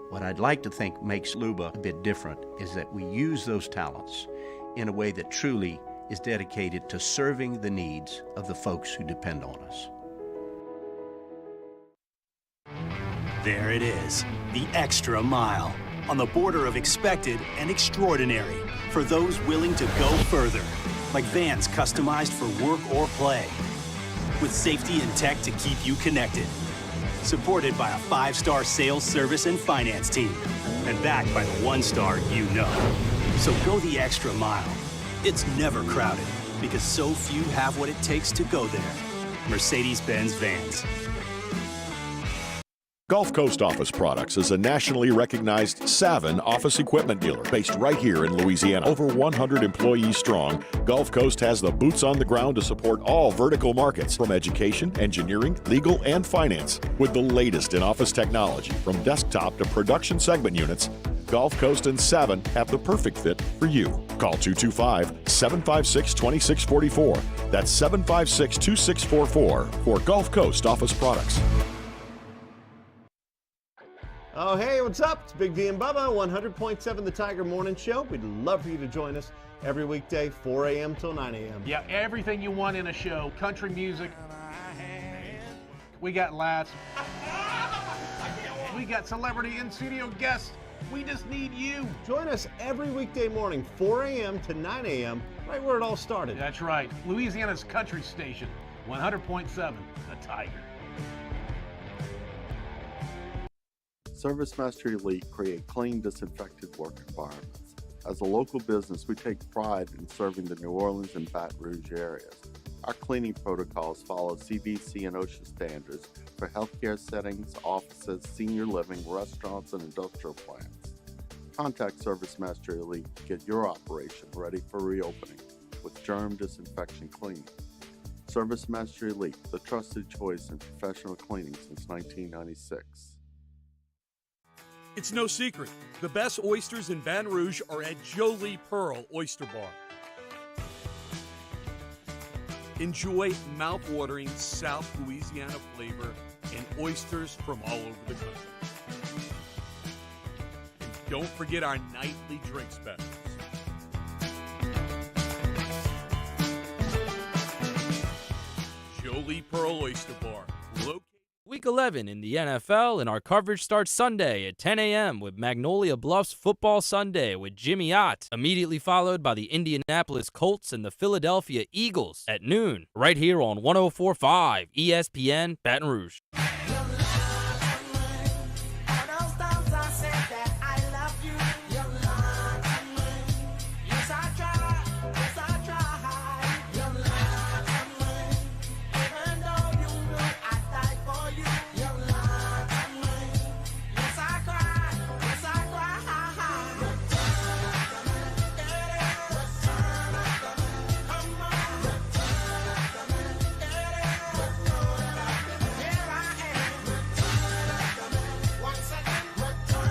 What I'd like to think makes Luba a bit different is that we use those talents in a way that truly is dedicated to serving the needs of the folks who depend on us. There it is, the extra mile, on the border of expected and extraordinary for those willing to go further, like vans customized for work or play, with safety and tech to keep you connected. Supported by a 5-star sales, service, and finance team. And backed by the 1-star you know. So go the extra mile. It's never crowded because so few have what it takes to go there. Mercedes-Benz Vans. Gulf Coast Office Products is a nationally recognized Savin office equipment dealer based right here in Louisiana. Over 100 employees strong, Gulf Coast has the boots on the ground to support all vertical markets, from education, engineering, legal, and finance. With the latest in office technology, from desktop to production segment units, Gulf Coast and Savin have the perfect fit for you. Call 225-756-2644. That's 756-2644 for Gulf Coast Office Products. Oh, hey, what's up? It's Big D and Bubba, 100.7 The Tiger Morning Show. We'd love for you to join us every weekday, 4 a.m. till 9 a.m. Yeah, everything you want in a show. Country music. We got laughs. We got celebrity in-studio guests. We just need you. Join us every weekday morning, 4 a.m. to 9 a.m., right where it all started. That's right. Louisiana's country station, 100.7, The Tiger. ServiceMaster Elite create clean, disinfected work environments. As a local business, we take pride in serving the New Orleans and Baton Rouge areas. Our cleaning protocols follow CDC and OSHA standards for healthcare settings, offices, senior living, restaurants, and industrial plants. Contact ServiceMaster Elite to get your operation ready for reopening with germ disinfection cleaning. ServiceMaster Elite, the trusted choice in professional cleaning since 1996. It's no secret. The best oysters in Baton Rouge are at Jolie Pearl Oyster Bar. Enjoy mouth-watering South Louisiana flavor and oysters from all over the country. And don't forget our nightly drink specials. Jolie Pearl Oyster Bar. Week 11 in the NFL, and our coverage starts Sunday at 10 a.m. with Magnolia Bluffs Football Sunday with Jimmy Ott, immediately followed by the Indianapolis Colts and the Philadelphia Eagles at noon, right here on 104.5 ESPN Baton Rouge.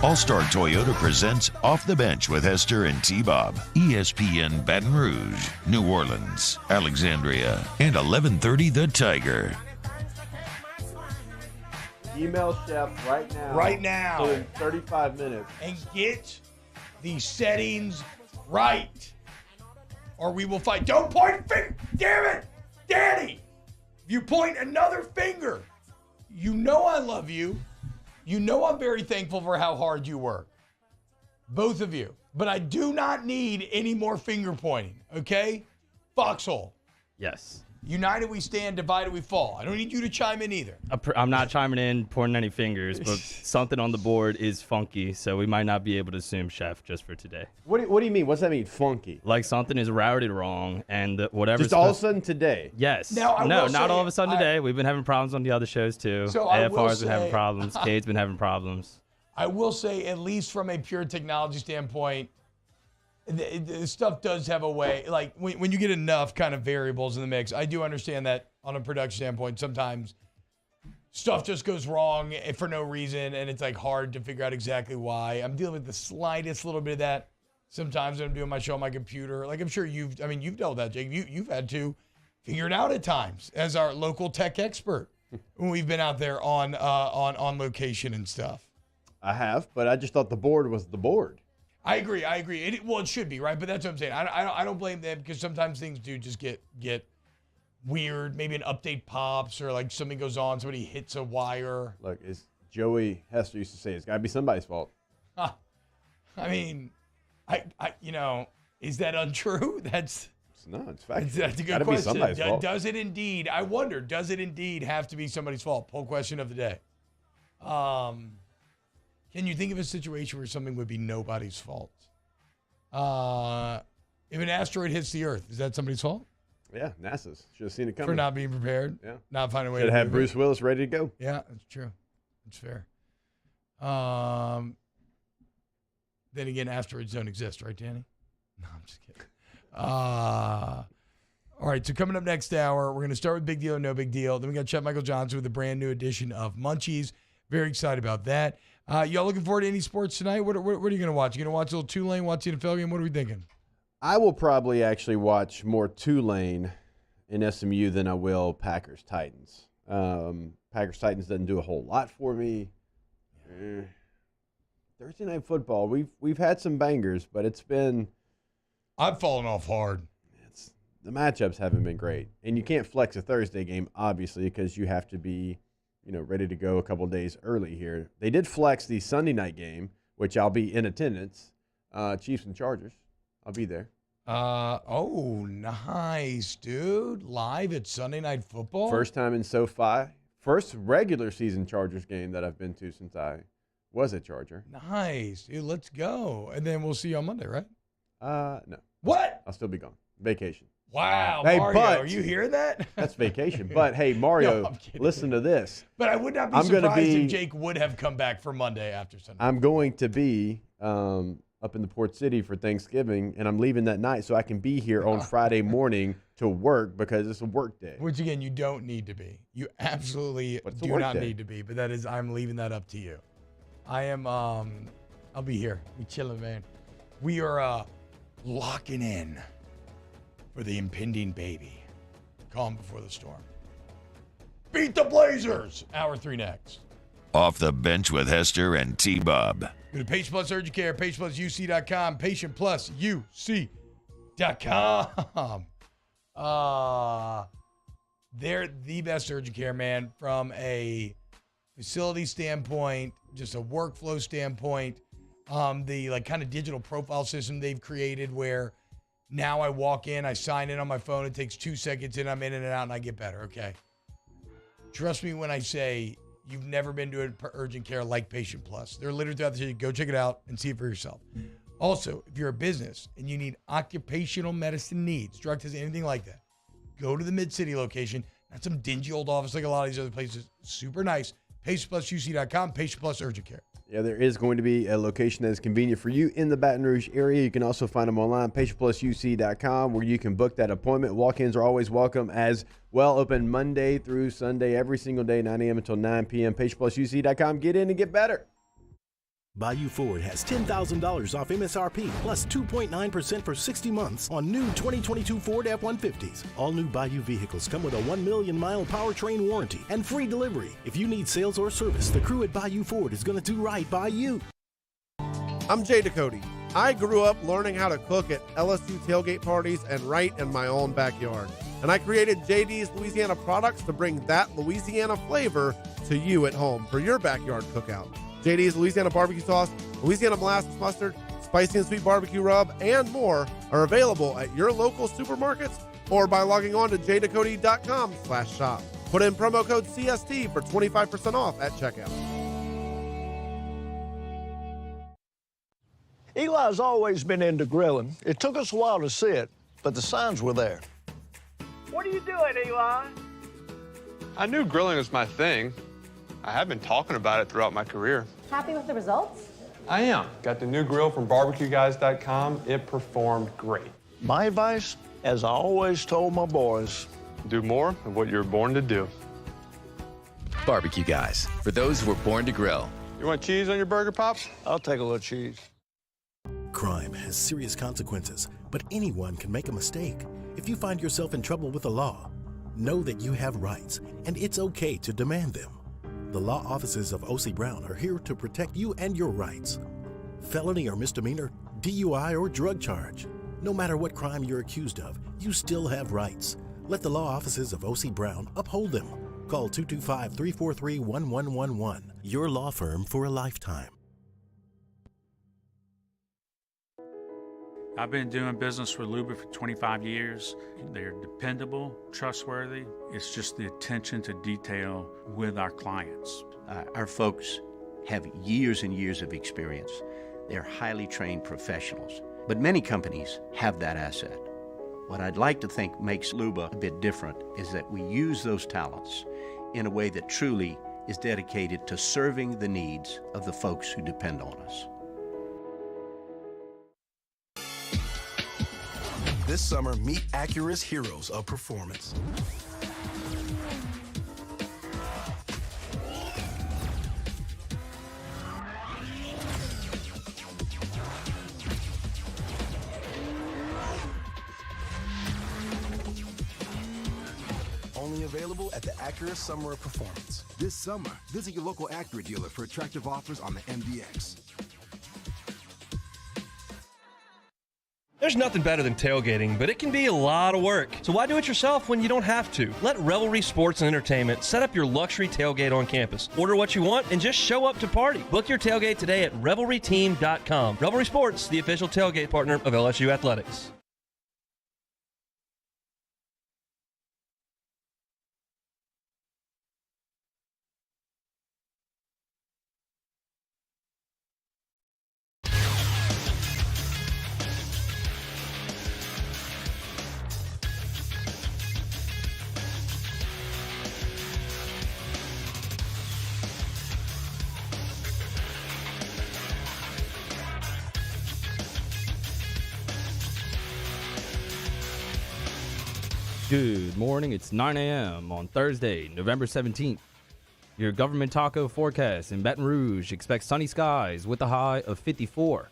All-Star Toyota presents Off the Bench with Hester and T-Bob. ESPN Baton Rouge, New Orleans, Alexandria, and 1130 The Tiger. Email Chef right now. Right now. In 35 minutes. And get the settings right, or we will fight. Don't point finger. Damn it, Danny. If you point another finger, you know I love you. You know I'm very thankful for how hard you work. Both of you. But I do not need any more finger pointing, okay? Foxhole. Yes. United we stand, divided we fall. I don't need you to chime in either. I'm not chiming in, pointing any fingers, but something on the board is funky, so we might not be able to assume chef just for today. What do you mean? What's that mean, funky? Like something is routed wrong, and whatever. Just all of a sudden today? Yes. Now, no, not all of a sudden today. We've been having problems on the other shows too. So AFR's been having problems. Cade's been having problems. I will say, at least from a pure technology standpoint, the stuff does have a way, like when you get enough kind of variables in the mix. I do understand that on a production standpoint, sometimes stuff just goes wrong for no reason, and it's like hard to figure out exactly why. I'm dealing with the slightest little bit of that sometimes when I'm doing my show on my computer. Like I'm sure you've dealt with that, Jake. You've had to figure it out at times as our local tech expert when we've been out there on location and stuff. I have, but I just thought the board was the board. I agree. It should be, right? But that's what I'm saying. I don't blame them, because sometimes things do just get weird. Maybe an update pops, or like something goes on, somebody hits a wire. Look, as Joey Hester used to say, it's got to be somebody's fault. I mean, is that untrue? It's fact. That's a good Gotta question. be somebody's fault. Does it indeed? I wonder. Does it indeed have to be somebody's fault? Poll question of the day. Can you think of a situation where something would be nobody's fault? If an asteroid hits the Earth, is that somebody's fault? Yeah, NASA's. Should have seen it coming. For not being prepared? Yeah. Not finding a way Should to have move Bruce it? Willis ready to go. Yeah, that's true. That's fair. Then again, asteroids don't exist, right, Danny? No, I'm just kidding. All right, so coming up next hour, we're going to start with Big Deal and No Big Deal. Then we got Chef Michael Johnson with a brand new edition of Munchies. Very excited about that. Y'all looking forward to any sports tonight? What are you going to watch? You going to watch a little Tulane, watch the NFL game? What are we thinking? I will probably actually watch more Tulane in SMU than I will Packers-Titans. Packers-Titans doesn't do a whole lot for me. Thursday Night Football, we've had some bangers, but it's been... I've fallen off hard. The matchups haven't been great. And you can't flex a Thursday game, obviously, because you have to be ready to go a couple days early here. They did flex the Sunday night game, which I'll be in attendance. Chiefs and Chargers. I'll be there. Oh, nice, dude. Live at Sunday Night Football? First time in SoFi. First regular season Chargers game that I've been to since I was a Charger. Nice, dude. Let's go. And then we'll see you on Monday, right? No. What? I'll still be gone. Vacation. Wow, Hey, Mario, but- are you hearing that? That's vacation. But, hey, Mario, No, I'm kidding. listen to this. But I would not be surprised if Jake would have come back for Monday after Sunday. I'm going to be up in the Port City for Thanksgiving, and I'm leaving that night so I can be here on Friday morning to work because it's a work day. Which, again, you don't need to be. You absolutely But it's a do work not day. need to be. But that is, I'm leaving that up to you. I am, I'll be here. We chilling, man. We are locking in for the impending baby. Calm before the storm. Beat the Blazers. Hour 3 next. Off the bench with Hester and T-Bob. Go to Patient Plus Urgent Care, patientplusuc.com, patientplusuc.com. They're the best urgent care, man, from a facility standpoint, just a workflow standpoint. The kind of digital profile system they've created where now I walk in, I sign in on my phone, it takes 2 seconds and I'm in and out and I get better, okay? Trust me when I say you've never been to an urgent care like Patient Plus. They're literally throughout the city. Go check it out and see it for yourself. Also, if you're a business and you need occupational medicine needs, drug tests, anything like that, go to the Mid-City location. Not some dingy old office like a lot of these other places. Super nice. PatientPlusUC.com, Patient Plus Urgent Care. Yeah, there is going to be a location that is convenient for you in the Baton Rouge area. You can also find them online, patientplusuc.com, where you can book that appointment. Walk-ins are always welcome as well. Open Monday through Sunday, every single day, 9 a.m. until 9 p.m. patientplusuc.com. Get in and get better. Bayou Ford has $10,000 off MSRP plus 2.9% for 60 months on new 2022 Ford F-150s. All new Bayou vehicles come with a 1 million mile powertrain warranty and free delivery. If you need sales or service, the crew at Bayou Ford is going to do right by you. I'm Jay Ducote. I grew up learning how to cook at LSU tailgate parties and right in my own backyard. And I created JD's Louisiana products to bring that Louisiana flavor to you at home for your backyard cookout. JD's Louisiana barbecue sauce, Louisiana molasses mustard, spicy and sweet barbecue rub, and more are available at your local supermarkets or by logging on to jducote.com/shop. Put in promo code CST for 25% off at checkout. Eli's always been into grilling. It took us a while to see it, but the signs were there. What are you doing, Eli? I knew grilling was my thing. I have been talking about it throughout my career. Happy with the results? I am. Got the new grill from barbecueguys.com. It performed great. My advice, as I always told my boys, do more of what you're born to do. Barbecue Guys, for those who were born to grill. You want cheese on your burger, Pops? I'll take a little cheese. Crime has serious consequences, but anyone can make a mistake. If you find yourself in trouble with the law, know that you have rights, and it's okay to demand them. The law offices of O.C. Brown are here to protect you and your rights. Felony or misdemeanor, DUI or drug charge. No matter what crime you're accused of, you still have rights. Let the law offices of O.C. Brown uphold them. Call 225-343-1111. Your law firm for a lifetime. I've been doing business with Luba for 25 years. They're dependable, trustworthy. It's just the attention to detail with our clients. Our folks have years and years of experience. They're highly trained professionals, but many companies have that asset. What I'd like to think makes Luba a bit different is that we use those talents in a way that truly is dedicated to serving the needs of the folks who depend on us. This summer, meet Acura's heroes of performance. Only available at the Acura Summer of Performance. This summer, visit your local Acura dealer for attractive offers on the MDX. There's nothing better than tailgating, but it can be a lot of work. So why do it yourself when you don't have to? Let Revelry Sports and Entertainment set up your luxury tailgate on campus. Order what you want and just show up to party. Book your tailgate today at revelryteam.com. Revelry Sports, the official tailgate partner of LSU Athletics. Good morning. It's 9 a.m. on Thursday, November 17th. Your government taco forecast in Baton Rouge expects sunny skies with a high of 54.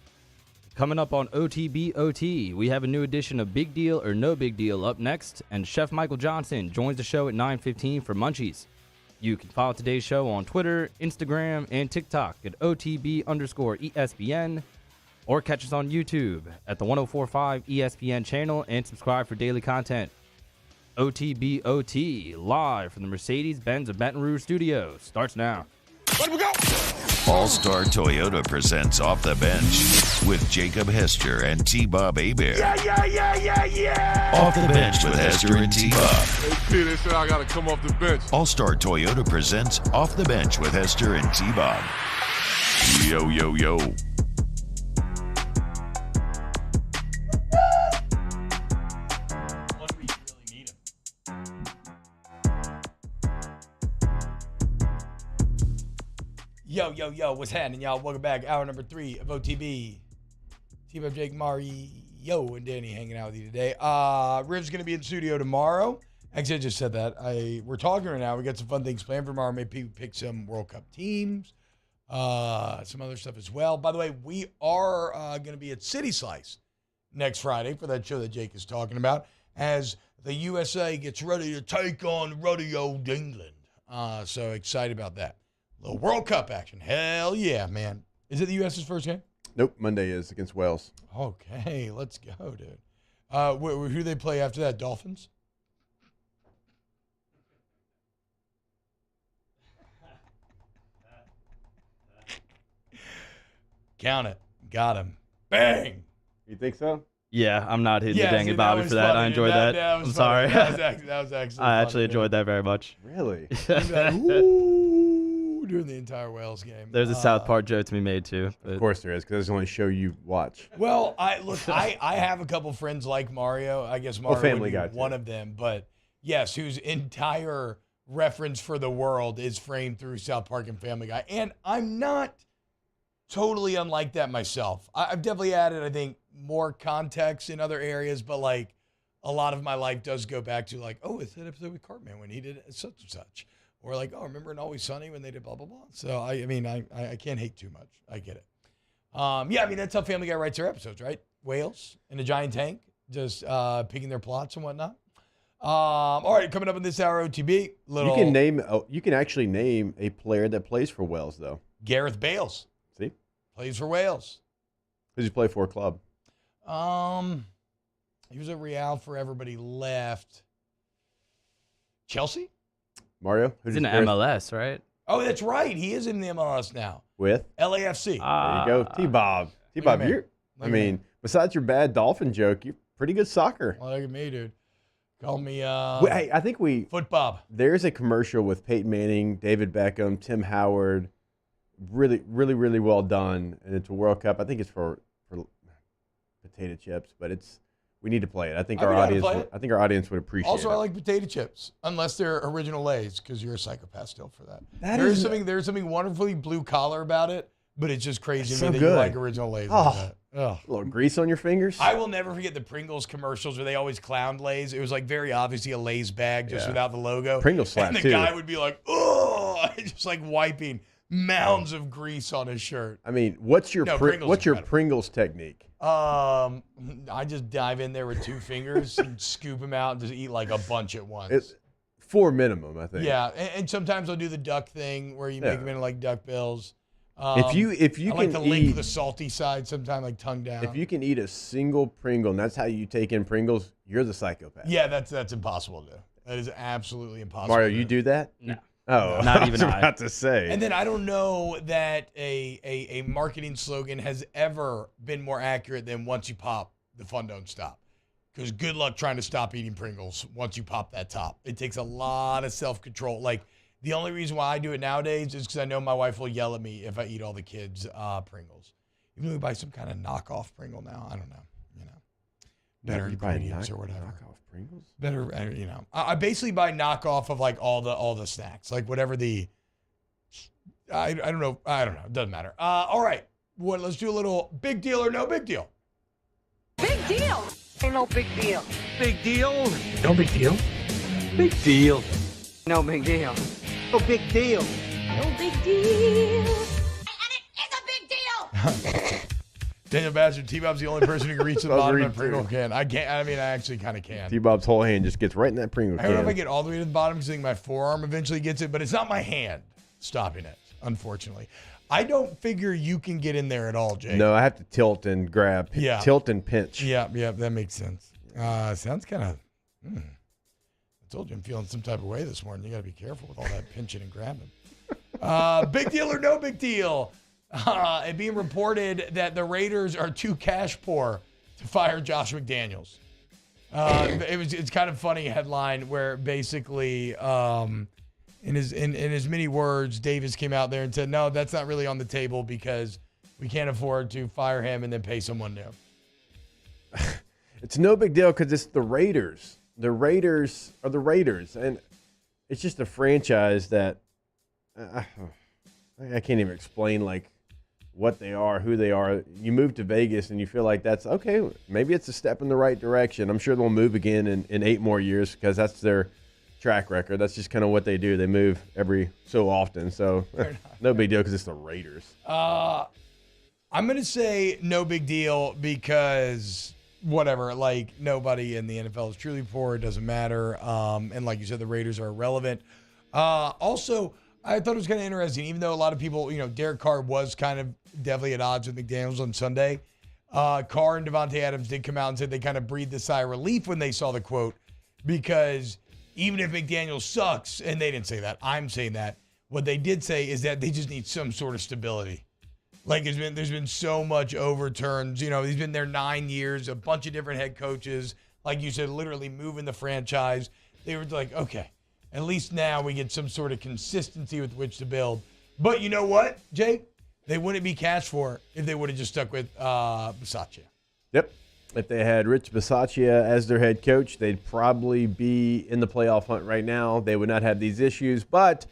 Coming up on OTBOT, we have a new edition of Big Deal or No Big Deal up next, and Chef Michael Johnson joins the show at 9:15 for Munchies. You can follow today's show on Twitter, Instagram, and TikTok at OTB_ESPN, or catch us on YouTube at the 1045 ESPN channel and subscribe for daily content. OTBOT, live from the Mercedes-Benz of Baton Rouge studios, starts now. Let me go! All-Star Toyota presents Off the Bench with Jacob Hester and T-Bob Hebert. Yeah! Off the Bench with Hester and T-Bob. Hey, P, they said I gotta come off the bench. All-Star Toyota presents Off the Bench with Hester and T-Bob. Yo, yo, yo. Yo, what's happening, y'all? Welcome back. Hour number 3 of OTB. T-Bob, Jake, Mario, and Danny hanging out with you today. Riv's going to be in the studio tomorrow. Actually, I just said that. We're talking right now. We got some fun things planned for tomorrow. Maybe pick some World Cup teams, some other stuff as well. By the way, we are going to be at City Slice next Friday for that show that Jake is talking about as the USA gets ready to take on ruddy old England. So excited about that. The World Cup action. Hell yeah, man. Is it the U.S.'s first game? Nope, Monday is against Wales. Okay, let's go, dude. Who do they play after that? Dolphins? Count it. Got him. Bang! You think so? Yeah, I'm not hitting the dang and Bobby for that. Funny, I enjoyed that. I'm sorry. That was actually I actually enjoyed that very much. Really? Ooh, during the entire Wales game. There's a South Park joke to be made, too. Of course there is, because it's the only show you watch. Well, I have a couple friends like Mario. I guess Mario Family would be Guy, one of them. But, yes, whose entire reference for the world is framed through South Park and Family Guy. And I'm not totally unlike that myself. I've definitely added, I think, more context in other areas, but like a lot of my life does go back to like, oh, it's that episode with Cartman when he did such and such, or like, oh, remember in Always Sunny when they did blah blah blah. So I mean I can't hate too much. I get it. Yeah, I mean that's how Family Guy writes their episodes, right? Whales in a giant tank, just picking their plots and whatnot. All right, coming up in this hour, OTB. You can actually name a player that plays for Wales though. Gareth Bales. See, plays for Wales. Who's he play for? Club. He was at Real forever, but he left. Chelsea? Mario? He's in the MLS, right? Oh, that's right. He is in the MLS now. With? LAFC. There you go. T-Bob. T-Bob, besides your bad dolphin joke, you're pretty good soccer. Well, look at me, dude. Call me hey, I think Foot Bob. There's a commercial with Peyton Manning, David Beckham, Tim Howard. Really, really, really well done. And it's a World Cup. I think it's for potato chips, but we need to play it. I think our audience would appreciate it. Also, I like potato chips, unless they're original Lay's, because you're a psychopath still for that. There's something wonderfully blue collar about it, but it's just crazy to me that you like original Lay's. A little grease on your fingers. I will never forget the Pringles commercials where they always clowned Lay's. It was like very obviously a Lay's bag just without the logo. Pringles slap and the guy would be like, oh, just like wiping mounds of grease on his shirt. I mean, what's your Pringles technique? I just dive in there with 2 fingers and scoop them out and just eat like a bunch at once. It's 4 minimum, I think. Yeah, and sometimes I'll do the duck thing where you make them into like duck bills. If you I like can to lick eat the salty side sometimes, like tongue down. if you can eat a single Pringle, and that's how you take in Pringles, you're the psychopath. Yeah, that's impossible to do. That is absolutely impossible. Mario, to you do that? No. Oh, Not I even was I. about to say. And then I don't know that a marketing slogan has ever been more accurate than once you pop, the fun don't stop. Because good luck trying to stop eating Pringles once you pop that top. It takes a lot of self-control. Like, the only reason why I do it nowadays is because I know my wife will yell at me if I eat all the kids' Pringles. Even though we buy some kind of knockoff Pringle now, I don't know. Better ingredients or whatever. Knockoff Pringles? Better, I basically buy knockoff of like all the snacks, like whatever the. I don't know. It doesn't matter. All right. Let's do a little big deal or no big deal. Big deal. Ain't no big deal. Big deal. No big deal. Big deal. No big deal. No big deal. No big deal. Daniel Bastard, T-Bob's the only person who can reach the bottom of a Pringle can. I can't. I mean, I actually kind of can. T-Bob's whole hand just gets right in that Pringle I don't know if I can. get all the way to the bottom because I think my forearm eventually gets it, but it's not my hand stopping it, unfortunately. I don't figure you can get in there at all, Jake. No, I have to tilt and grab. Yeah. Tilt and pinch. Yeah, that makes sense. Sounds kind of. I told you I'm feeling some type of way this morning. You got to be careful with all that pinching and grabbing. Big deal or no big deal? It being reported that the Raiders are too cash poor to fire Josh McDaniels. It's kind of funny headline where basically in his many words, Davis came out there and said, no, that's not really on the table because we can't afford to fire him and then pay someone new. It's no big deal because it's the Raiders. The Raiders are the Raiders, and it's just a franchise that I can't even explain like what they are, who they are. You move to Vegas and you feel like that's okay. Maybe it's a step in the right direction. I'm sure they'll move again in 8 more years because that's their track record. That's just kind of what they do. They move every so often. So no big deal because it's the Raiders. I'm going to say no big deal because whatever, like nobody in the NFL is truly poor. It doesn't matter. And like you said, the Raiders are irrelevant. Also, I thought it was kind of interesting, even though a lot of people, Derek Carr was kind of definitely at odds with McDaniels on Sunday. Carr and Devontae Adams did come out and said they kind of breathed a sigh of relief when they saw the quote, because even if McDaniels sucks, and they didn't say that, I'm saying that, what they did say is that they just need some sort of stability. Like there's been so much overturns. He's been there 9 years, a bunch of different head coaches. Like you said, literally moving the franchise. They were like, okay, at least now we get some sort of consistency with which to build. But you know what, Jake? They wouldn't be cash for if they would have just stuck with Bisaccia. Yep. If they had Rich Bisaccia as their head coach, they'd probably be in the playoff hunt right now. They would not have these issues. But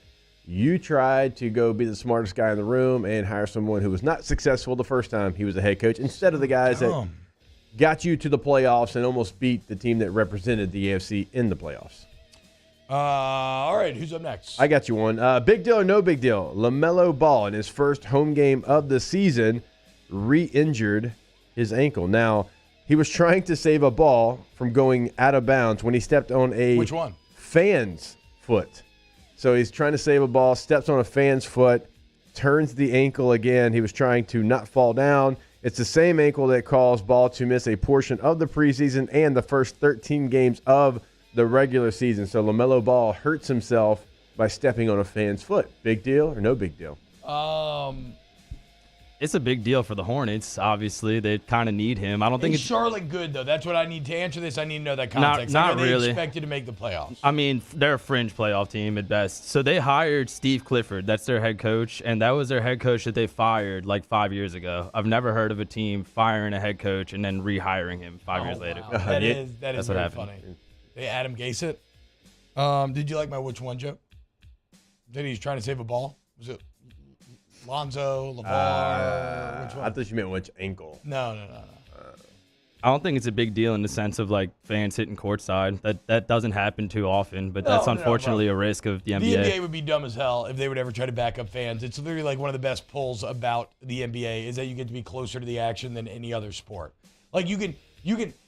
you tried to go be the smartest guy in the room and hire someone who was not successful the first time he was a head coach instead of the guys that got you to the playoffs and almost beat the team that represented the AFC in the playoffs. All right, who's up next? I got you one. Big deal or no big deal? LaMelo Ball in his first home game of the season re-injured his ankle. Now, he was trying to save a ball from going out of bounds when he stepped on a Which one? fan's foot. So he's trying to save a ball, steps on a fan's foot, turns the ankle again. He was trying to not fall down. It's the same ankle that caused Ball to miss a portion of the preseason and the first 13 games of the regular season. So LaMelo Ball hurts himself by stepping on a fan's foot. Big deal or no big deal? It's a big deal for the Hornets. Obviously, they kind of need him. I don't think it's Charlotte good though. That's what I need to answer this. I need to know that context. Not they really. Expected to make the playoffs. I mean, they're a fringe playoff team at best. So they hired Steve Clifford. That's their head coach, and that was their head coach that they fired like 5 years ago. I've never heard of a team firing a head coach and then rehiring him 5 years later. Wow. That is That's very what happened. funny. They Adam Gase it. Did you like my which one joke? That he's trying to save a ball? Was it Lonzo, LeVar? Which one? I thought you meant which ankle. No. I don't think it's a big deal in the sense of like fans hitting courtside. That doesn't happen too often, but that's unfortunately a risk of the NBA. The NBA would be dumb as hell if they would ever try to back up fans. It's literally like one of the best pulls about the NBA is that you get to be closer to the action than any other sport. Like you can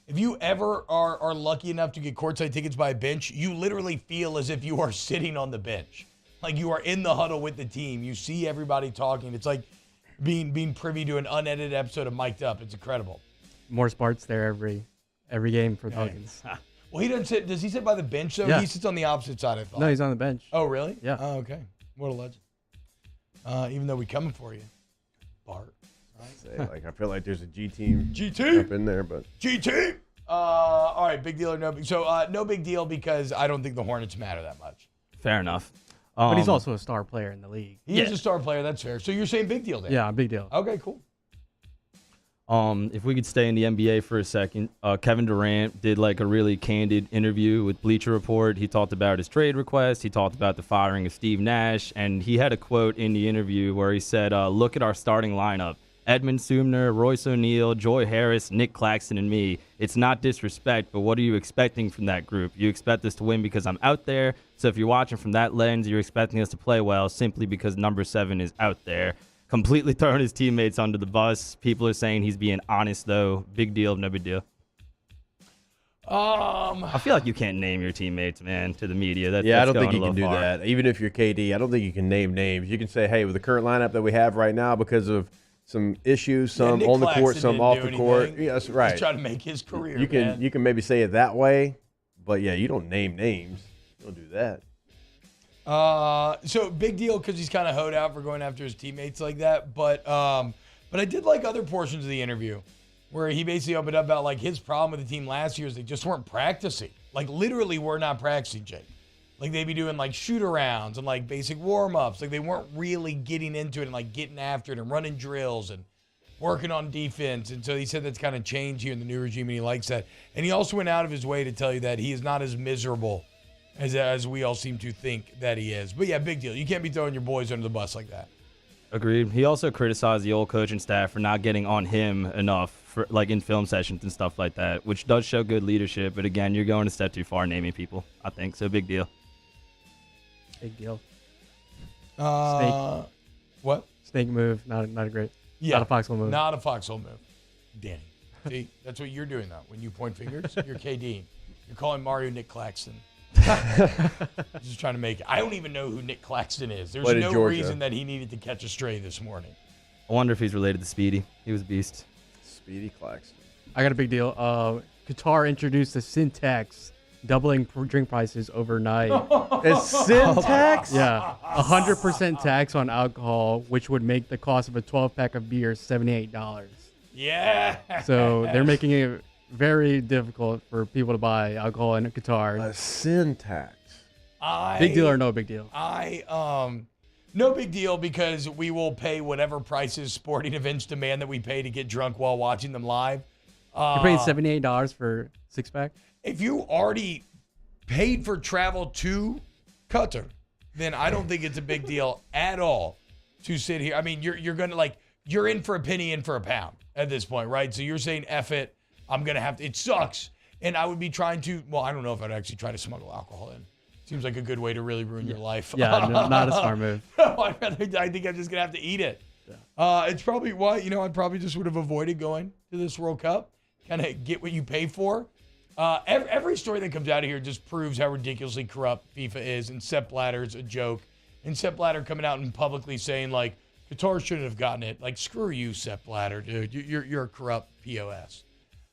if you ever are lucky enough to get courtside tickets by a bench, you literally feel as if you are sitting on the bench. Like you are in the huddle with the team. You see everybody talking. It's like being privy to an unedited episode of Mic'd Up. It's incredible. More Sparts there every game for Pelicans. Well, he doesn't sit. Does he sit by the bench though? Yeah. He sits on the opposite side. I thought. No, he's on the bench. Oh, really? Yeah. Oh, okay. What a legend. Even though we coming for you, Bart. I feel like there's a G team up in there, but G team. All right, big deal or no big. So no big deal because I don't think the Hornets matter that much. Fair enough. But he's also a star player in the league. He is a star player. That's fair. So you're saying big deal then? Yeah, big deal. Okay, cool. If we could stay in the NBA for a second, Kevin Durant did like a really candid interview with Bleacher Report. He talked about his trade request. He talked about the firing of Steve Nash. And he had a quote in the interview where he said, look at our starting lineup. Edmund Sumner, Royce O'Neal, Joy Harris, Nick Claxton, and me. It's not disrespect, but what are you expecting from that group? You expect us to win because I'm out there. So if you're watching from that lens, you're expecting us to play well simply because number 7 is out there. Completely throwing his teammates under the bus. People are saying he's being honest, though. Big deal, no big deal. I feel like you can't name your teammates, man, to the media. I don't think you can do that. Even if you're KD, I don't think you can name names. You can say, hey, with the current lineup that we have right now, because of some issues, some on the court, some off the court. Yes, right. He's trying to make his career. You can maybe say it that way, but yeah, you don't name names. You don't do that. So big deal because he's kind of hoed out for going after his teammates like that. But I did like other portions of the interview where he basically opened up about like his problem with the team last year is they just weren't practicing. Like literally were not practicing, Jake. Like they'd be doing like shoot arounds and like basic warm-ups. Like they weren't really getting into it and like getting after it and running drills and working on defense. And so he said that's kind of changed here in the new regime and he likes that. And he also went out of his way to tell you that he is not as miserable as we all seem to think that he is. But yeah, big deal. You can't be throwing your boys under the bus like that. Agreed. He also criticized the old coaching staff for not getting on him enough for like in film sessions and stuff like that, which does show good leadership. But again, you're going a step too far naming people, I think. So big deal. Big deal. Snake. What? Snake move. Not a great. Yeah. Not a foxhole move. Not a foxhole move. Danny. See, that's what you're doing though. When you point fingers, you're KD. You're calling Mario Nick Claxton. Just trying to make it. I don't even know who Nick Claxton is. There's no reason that he needed to catch a stray this morning. I wonder if he's related to Speedy. He was a beast. Speedy Claxton. I got a big deal. Qatar introduced the sin tax, doubling drink prices overnight. A sin tax? Yeah. 100% tax on alcohol, which would make the cost of a 12-pack of beer $78. Yeah. So they're making it very difficult for people to buy alcohol in Qatar. A sin tax. Big deal or no big deal? No big deal because we will pay whatever prices sporting events demand that we pay to get drunk while watching them live. You're paying $78 for 6-pack? If you already paid for travel to Qatar, then I don't think it's a big deal at all to sit here. I mean, you're going to you're in for a penny, in for a pound at this point, right? So you're saying, F it. I'm going to have to, it sucks. And I would be trying to, well, I don't know if I'd actually try to smuggle alcohol in. Seems like a good way to really ruin your life. Yeah, not a smart move. I think I'm just going to have to eat it. Yeah. It's probably why, I probably just would have avoided going to this World Cup. Kind of get what you pay for. Every story that comes out of here just proves how ridiculously corrupt FIFA is. And Sepp Blatter's a joke. And Sepp Blatter coming out and publicly saying, like, Qatar shouldn't have gotten it. Like, screw you, Sepp Blatter, dude. You're a corrupt POS.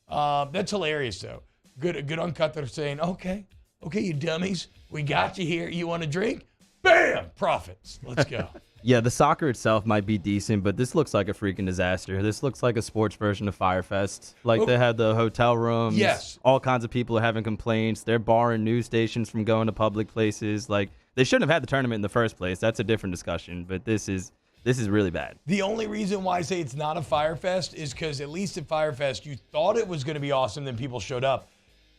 That's hilarious, though. Good on Qatar saying, okay, you dummies. We got you here. You want a drink? Bam! Profits. Let's go. Yeah, the soccer itself might be decent, but this looks like a freaking disaster. This looks like a sports version of Firefest. Like, they had the hotel rooms. Yes. All kinds of people are having complaints. They're barring news stations from going to public places. Like, they shouldn't have had the tournament in the first place. That's a different discussion, but this is really bad. The only reason why I say it's not a Firefest is because at least at Firefest, you thought it was going to be awesome, then people showed up.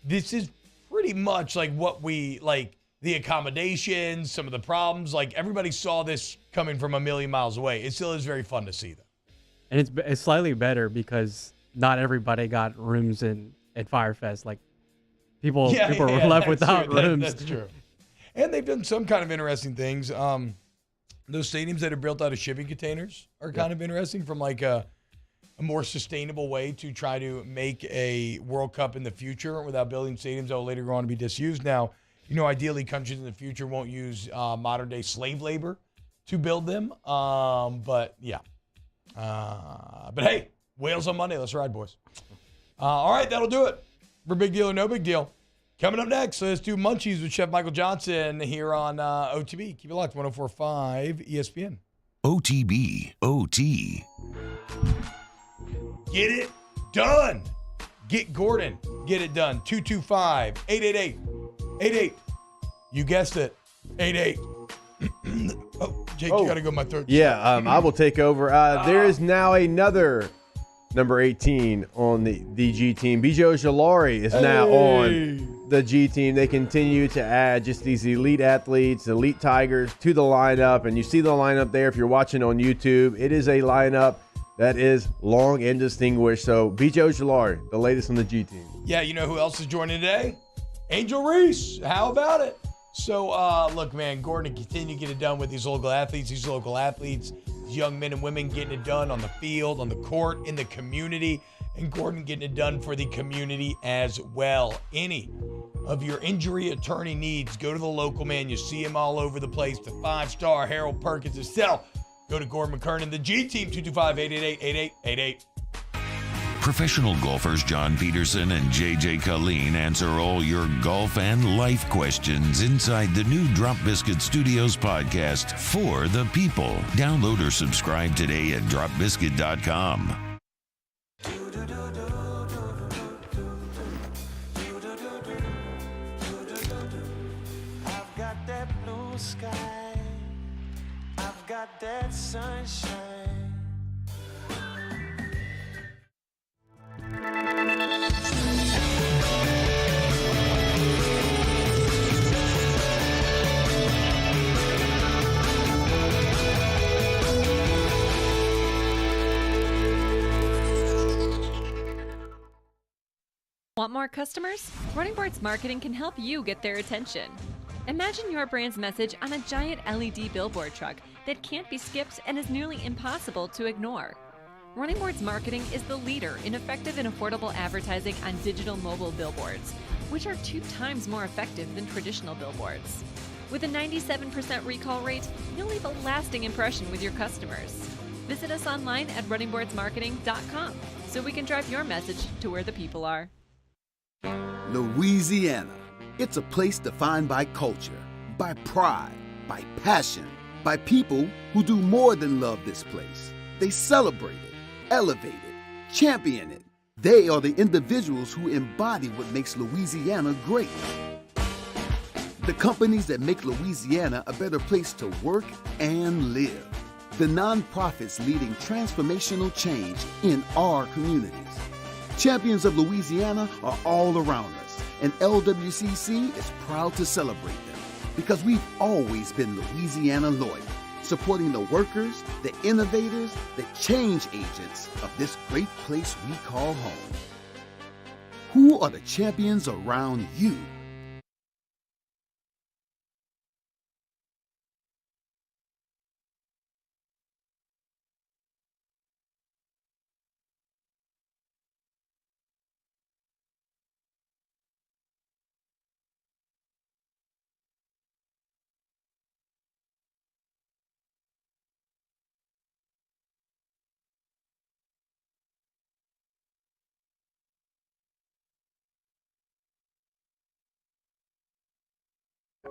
This is pretty much like what we, like, the accommodations, some of the problems. Like, everybody saw this coming from a million miles away. It still is very fun to see, though. And it's slightly better because not everybody got rooms at Firefest. Like, people were left without rooms. That's true. And they've done some kind of interesting things. Those stadiums that are built out of shipping containers are kind of interesting from like a more sustainable way to try to make a World Cup in the future without building stadiums that will later go on to be disused. Now, ideally countries in the future won't use modern day slave labor to build them. But yeah. But hey, Wales on Monday. Let's ride, boys. All right, that'll do it for Big Deal or No Big Deal. Coming up next, let's do Munchies with Chef Michael Johnson here on OTB. Keep it locked, 104.5 ESPN. OTB, OT. Get it done. Get Gordon. Get it done. 225-888-88. You guessed it. 88. Oh, Jake, you got to go my third. Yeah, I will take over. There is now another number 18 on the G team. Bijo Jalari is now on the G team. They continue to add just these elite athletes, elite Tigers to the lineup. And you see the lineup there if you're watching on YouTube. It is a lineup that is long and distinguished. So Bijo Jalari, the latest on the G team. Yeah, you know who else is joining today? Angel Reese. How about it? So, look, man, Gordon continue to get it done with these local athletes. These young men and women getting it done on the field, on the court, in the community, and Gordon getting it done for the community as well. Any of your injury attorney needs, go to the local man. You see him all over the place. The 5-star Harold Perkins himself. Go to Gordon McKernan, the G team, 225-888-8888. Professional golfers John Peterson and JJ Colleen answer all your golf and life questions inside the new Drop Biscuit Studios podcast for the people. Download or subscribe today at dropbiscuit.com. I've got that blue sky. I've got that sunshine. Want more customers? Running Boards Marketing can help you get their attention. Imagine your brand's message on a giant LED billboard truck that can't be skipped and is nearly impossible to ignore. Running Boards Marketing is the leader in effective and affordable advertising on digital mobile billboards, which are 2 times more effective than traditional billboards. With a 97% recall rate, you'll leave a lasting impression with your customers. Visit us online at runningboardsmarketing.com so we can drive your message to where the people are. Louisiana. It's a place defined by culture, by pride, by passion, by people who do more than love this place. They celebrate it, elevate it, champion it. They are the individuals who embody what makes Louisiana great. The companies that make Louisiana a better place to work and live. The nonprofits leading transformational change in our communities. Champions of Louisiana are all around us, and LWCC is proud to celebrate them because we've always been Louisiana loyal, supporting the workers, the innovators, the change agents of this great place we call home. Who are the champions around you?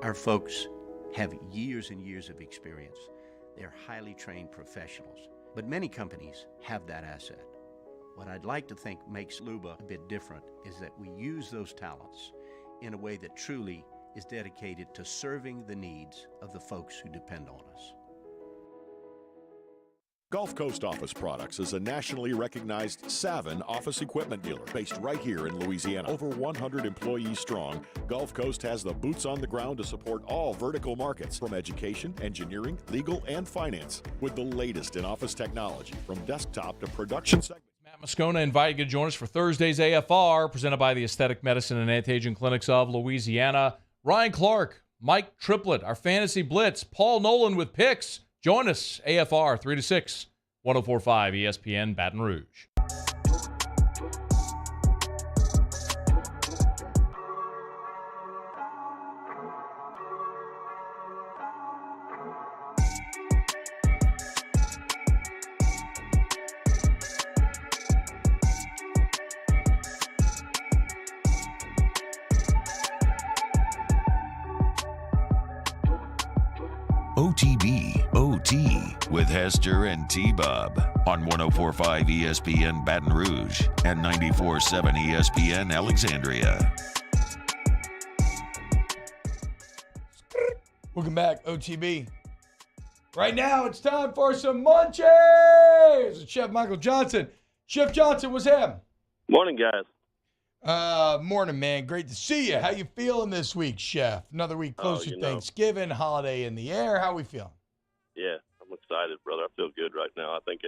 Our folks have years and years of experience. They're highly trained professionals, but many companies have that asset. What I'd like to think makes Luba a bit different is that we use those talents in a way that truly is dedicated to serving the needs of the folks who depend on us. Gulf Coast Office Products is a nationally recognized Savin office equipment dealer based right here in Louisiana. Over 100 employees strong, Gulf Coast has the boots on the ground to support all vertical markets from education, engineering, legal, and finance with the latest in office technology from desktop to production segments. Matt Moscona invited you to join us for Thursday's AFR presented by the Aesthetic Medicine and Anti-Aging Clinics of Louisiana. Ryan Clark, Mike Triplett, our Fantasy Blitz, Paul Nolan with picks. Join us, AFR 3 to 6, 104.5 ESPN Baton Rouge. OTB OT with Hester and T-Bob on 104.5 ESPN Baton Rouge and 94.7 ESPN Alexandria. Welcome back, OTB. Right now, it's time for some munchies. It's Chef Michael Johnson. Chef Johnson, what's happening? Morning, guys. Morning, man. Great to see you. How you feeling this week, Chef? Another week close to Thanksgiving, holiday in the air. How we feeling? Yeah, I'm excited, brother. I feel good right now. I think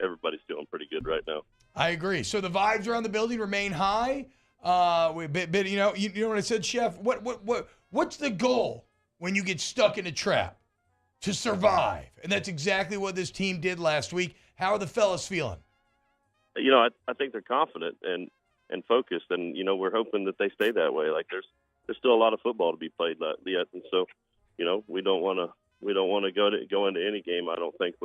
everybody's feeling pretty good right now. I agree. So the vibes around the building remain high. You know what I said, Chef? What's the goal when you get stuck in a trap? To survive. And that's exactly what this team did last week. How are the fellas feeling? You know, I think they're confident and focused, and you know, we're hoping that they stay that way. Like there's still a lot of football to be played yet, and so you know, we don't want to go into any game, I don't think,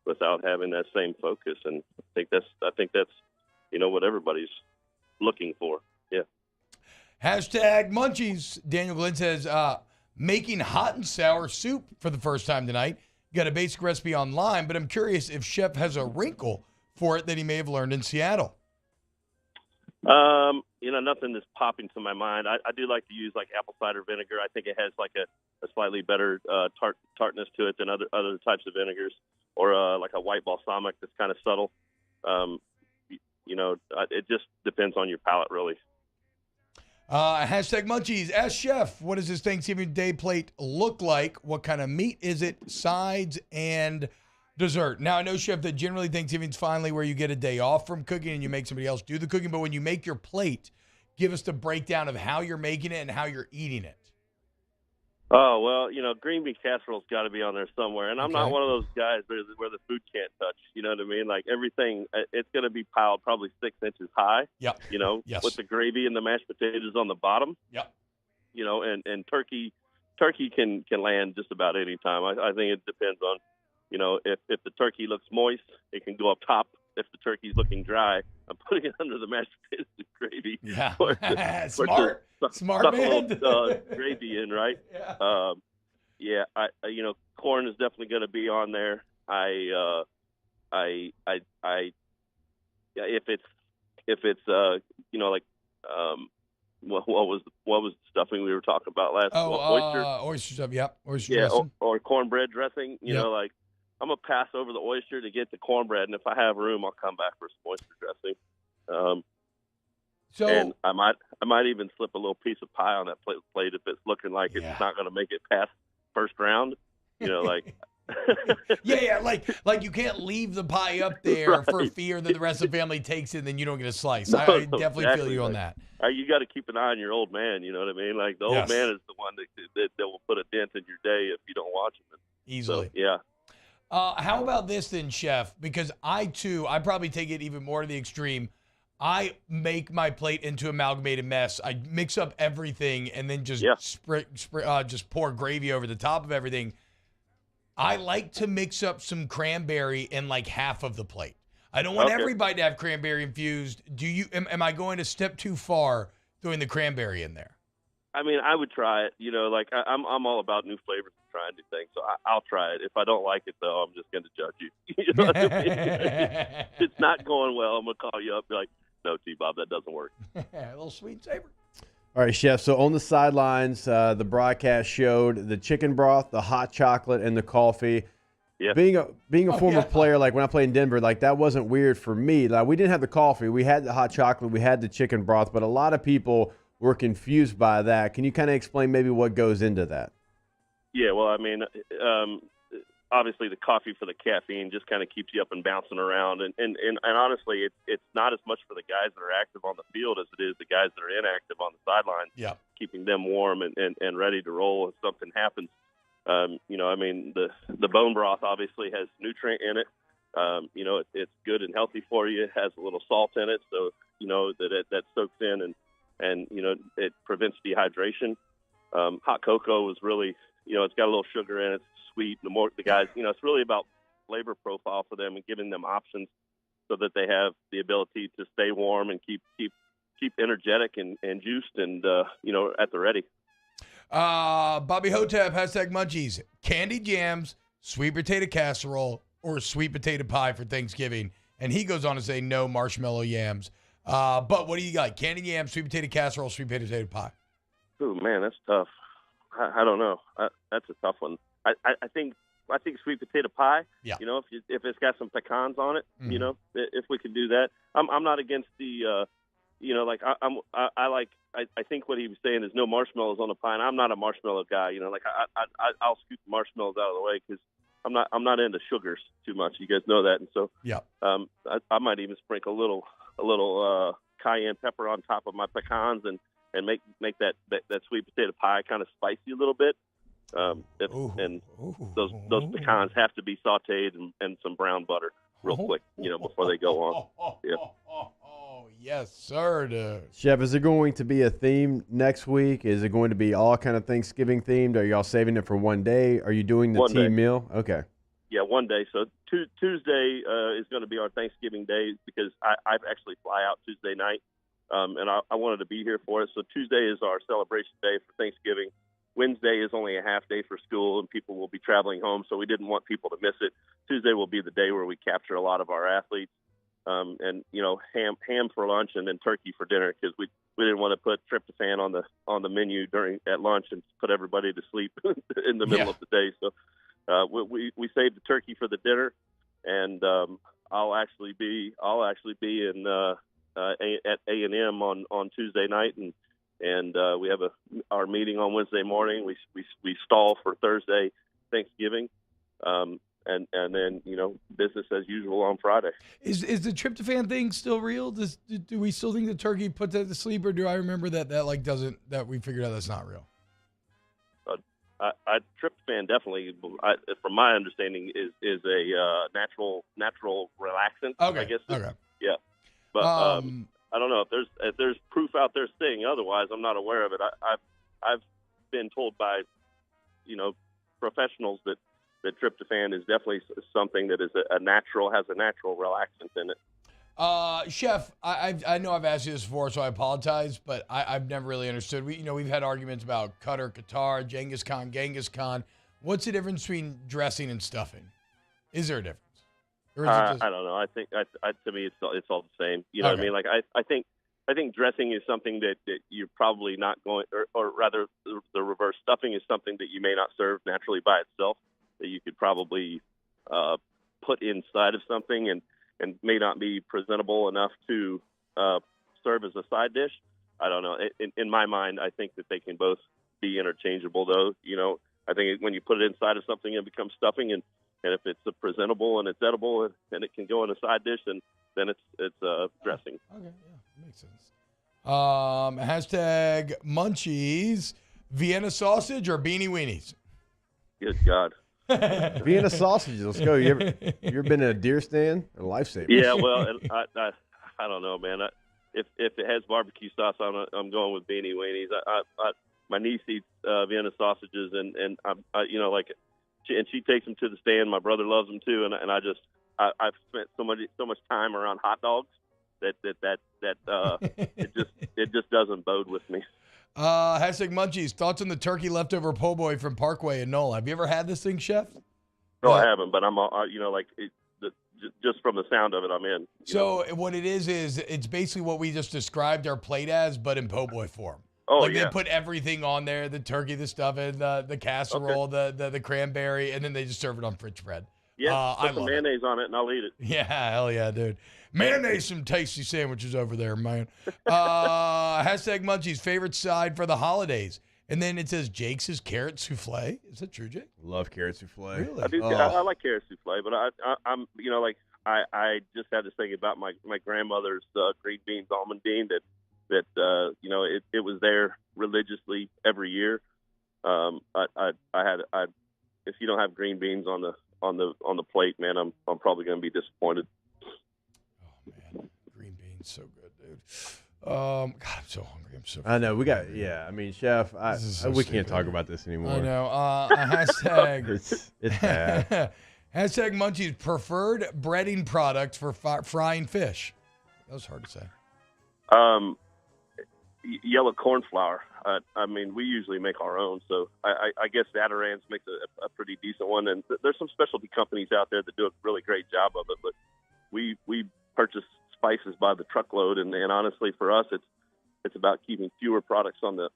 without having that same focus. And I think that's you know what everybody's looking for. Yeah. Hashtag Munchies. Daniel Glenn says, making hot and sour soup for the first time tonight. Got a basic recipe online, but I'm curious if Chef has a wrinkle for it that he may have learned in Seattle. You know, nothing that's popping to my mind. I do like to use like apple cider vinegar. I think it has like a slightly better tartness to it than other types of vinegars, or like a white balsamic that's kind of subtle. You know, it just depends on your palate, really. Hashtag Munchies. Ask Chef, what does this Thanksgiving Day plate look like? What kind of meat is it? Sides and dessert. Now, I know, Chef, that generally Thanksgiving's finally where you get a day off from cooking and you make somebody else do the cooking. But when you make your plate, give us the breakdown of how you're making it and how you're eating it. Oh, well, you know, green bean casserole's got to be on there somewhere. And I'm not one of those guys where the food can't touch. You know what I mean? Like everything, it's going to be piled probably 6 inches high. Yep. You know, with the gravy and the mashed potatoes on the bottom. Yep. You know, and turkey can land just about any time. I think it depends on, you know, if the turkey looks moist, it can go up top. If the turkey's looking dry, I'm putting it under the mashed potatoes and gravy. Yeah. Smart man. Gravy in, right? Yeah. I you know, corn is definitely going to be on there. If it's you know, like what was the stuffing we were talking about last? Oyster stuff. Yep. Oyster dressing. or cornbread dressing. You know, like I'm gonna pass over the oyster to get the cornbread, and if I have room, I'll come back for some oyster dressing. And I might even slip a little piece of pie on that plate if it's looking like it's not gonna make it past first round. You know, like. Like you can't leave the pie up there for fear that the rest of the family takes it and then you don't get a slice. I definitely feel you on that. You got to keep an eye on your old man, you know what I mean? Like the old man is the one that will put a dent in your day if you don't watch him. Easily. So, yeah. How about this then, Chef? Because I probably take it even more to the extreme. I make my plate into an amalgamated mess. I mix up everything and then just just pour gravy over the top of everything. I like to mix up some cranberry in like half of the plate. I don't want everybody to have cranberry infused. Am I going a step too far throwing the cranberry in there? I mean, I would try it. You know, like I'm all about new flavors and trying new things, so I'll try it. If I don't like it, though, I'm just going to judge you. You know what I mean? If it's not going well, I'm going to call you up and be like, no, T-Bob, that doesn't work. A little sweet and savory. All right, Chef. So on the sidelines, the broadcast showed the chicken broth, the hot chocolate, and the coffee. Yeah. Being a former player, like when I played in Denver, like that wasn't weird for me. Like we didn't have the coffee, we had the hot chocolate, we had the chicken broth, but a lot of people were confused by that. Can you kind of explain maybe what goes into that? Yeah. Well, I mean, obviously the coffee for the caffeine just kind of keeps you up and bouncing around. And honestly, it's not as much for the guys that are active on the field as it is the guys that are inactive on the sideline, keeping them warm and ready to roll if something happens. You know, I mean, the bone broth obviously has nutrient in it. You know, it's good and healthy for you. It has a little salt in it, so, you know, that soaks in and, you know, it prevents dehydration. Hot cocoa is really, you know, it's got a little sugar in it. It's sweet. The guys, you know, it's really about flavor profile for them and giving them options so that they have the ability to stay warm and keep energetic and juiced and, you know, at the ready. Bobby Hotep, hashtag munchies. Candy jams, sweet potato casserole, or sweet potato pie for Thanksgiving. And he goes on to say no marshmallow yams. But what do you got? Candy yams, sweet potato casserole, sweet potato pie. Oh man, that's tough. I don't know. That's a tough one. I think sweet potato pie. Yeah. You know, if it's got some pecans on it, you know, if we could do that. I'm not against the. You know, like I think what he was saying is no marshmallows on the pie. And I'm not a marshmallow guy. You know, like I'll scoop the marshmallows out of the way because I'm not into sugars too much. You guys know that, and so yeah. I might even sprinkle a little cayenne pepper on top of my pecans and make that sweet potato pie kind of spicy a little bit. Those pecans have to be sautéed and some brown butter real quick, you know, before they go on. Yeah. Yes, sir, dude. Chef, is there going to be a theme next week? Is it going to be all kind of Thanksgiving themed? Are y'all saving it for one day? Are you doing the team meal? Okay. Yeah, one day. So Tuesday is going to be our Thanksgiving day because I actually fly out Tuesday night, and I wanted to be here for it. So Tuesday is our celebration day for Thanksgiving. Wednesday is only a half day for school, and people will be traveling home, so we didn't want people to miss it. Tuesday will be the day where we capture a lot of our athletes. And you know, ham for lunch and then turkey for dinner because we didn't want to put tryptophan on the menu at lunch and put everybody to sleep in the middle of the day. So we saved the turkey for the dinner, and I'll actually be in at A&M on Tuesday night, and we have our meeting on Wednesday morning. We stall for Thursday Thanksgiving. And then, you know, business as usual on Friday. Is the tryptophan thing still real? Do we still think the turkey puts that to sleep, or do I remember that we figured out that's not real? Tryptophan definitely, from my understanding, is a natural relaxant. Okay. I guess. Okay. Yeah, but I don't know if there's proof out there saying otherwise. I'm not aware of it. I've been told by, you know, professionals that tryptophan is definitely something that is has a natural relaxant in it. Chef, I know I've asked you this before, so I apologize, but I've never really understood. We've had arguments about Qatar, Genghis Khan. What's the difference between dressing and stuffing? Is there a difference? Or is it just... I don't know. I think to me it's all the same. You know what I mean? Like I think dressing is something that you're probably not going, or rather the reverse. Stuffing is something that you may not serve naturally by itself, that you could probably put inside of something and may not be presentable enough to serve as a side dish. I don't know. In my mind, I think that they can both be interchangeable, though. You know, I think when you put it inside of something, it becomes stuffing, and if it's presentable and it's edible and it can go in a side dish, then it's dressing. Okay, yeah, makes sense. Hashtag munchies, Vienna sausage or beanie weenies? Good God. Vienna sausages, let's go. You ever been in a deer stand? A lifesaver. Yeah, well, I don't know, man. If it has barbecue sauce on it, I'm going with beanie weenies. My niece eats Vienna sausages, and you know, like, and she takes them to the stand. My brother loves them too, and I've spent so much time around hot dogs that it just doesn't bode with me. Hashtag munchies, thoughts on the turkey leftover po' boy from Parkway and Knoll. Have you ever had this thing, Chef? No, I haven't, but I'm, you know, like just from the sound of it, I'm in. So what it is it's basically what we just described our plate as, but in po' boy form. Oh, like yeah. They put everything on there, the turkey, the stuffing, the casserole, the cranberry, and then they just serve it on French bread. Yeah, I put some love mayonnaise on it, and I'll eat it. Yeah, hell yeah, dude. Mayonnaise, some tasty sandwiches over there, man. Hashtag munchies, favorite side for the holidays. And then it says Jake's is carrot souffle. Is that true, Jake? Love carrot souffle. Really? I do. I like carrot souffle, but I'm, you know, like I just had this thing about my grandmother's green beans, almond bean that you know, it was there religiously every year. If you don't have green beans on the plate, man, I'm probably going to be disappointed. Oh man, green beans, so good, dude. God, I'm so hungry. I'm so. I know we got. Yeah, I mean, Chef, we can't talk about this anymore. I know. Hashtag. it's bad. Hashtag munchies, preferred breading product for frying fish. That was hard to say. yellow corn flour. I mean, we usually make our own, so I guess Zatarain's makes a pretty decent one. And there's some specialty companies out there that do a really great job of it. But we purchase spices by the truckload, and honestly, for us, it's about keeping fewer products on the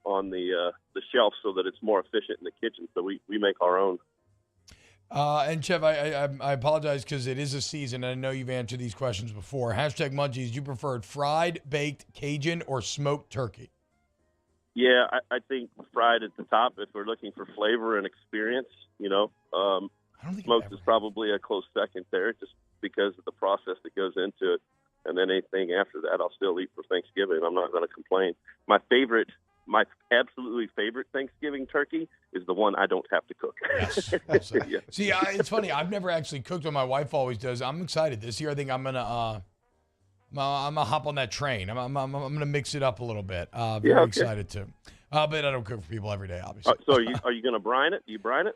shelf so that it's more efficient in the kitchen. So we make our own. And Chef, I apologize because it is a season, and I know you've answered these questions before. Hashtag Munchies, you preferred fried, baked, Cajun, or smoked turkey? Yeah, I think fried at the top if we're looking for flavor and experience. Smoked is probably a close second there, just because of the process that goes into it. And then anything after that, I'll still eat for Thanksgiving. I'm not going to complain. My absolutely favorite Thanksgiving turkey is the one I don't have to cook. Yes. Yeah. See, it's funny. I've never actually cooked what my wife always does. I'm excited. This year, I think I'm gonna hop on that train. I'm gonna mix it up a little bit. Very excited to. But I don't cook for people every day, obviously. So are you going to brine it? Do you brine it?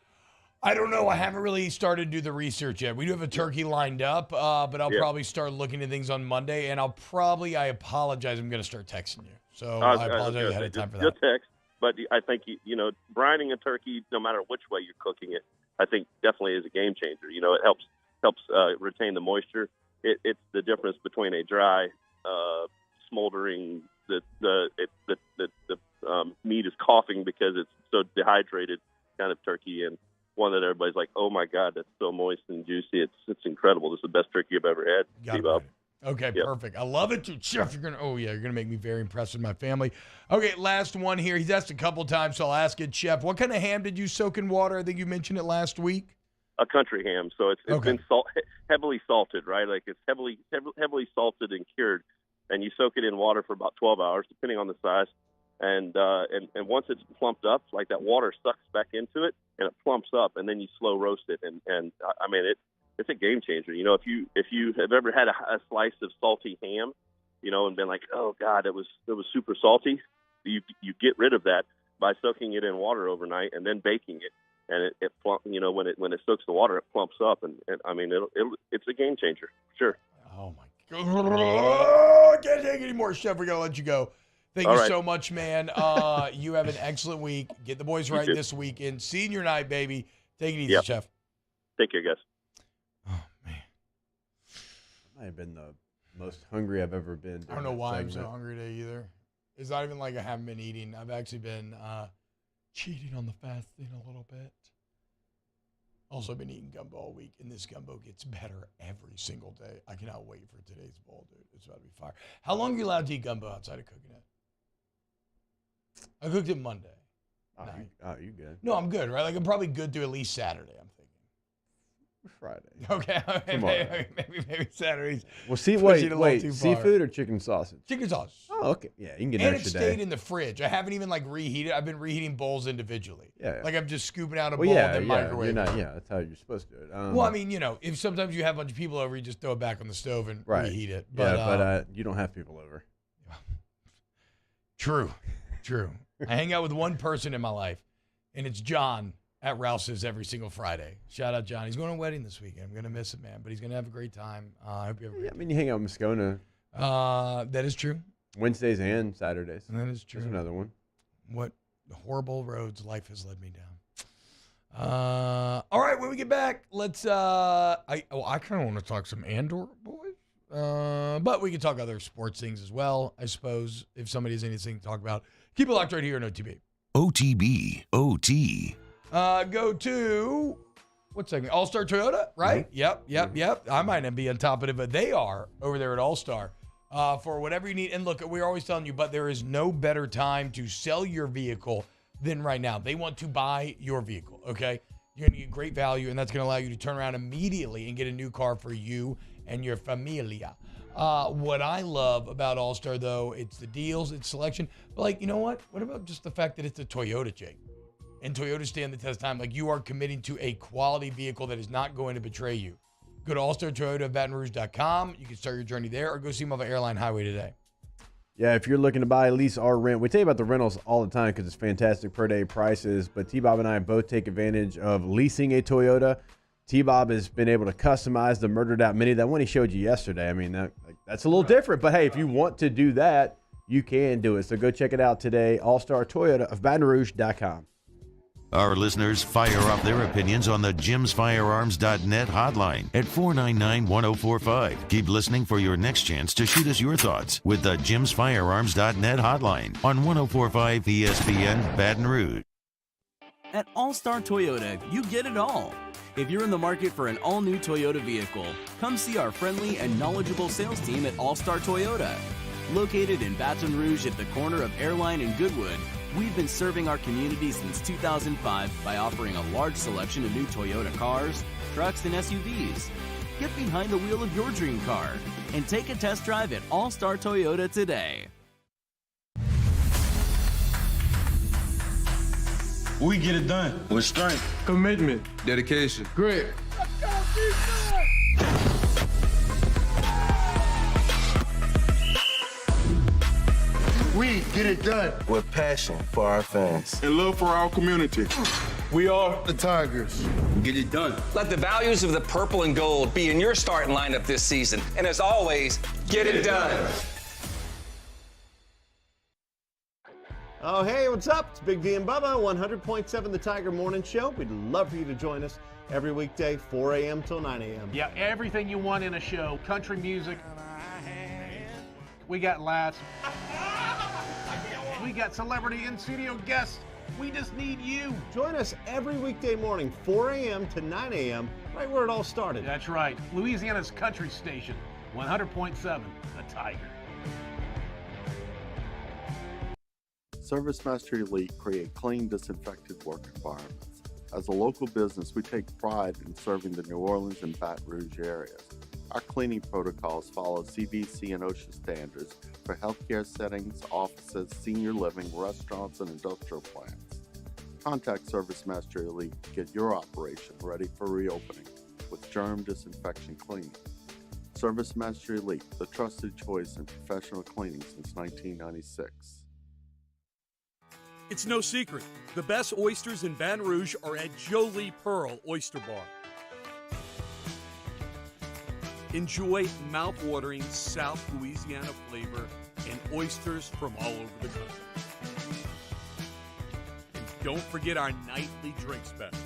I don't know. I haven't really started to do the research yet. We do have a turkey lined up, but I'll probably start looking at things on Monday, and I apologize. I'm going to start texting you. So I apologize ahead of time for that. Good text. But I think, brining a turkey, no matter which way you're cooking it, I think definitely is a game changer. It helps retain the moisture. It's the difference between a dry, smoldering, the meat is coughing because it's so dehydrated kind of turkey, and one that everybody's like, oh my God, that's so moist and juicy. It's incredible. This is the best turkey I've ever had. Okay, perfect. I love it, dude. Chef, you're gonna make me very impressed with my family. Okay, last one here. He's asked a couple times, so I'll ask it, Chef. What kind of ham did you soak in water? I think you mentioned it last week. A country ham, so it's been heavily salted, right? Like it's heavily salted and cured, and you soak it in water for about 12 hours, depending on the size. And once it's plumped up, like that water sucks back into it, and it plumps up, and then you slow roast it, and I mean it's a game changer. If you have ever had a slice of salty ham, and been like, oh God, it was super salty, you get rid of that by soaking it in water overnight and then baking it, and when it soaks the water, it plumps up, and I mean it's a game changer, sure. Oh my God, I can't take any more, Chef. We gotta let you go. Thank you so much, man. You have an excellent week. Get the boys right this weekend. Senior night, baby. Take it easy, Chef. Take care, guys. Oh, man. Might have been the most hungry I've ever been. I don't know why I'm so hungry today either. It's not even like I haven't been eating. I've actually been cheating on the fasting a little bit. Also been eating gumbo all week, and this gumbo gets better every single day. I cannot wait for today's bowl, dude. It's about to be fire. How long are you allowed to eat gumbo outside of cooking it? I cooked it Monday. You good? No, I'm good, right? Like I'm probably good through at least Saturday, I'm thinking. Friday. Okay, maybe Saturdays. Well, wait, seafood or chicken sausage? Chicken sausage. Oh, okay. Yeah, you can get an extra day. And it stayed in the fridge. I haven't even reheated. I've been reheating bowls individually. Yeah. Like I'm just scooping out a bowl and then microwave. That's how you're supposed to do it. Well, I mean, if sometimes you have a bunch of people over, you just throw it back on the stove and reheat it. But you don't have people over. True. I hang out with one person in my life, and it's John at Rouse's every single Friday. Shout out, John. He's going to a wedding this weekend. I'm going to miss it, man, but he's going to have a great time. I hope you have a great time. You hang out in Moscona. That is true. Wednesdays and Saturdays. And that is true. There's another one. What horrible roads life has led me down. All right, when we get back, let's I kind of want to talk some Andor, boys. But we can talk other sports things as well, I suppose, if somebody has anything to talk about. Keep it locked right here on OTB. OTB. OT. Go to, what's that? All-Star Toyota, right? Mm-hmm. Yep. I might not be on top of it, but they are over there at All-Star for whatever you need. And look, we're always telling you, but there is no better time to sell your vehicle than right now. They want to buy your vehicle, okay? You're going to get great value, and that's going to allow you to turn around immediately and get a new car for you and your familia. What I love about All-Star, though, it's the deals, it's selection. But, you know what? What about just the fact that it's a Toyota, Jake? And Toyota stand the test of time. You are committing to a quality vehicle that is not going to betray you. Go to allstartoyotabatonrouge.com. You can start your journey there, or go see them on the Airline Highway today. Yeah, if you're looking to buy, lease, or rent, we tell you about the rentals all the time because it's fantastic per day prices. But T-Bob and I both take advantage of leasing a Toyota. T-Bob has been able to customize the murdered out Mini. That one he showed you yesterday. I mean, that's a little different. But hey, if you want to do that, you can do it. So go check it out today. All-Star Toyota of BatonRouge.com. Our listeners fire off their opinions on the jimsfirearms.net hotline at 499-1045. Keep listening for your next chance to shoot us your thoughts with the jimsfirearms.net hotline on 1045 ESPN Baton Rouge. At All-Star Toyota, you get it all. If you're in the market for an all-new Toyota vehicle, come see our friendly and knowledgeable sales team at All-Star Toyota. Located in Baton Rouge at the corner of Airline and Goodwood, we've been serving our community since 2005 by offering a large selection of new Toyota cars, trucks, and SUVs. Get behind the wheel of your dream car and take a test drive at All-Star Toyota today. We get it done with strength, commitment, dedication, grit. We get it done With passion for our fans and love for our community. We are the Tigers. Get it done. Let the values of the purple and gold be in your starting lineup this season. And as always, get it done. Oh, hey, what's up? It's Big D and Bubba, 100.7 The Tiger Morning Show. We'd love for you to join us every weekday, 4 a.m. till 9 a.m. Yeah, everything you want in a show. Country music. We got laughs. We got celebrity in-studio guests. We just need you. Join us every weekday morning, 4 a.m. to 9 a.m., right where it all started. That's right. Louisiana's country station, 100.7 The Tiger. ServiceMaster Elite create clean, disinfected work environments. As a local business, we take pride in serving the New Orleans and Baton Rouge areas. Our cleaning protocols follow CDC and OSHA standards for healthcare settings, offices, senior living, restaurants, and industrial plants. Contact ServiceMaster Elite to get your operation ready for reopening with germ disinfection cleaning. ServiceMaster Elite, the trusted choice in professional cleaning since 1996. It's no secret. The best oysters in Baton Rouge are at Jolie Pearl Oyster Bar. Enjoy mouth-watering South Louisiana flavor and oysters from all over the country. And don't forget our nightly drink specials.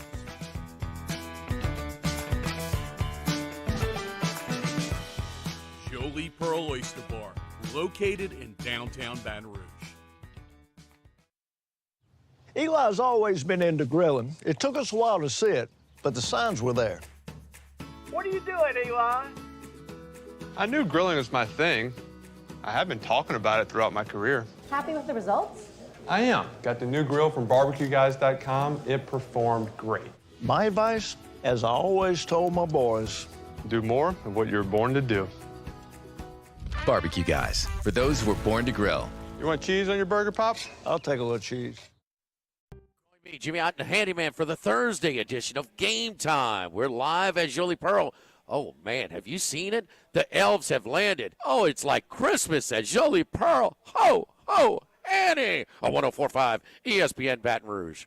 Jolie Pearl Oyster Bar, located in downtown Baton Rouge. Eli's always been into grilling. It took us a while to see it, but the signs were there. What are you doing, Eli? I knew grilling was my thing. I have been talking about it throughout my career. Happy with the results? I am. Got the new grill from barbecueguys.com. It performed great. My advice, as I always told my boys, do more of what you were born to do. Barbecue Guys, for those who were born to grill. You want cheese on your burger, Pops? I'll take a little cheese. Me, Jimmy Otten, the handyman for the Thursday edition of Game Time. We're live at Jolie Pearl. Oh, man, have you seen it? The elves have landed. Oh, it's like Christmas at Jolie Pearl. Ho, ho, Annie. On 104.5 ESPN Baton Rouge.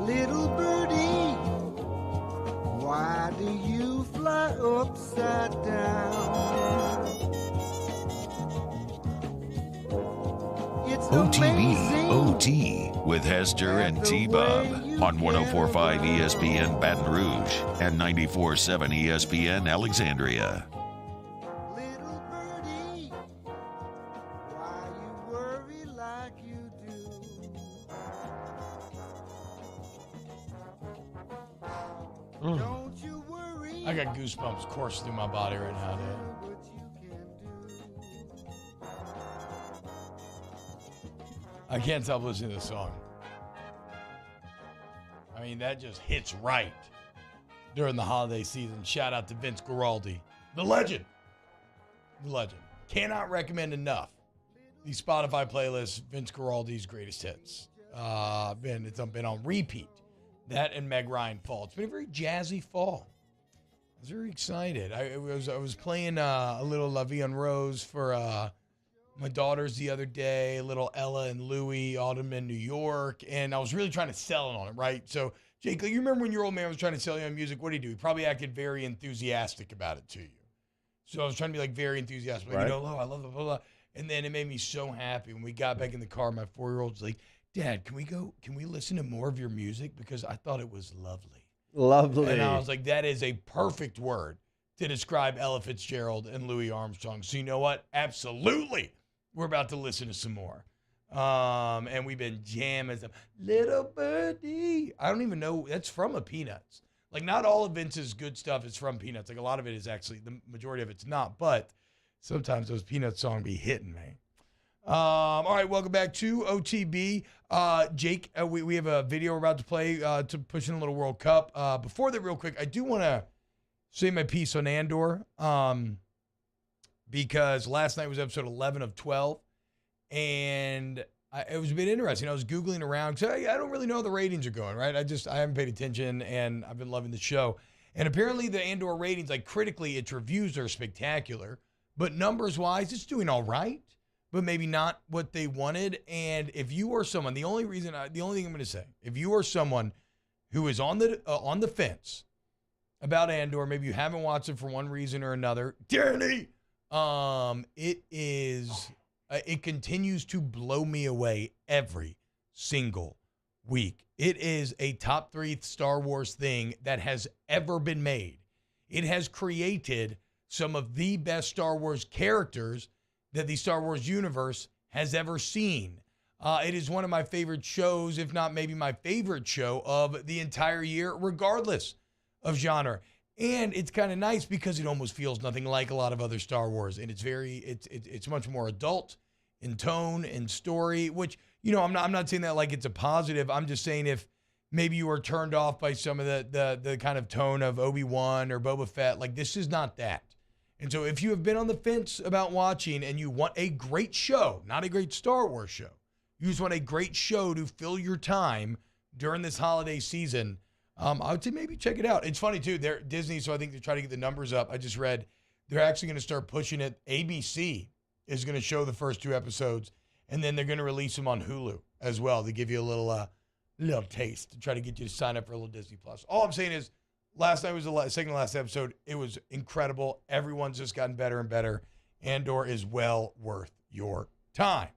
Little birdie, why do you fly upside down? It's OTB OT with Hester and T-Bob on 104.5 ESPN Baton Rouge and 94.7 ESPN Alexandria. I got goosebumps coursing through my body right now, dude. I can't stop listening to this song. I mean, that just hits right during the holiday season. Shout out to Vince Guaraldi, the legend. The legend. Cannot recommend enough these Spotify playlists, Vince Guaraldi's greatest hits. It's been on repeat That and Meg Ryan fall. It's been a very jazzy fall. I was very excited. I was playing a little La Vie en Rose for my daughters the other day, a little Ella and Louie, Autumn in New York, and I was really trying to sell it on it, right? So, Jake, you remember when your old man was trying to sell you on music? What did he do? He probably acted very enthusiastic about it to you. So I was trying to be like very enthusiastic. Like, right. Oh, I love the blah, blah. And then it made me so happy when we got back in the car. My 4-year-old's like, Dad, can we listen to more of your music? Because I thought it was lovely. Lovely. And I was like, that is a perfect word to describe Ella Fitzgerald and Louis Armstrong. So you know what? Absolutely. We're about to listen to some more. And we've been jamming them. Little birdie. I don't even know. That's from a Peanuts. Like, not all of Vince's good stuff is from Peanuts. Like, a lot of it is actually, the majority of it's not. But sometimes those Peanuts songs be hitting me. All right, welcome back to OTB. Jake, we have a video we're about to play to push in a little World Cup. Before that, real quick, I do want to say my piece on Andor because last night was episode 11 of 12, and it was a bit interesting. I was Googling around because I don't really know how the ratings are going, right? I haven't paid attention, and I've been loving the show. And apparently the Andor ratings, like critically, its reviews are spectacular, but numbers-wise, it's doing all right, but maybe not what they wanted. And if you are someone, the only thing I'm going to say, if you are someone who is on the fence about Andor, maybe you haven't watched it for one reason or another, Danny, it continues to blow me away every single week. It is a top 3 Star Wars thing that has ever been made. It has created some of the best Star Wars characters that the Star Wars universe has ever seen. It is one of my favorite shows, if not maybe my favorite show of the entire year, regardless of genre. And it's kind of nice because it almost feels nothing like a lot of other Star Wars. And it's much more adult in tone and story, which, you know, I'm not saying that like it's a positive. I'm just saying if maybe you were turned off by some of the kind of tone of Obi-Wan or Boba Fett, like this is not that. And so if you have been on the fence about watching and you want a great show, not a great Star Wars show, you just want a great show to fill your time during this holiday season, I would say maybe check it out. It's funny, too. They're Disney, so I think they're trying to get the numbers up. I just read they're actually going to start pushing it. ABC is going to show the first 2 episodes, and then they're going to release them on Hulu as well to give you a little taste, to try to get you to sign up for a little Disney Plus. All I'm saying is last night was the second to last episode. It was incredible. Everyone's just gotten better and better. Andor is well worth your time.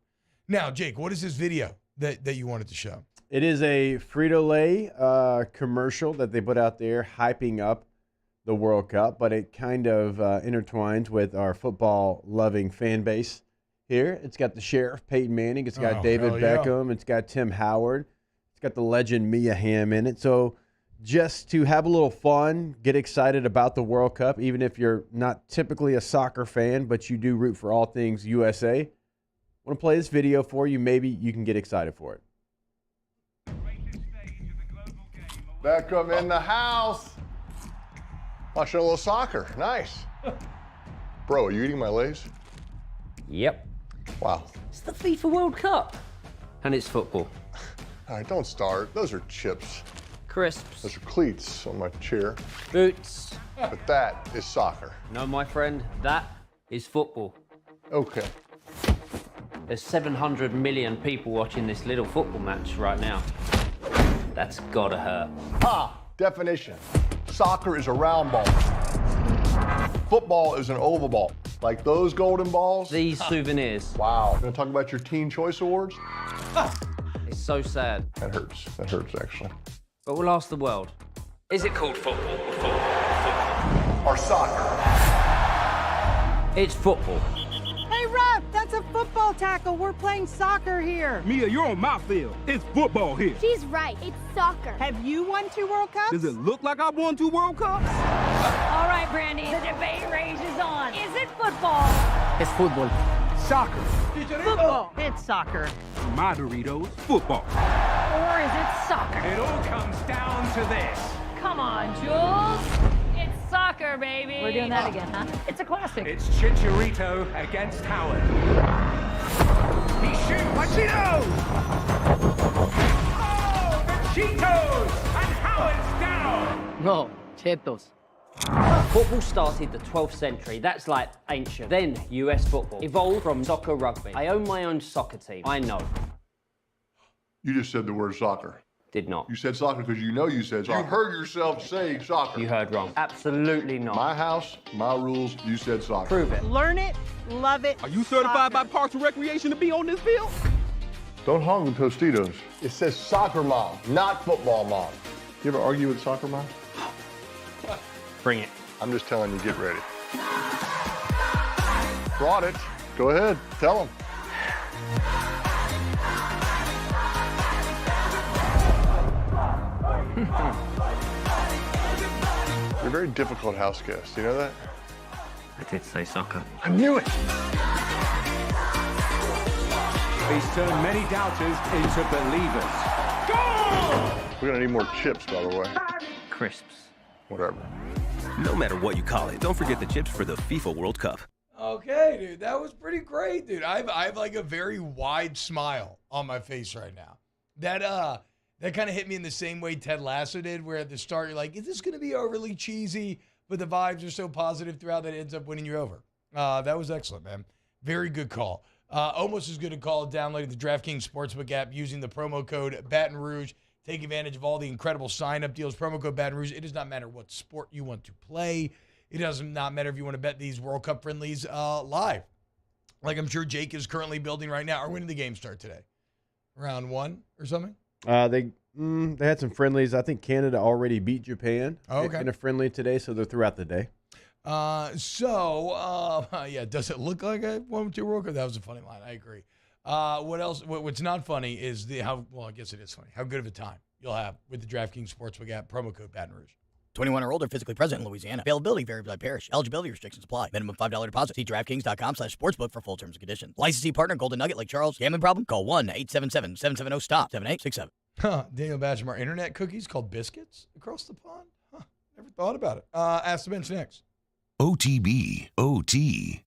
Now, Jake, what is this video that you wanted to show? It is a Frito-Lay commercial that they put out there hyping up the World Cup, but it kind of intertwines with our football-loving fan base here. It's got the Sheriff, Peyton Manning. It's got David Beckham. It's got Tim Howard. It's got the legend Mia Hamm in it. So just to have a little fun, get excited about the World Cup, even if you're not typically a soccer fan, but you do root for all things USA. I want to play this video for you. Maybe you can get excited for it. Beckham in the house. Watching a little soccer. Nice. Bro, are you eating my Lay's? Yep. Wow. It's the FIFA World Cup. And it's football. All right, don't start. Those are chips. Crisps. Those are cleats on my chair. Boots. But that is soccer. No, my friend, that is football. Okay. There's 700 million people watching this little football match right now. That's gotta hurt. Definition. Soccer is a round ball. Football is an oval ball. Like those golden balls. These souvenirs. Wow. Gonna talk about your Teen Choice Awards? It's so sad. That hurts. That hurts, actually. But we'll ask the world. Is it called football or football? Or soccer? It's football. Hey, ref, that's a football tackle. We're playing soccer here. Mia, you're on my field. It's football here. She's right. It's soccer. Have you won 2 World Cups? Does it look like I've won 2 World Cups? All right, Brandy, the debate rages on. Is it football? It's football. Soccer. Football. It's soccer. My Doritos, football. Or is it soccer? It all comes down to this. Come on, Jules. It's soccer, baby. We're doing that again, huh? It's a classic. It's Chicharito against Howard. He shoots. Machito! Oh, the Cheetos! And No, chetos. Football started the 12th century. That's like ancient. Then US football evolved from soccer rugby. I own my own soccer team. I know. You just said the word soccer. Did not. You said soccer because you know you said soccer. You heard yourself say soccer. You heard wrong. Absolutely not. My house, my rules, you said soccer. Prove it. Learn it, love it. Are you certified by Parks and Recreation to be on this field? Don't hog the Tostitos. It says soccer mom, not football mom. You ever argue with soccer mom? Bring it. I'm just telling you, get ready. Brought it. Go ahead, tell them. You're a very difficult house guest. Do you know that? I did say soccer. I knew it. He's turned many doubters into believers. We're gonna need more chips, by the way. Crisps. Whatever. No matter what you call it, don't forget the chips for the FIFA World Cup. Okay, dude, that was pretty great, dude. I have like a very wide smile on my face right now. That kind of hit me in the same way Ted Lasso did, where at the start you're like, is this going to be overly cheesy? But the vibes are so positive throughout that it ends up winning you over. That was excellent, man. Very good call. Almost as good a call downloading the DraftKings Sportsbook app using the promo code Baton Rouge. Take advantage of all the incredible sign-up deals. Promo code Baton Rouge. It does not matter what sport you want to play. It does not matter if you want to bet these World Cup friendlies live. Like I'm sure Jake is currently building right now. Or when did the game start today? Round 1 or something? They had some friendlies. I think Canada already beat Japan in a friendly today, so they're throughout the day. Yeah, does it look like I won to World Cup? That was a funny line. I agree. What else? What's not funny is I guess it is funny, how good of a time you'll have with the DraftKings Sportsbook app, promo code Baton Rouge. 21 or older, physically present in Louisiana. Availability varies by parish. Eligibility restrictions apply. Minimum $5 deposit. See DraftKings.com/sportsbook for full terms and conditions. Licensee partner, Golden Nugget, Lake Charles. Gambling problem? Call 1-877-770-STOP. 7867. Daniel Basham, internet cookies called biscuits across the pond? Never thought about it. Ask the bench next. OTB, OT.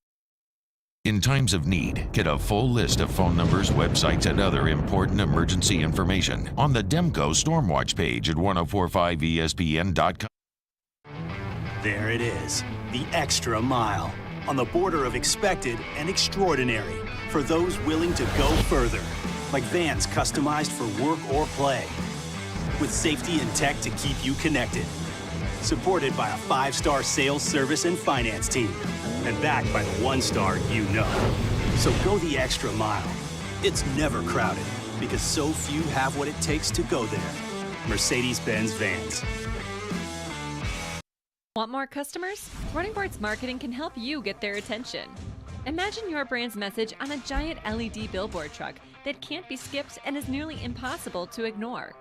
In times of need, get a full list of phone numbers, websites, and other important emergency information on the Demco Stormwatch page at 1045ESPN.com. There it is, the extra mile, on the border of expected and extraordinary, for those willing to go further, like vans customized for work or play, with safety and tech to keep you connected. Supported by a 5-star sales, service, and finance team, and backed by the 1-star you know. So go the extra mile. It's never crowded, because so few have what it takes to go there. Mercedes-Benz Vans. Want more customers? Running Boards Marketing can help you get their attention. Imagine your brand's message on a giant LED billboard truck that can't be skipped and is nearly impossible to ignore.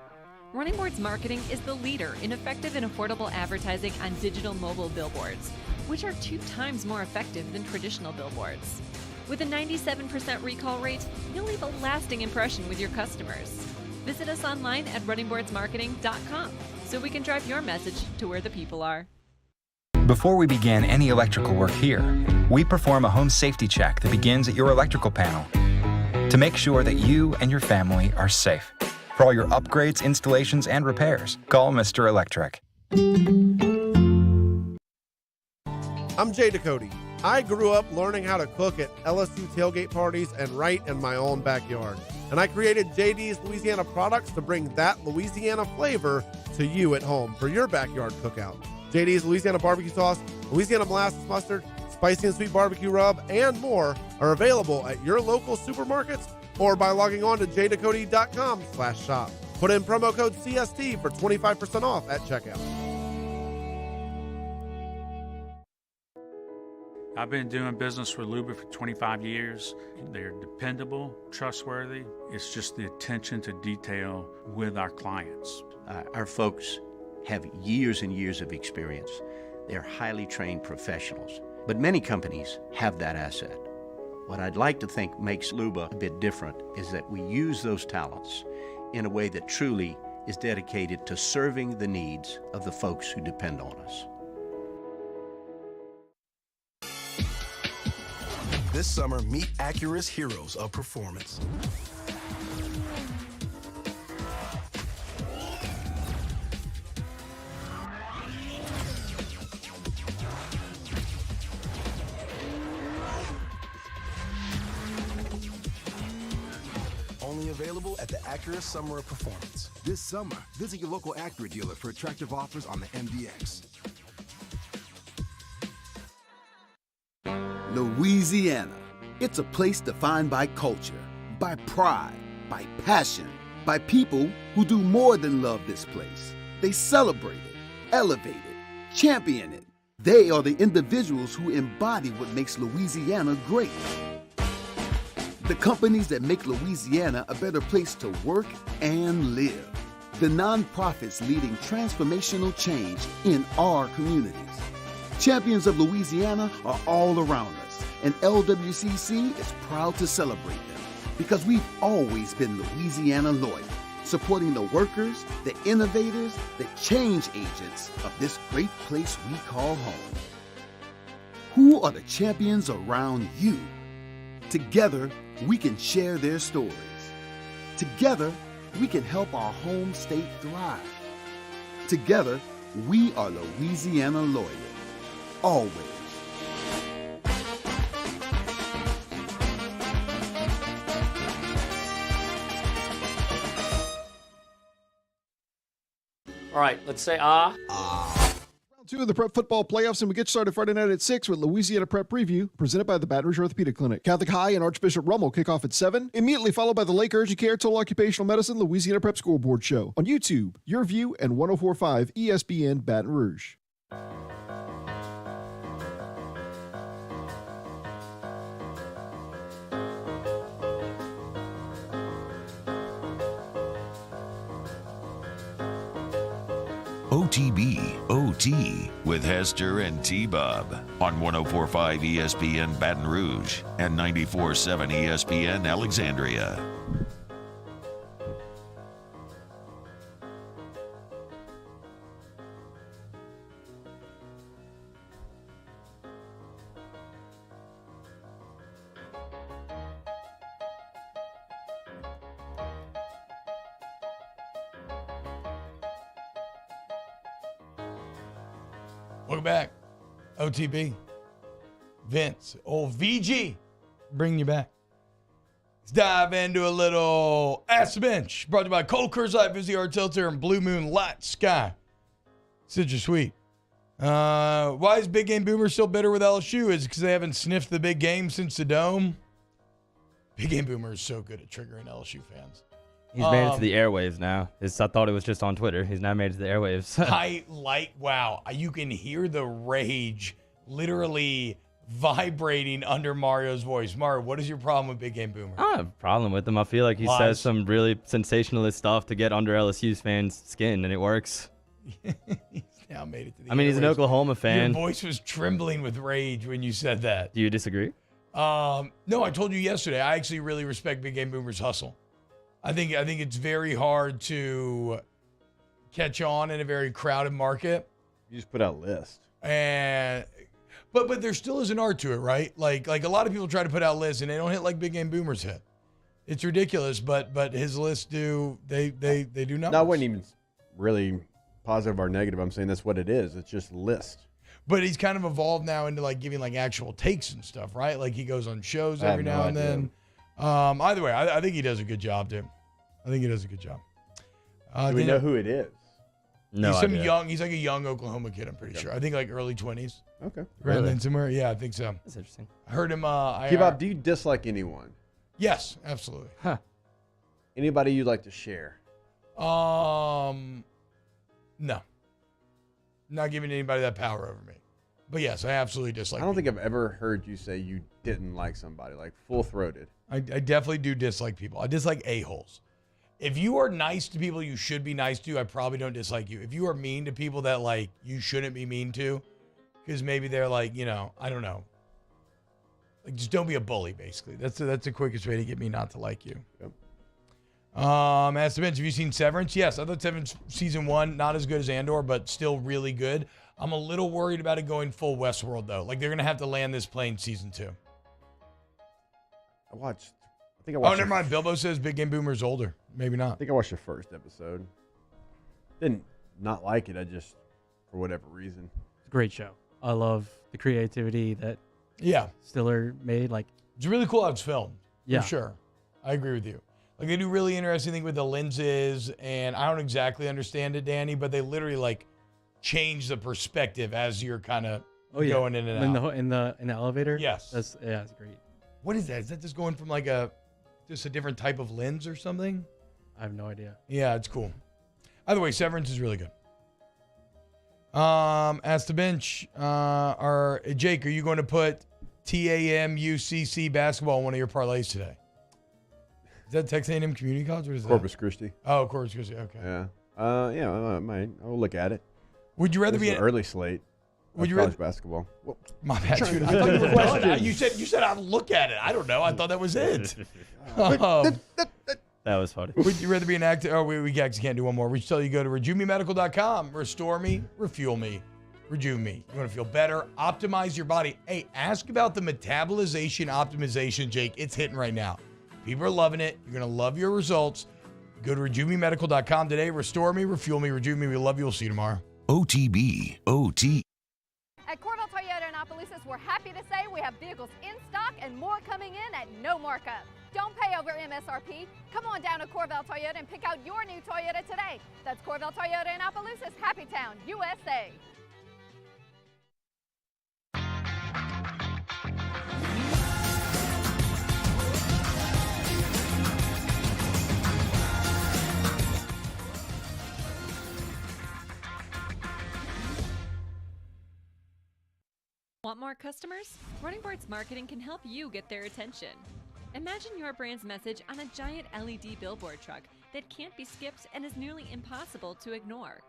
Running Boards Marketing is the leader in effective and affordable advertising on digital mobile billboards, which are 2 times more effective than traditional billboards. With a 97% recall rate, you'll leave a lasting impression with your customers. Visit us online at runningboardsmarketing.com so we can drive your message to where the people are. Before we begin any electrical work here, we perform a home safety check that begins at your electrical panel to make sure that you and your family are safe. For all your upgrades, installations, and repairs, call Mr. Electric. I'm Jay Ducote. I grew up learning how to cook at LSU tailgate parties and right in my own backyard. And I created JD's Louisiana products to bring that Louisiana flavor to you at home for your backyard cookout. JD's Louisiana barbecue sauce, Louisiana molasses mustard, spicy and sweet barbecue rub, and more are available at your local supermarkets or by logging on to jducote.com/shop. Put in promo code CST for 25% off at checkout. I've been doing business with Luba for 25 years. They're dependable, trustworthy. It's just the attention to detail with our clients. Our folks have years and years of experience. They're highly trained professionals, but many companies have that asset. What I'd like to think makes Luba a bit different is that we use those talents in a way that truly is dedicated to serving the needs of the folks who depend on us. This summer, meet Acura's heroes of performance. available at the Acura Summer of Performance. This summer, visit your local Acura dealer for attractive offers on the MDX. Louisiana. It's a place defined by culture, by pride, by passion, by people who do more than love this place. They celebrate it, elevate it, champion it. They are the individuals who embody what makes Louisiana great. The companies that make Louisiana a better place to work and live. The nonprofits leading transformational change in our communities. Champions of Louisiana are all around us, and LWCC is proud to celebrate them because we've always been Louisiana loyal, supporting the workers, the innovators, the change agents of this great place we call home. Who are the champions around you? Together, we can share their stories. Together, we can help our home state thrive. Together, we are Louisiana loyal. Always. All right, let's say ah. Round 2 of the Prep Football Playoffs, and we get started Friday night at 6 with Louisiana Prep Preview, presented by the Baton Rouge Orthopedic Clinic. Catholic High and Archbishop Rummel kick off at 7, immediately followed by the Lake Urgent Care Total Occupational Medicine Louisiana Prep Scoreboard Show on YouTube, Your View, and 104.5 ESPN Baton Rouge. OTB OT with Hester and T-Bob on 104.5 ESPN Baton Rouge and 94.7 ESPN Alexandria. Welcome back. OTB. Vince, old VG, bringing you back. Let's dive into a little Ask the Bench, brought to you by Cold Coors Light, Vizzy Art Tilter, and Blue Moon Light Sky. Citrus Sweet. Why is Big Game Boomer still bitter with LSU? Is it because they haven't sniffed the big game since the Dome? Big Game Boomer is so good at triggering LSU fans. He's made it to the airwaves now. I thought it was just on Twitter. He's now made it to the airwaves. Wow, you can hear the rage literally vibrating under Mario's voice. Mario, what is your problem with Big Game Boomer? I don't have a problem with him. I feel like he says some really sensationalist stuff to get under LSU's fans' skin, and it works. He's now made it to the I mean, he's an airwaves. Oklahoma fan. Your voice was trembling with rage when you said that. Do you disagree? No, I told you yesterday. I actually really respect Big Game Boomer's hustle. I think it's very hard to catch on in a very crowded market. You just put out lists. But there still is an art to it, right? Like a lot of people try to put out lists and they don't hit like Big Game Boomer's hit. It's ridiculous, but his lists do they do numbers. No, I wasn't even really positive or negative. I'm saying that's what it is. It's just list. But he's kind of evolved now into like giving like actual takes and stuff, right? Like he goes on shows every now and then. Either way, I think he does a good job, dude. I think he does a good job. Do we know who it is? No, he's like a young Oklahoma kid, I'm pretty sure. I think like early 20s. Okay. Right then somewhere. Yeah, I think so. That's interesting. I heard him. Bob, do you dislike anyone? Yes, absolutely. Huh. Anybody you'd like to share? No. Not giving anybody that power over me. But yes, I absolutely dislike I don't think I've ever heard you say you didn't like somebody, like full-throated. I definitely do dislike people. I dislike a-holes. If you are nice to people you should be nice to, I probably don't dislike you. If you are mean to people that like you shouldn't be mean to, because maybe they're like, I don't know. Like just don't be a bully, basically. That's the quickest way to get me not to like you. Yep. As to Vince, have you seen Severance? Yes, I thought Severance season 1 not as good as Andor, but still really good. I'm a little worried about it going full Westworld though. Like they're gonna have to land this plane season 2. I think I watched. Oh, never mind. Bilbo says Big Game Boomer's older. Maybe not. I think I watched the first episode. Didn't not like it. I just, for whatever reason. It's a great show. I love the creativity that Stiller made. Like it's really cool how it's filmed. Yeah. For sure. I agree with you. Like they do really interesting thing with the lenses, and I don't exactly understand it, Danny, but they literally like change the perspective as you're kind of going in and out. In the elevator? Yes. That's great. What is that? Is that just going from like just a different type of lens or something? I have no idea. Yeah, it's cool. Either way, Severance is really good. As to bench, Jake, are you going to put TAMUCC basketball in one of your parlays today? Is that Texas A&M Community College? What is Corpus Christi. Oh, Corpus Christi. Okay. Yeah. I might. I'll look at it. Would you rather be an early slate? Would you college basketball? Well, my bad, dude. I thought you were done. You said I'd look at it. I don't know. I thought that was it. That was funny. Would you rather be an actor? Oh, we actually can't do one more. We should tell you go to RejuveMeMedical.com. Restore me, refuel me, rejuve me. You want to feel better, optimize your body. Hey, ask about the metabolization optimization, Jake. It's hitting right now. People are loving it. You're going to love your results. Go to RejuveMeMedical.com today. Restore me, refuel me, rejuve me. We love you. We'll see you tomorrow. OTB, OT. At Corvette Toyota in Opelousas, we're happy to say we have vehicles in stock and more coming in at no markup. Don't pay over MSRP. Come on down to Corvette Toyota and pick out your new Toyota today. That's Corvette Toyota in Opelousas, Happy Town, USA. Want more customers? Running Boards Marketing can help you get their attention. Imagine your brand's message on a giant LED billboard truck that can't be skipped and is nearly impossible to ignore.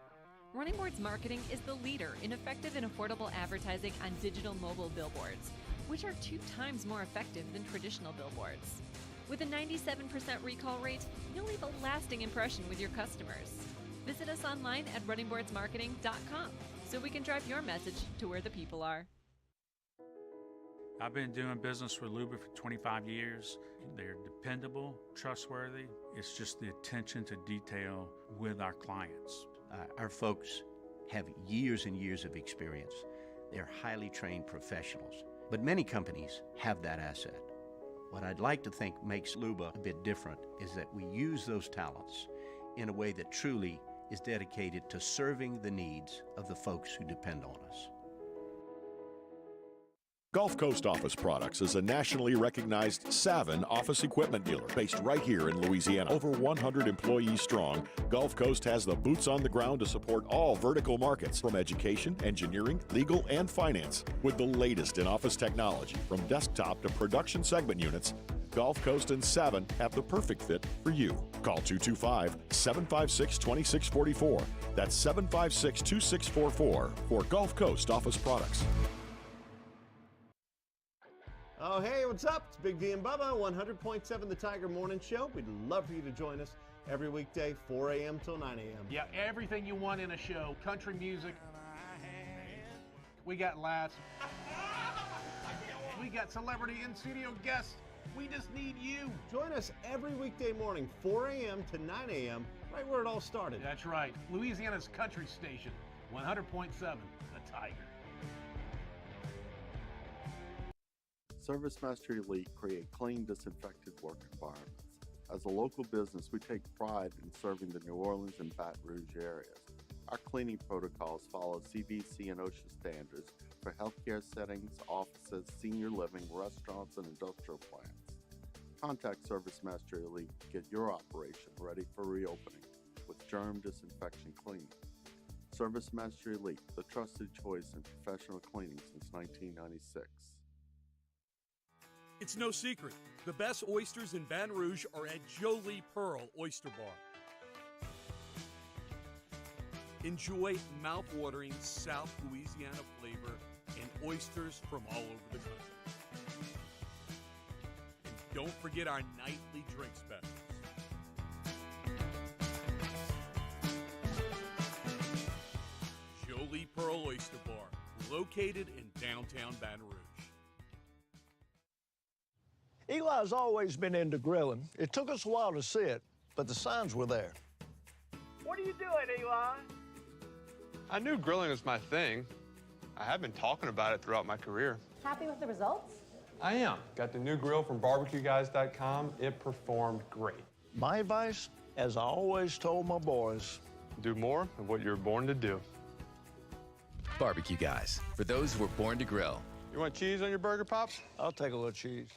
Running Boards Marketing is the leader in effective and affordable advertising on digital mobile billboards, which are 2 times more effective than traditional billboards. With a 97% recall rate, you'll leave a lasting impression with your customers. Visit us online at runningboardsmarketing.com so we can drive your message to where the people are. I've been doing business with Luba for 25 years. They're dependable, trustworthy. It's just the attention to detail with our clients. Our folks have years and years of experience. They're highly trained professionals, but many companies have that asset. What I'd like to think makes Luba a bit different is that we use those talents in a way that truly is dedicated to serving the needs of the folks who depend on us. Gulf Coast Office Products is a nationally recognized Savin office equipment dealer based right here in Louisiana. Over 100 employees strong, Gulf Coast has the boots on the ground to support all vertical markets, from education, engineering, legal, and finance. With the latest in office technology, from desktop to production segment units, Gulf Coast and Savin have the perfect fit for you. Call 225-756-2644. That's 756-2644 for Gulf Coast Office Products. Oh, hey, what's up? It's Big D and Bubba, 100.7 The Tiger Morning Show. We'd love for you to join us every weekday, 4 a.m. till 9 a.m. Yeah, everything you want in a show. Country music. We got laughs. We got celebrity in-studio guests. We just need you. Join us every weekday morning, 4 a.m. to 9 a.m., right where it all started. That's right. Louisiana's country station, 100.7 The Tiger. Service Mastery Elite create clean, disinfected work environments. As a local business, we take pride in serving the New Orleans and Baton Rouge areas. Our cleaning protocols follow CDC and OSHA standards for healthcare settings, offices, senior living, restaurants, and industrial plants. Contact Service Mastery Elite to get your operation ready for reopening with germ disinfection cleaning. Service Mastery Elite, the trusted choice in professional cleaning since 1996. It's no secret, the best oysters in Baton Rouge are at Jolie Pearl Oyster Bar. Enjoy mouth-watering South Louisiana flavor and oysters from all over the country. And don't forget our nightly drink specials. Jolie Pearl Oyster Bar, located in downtown Baton Rouge. Eli's always been into grilling. It took us a while to see it, but the signs were there. What are you doing, Eli? I knew grilling was my thing. I have been talking about it throughout my career. Happy with the results? I am. Got the new grill from barbecueguys.com. It performed great. My advice, as I always told my boys, Do more of what you're born to do. Barbecue Guys, for those who were born to grill. You want cheese on your burger, Pops? I'll take a little cheese.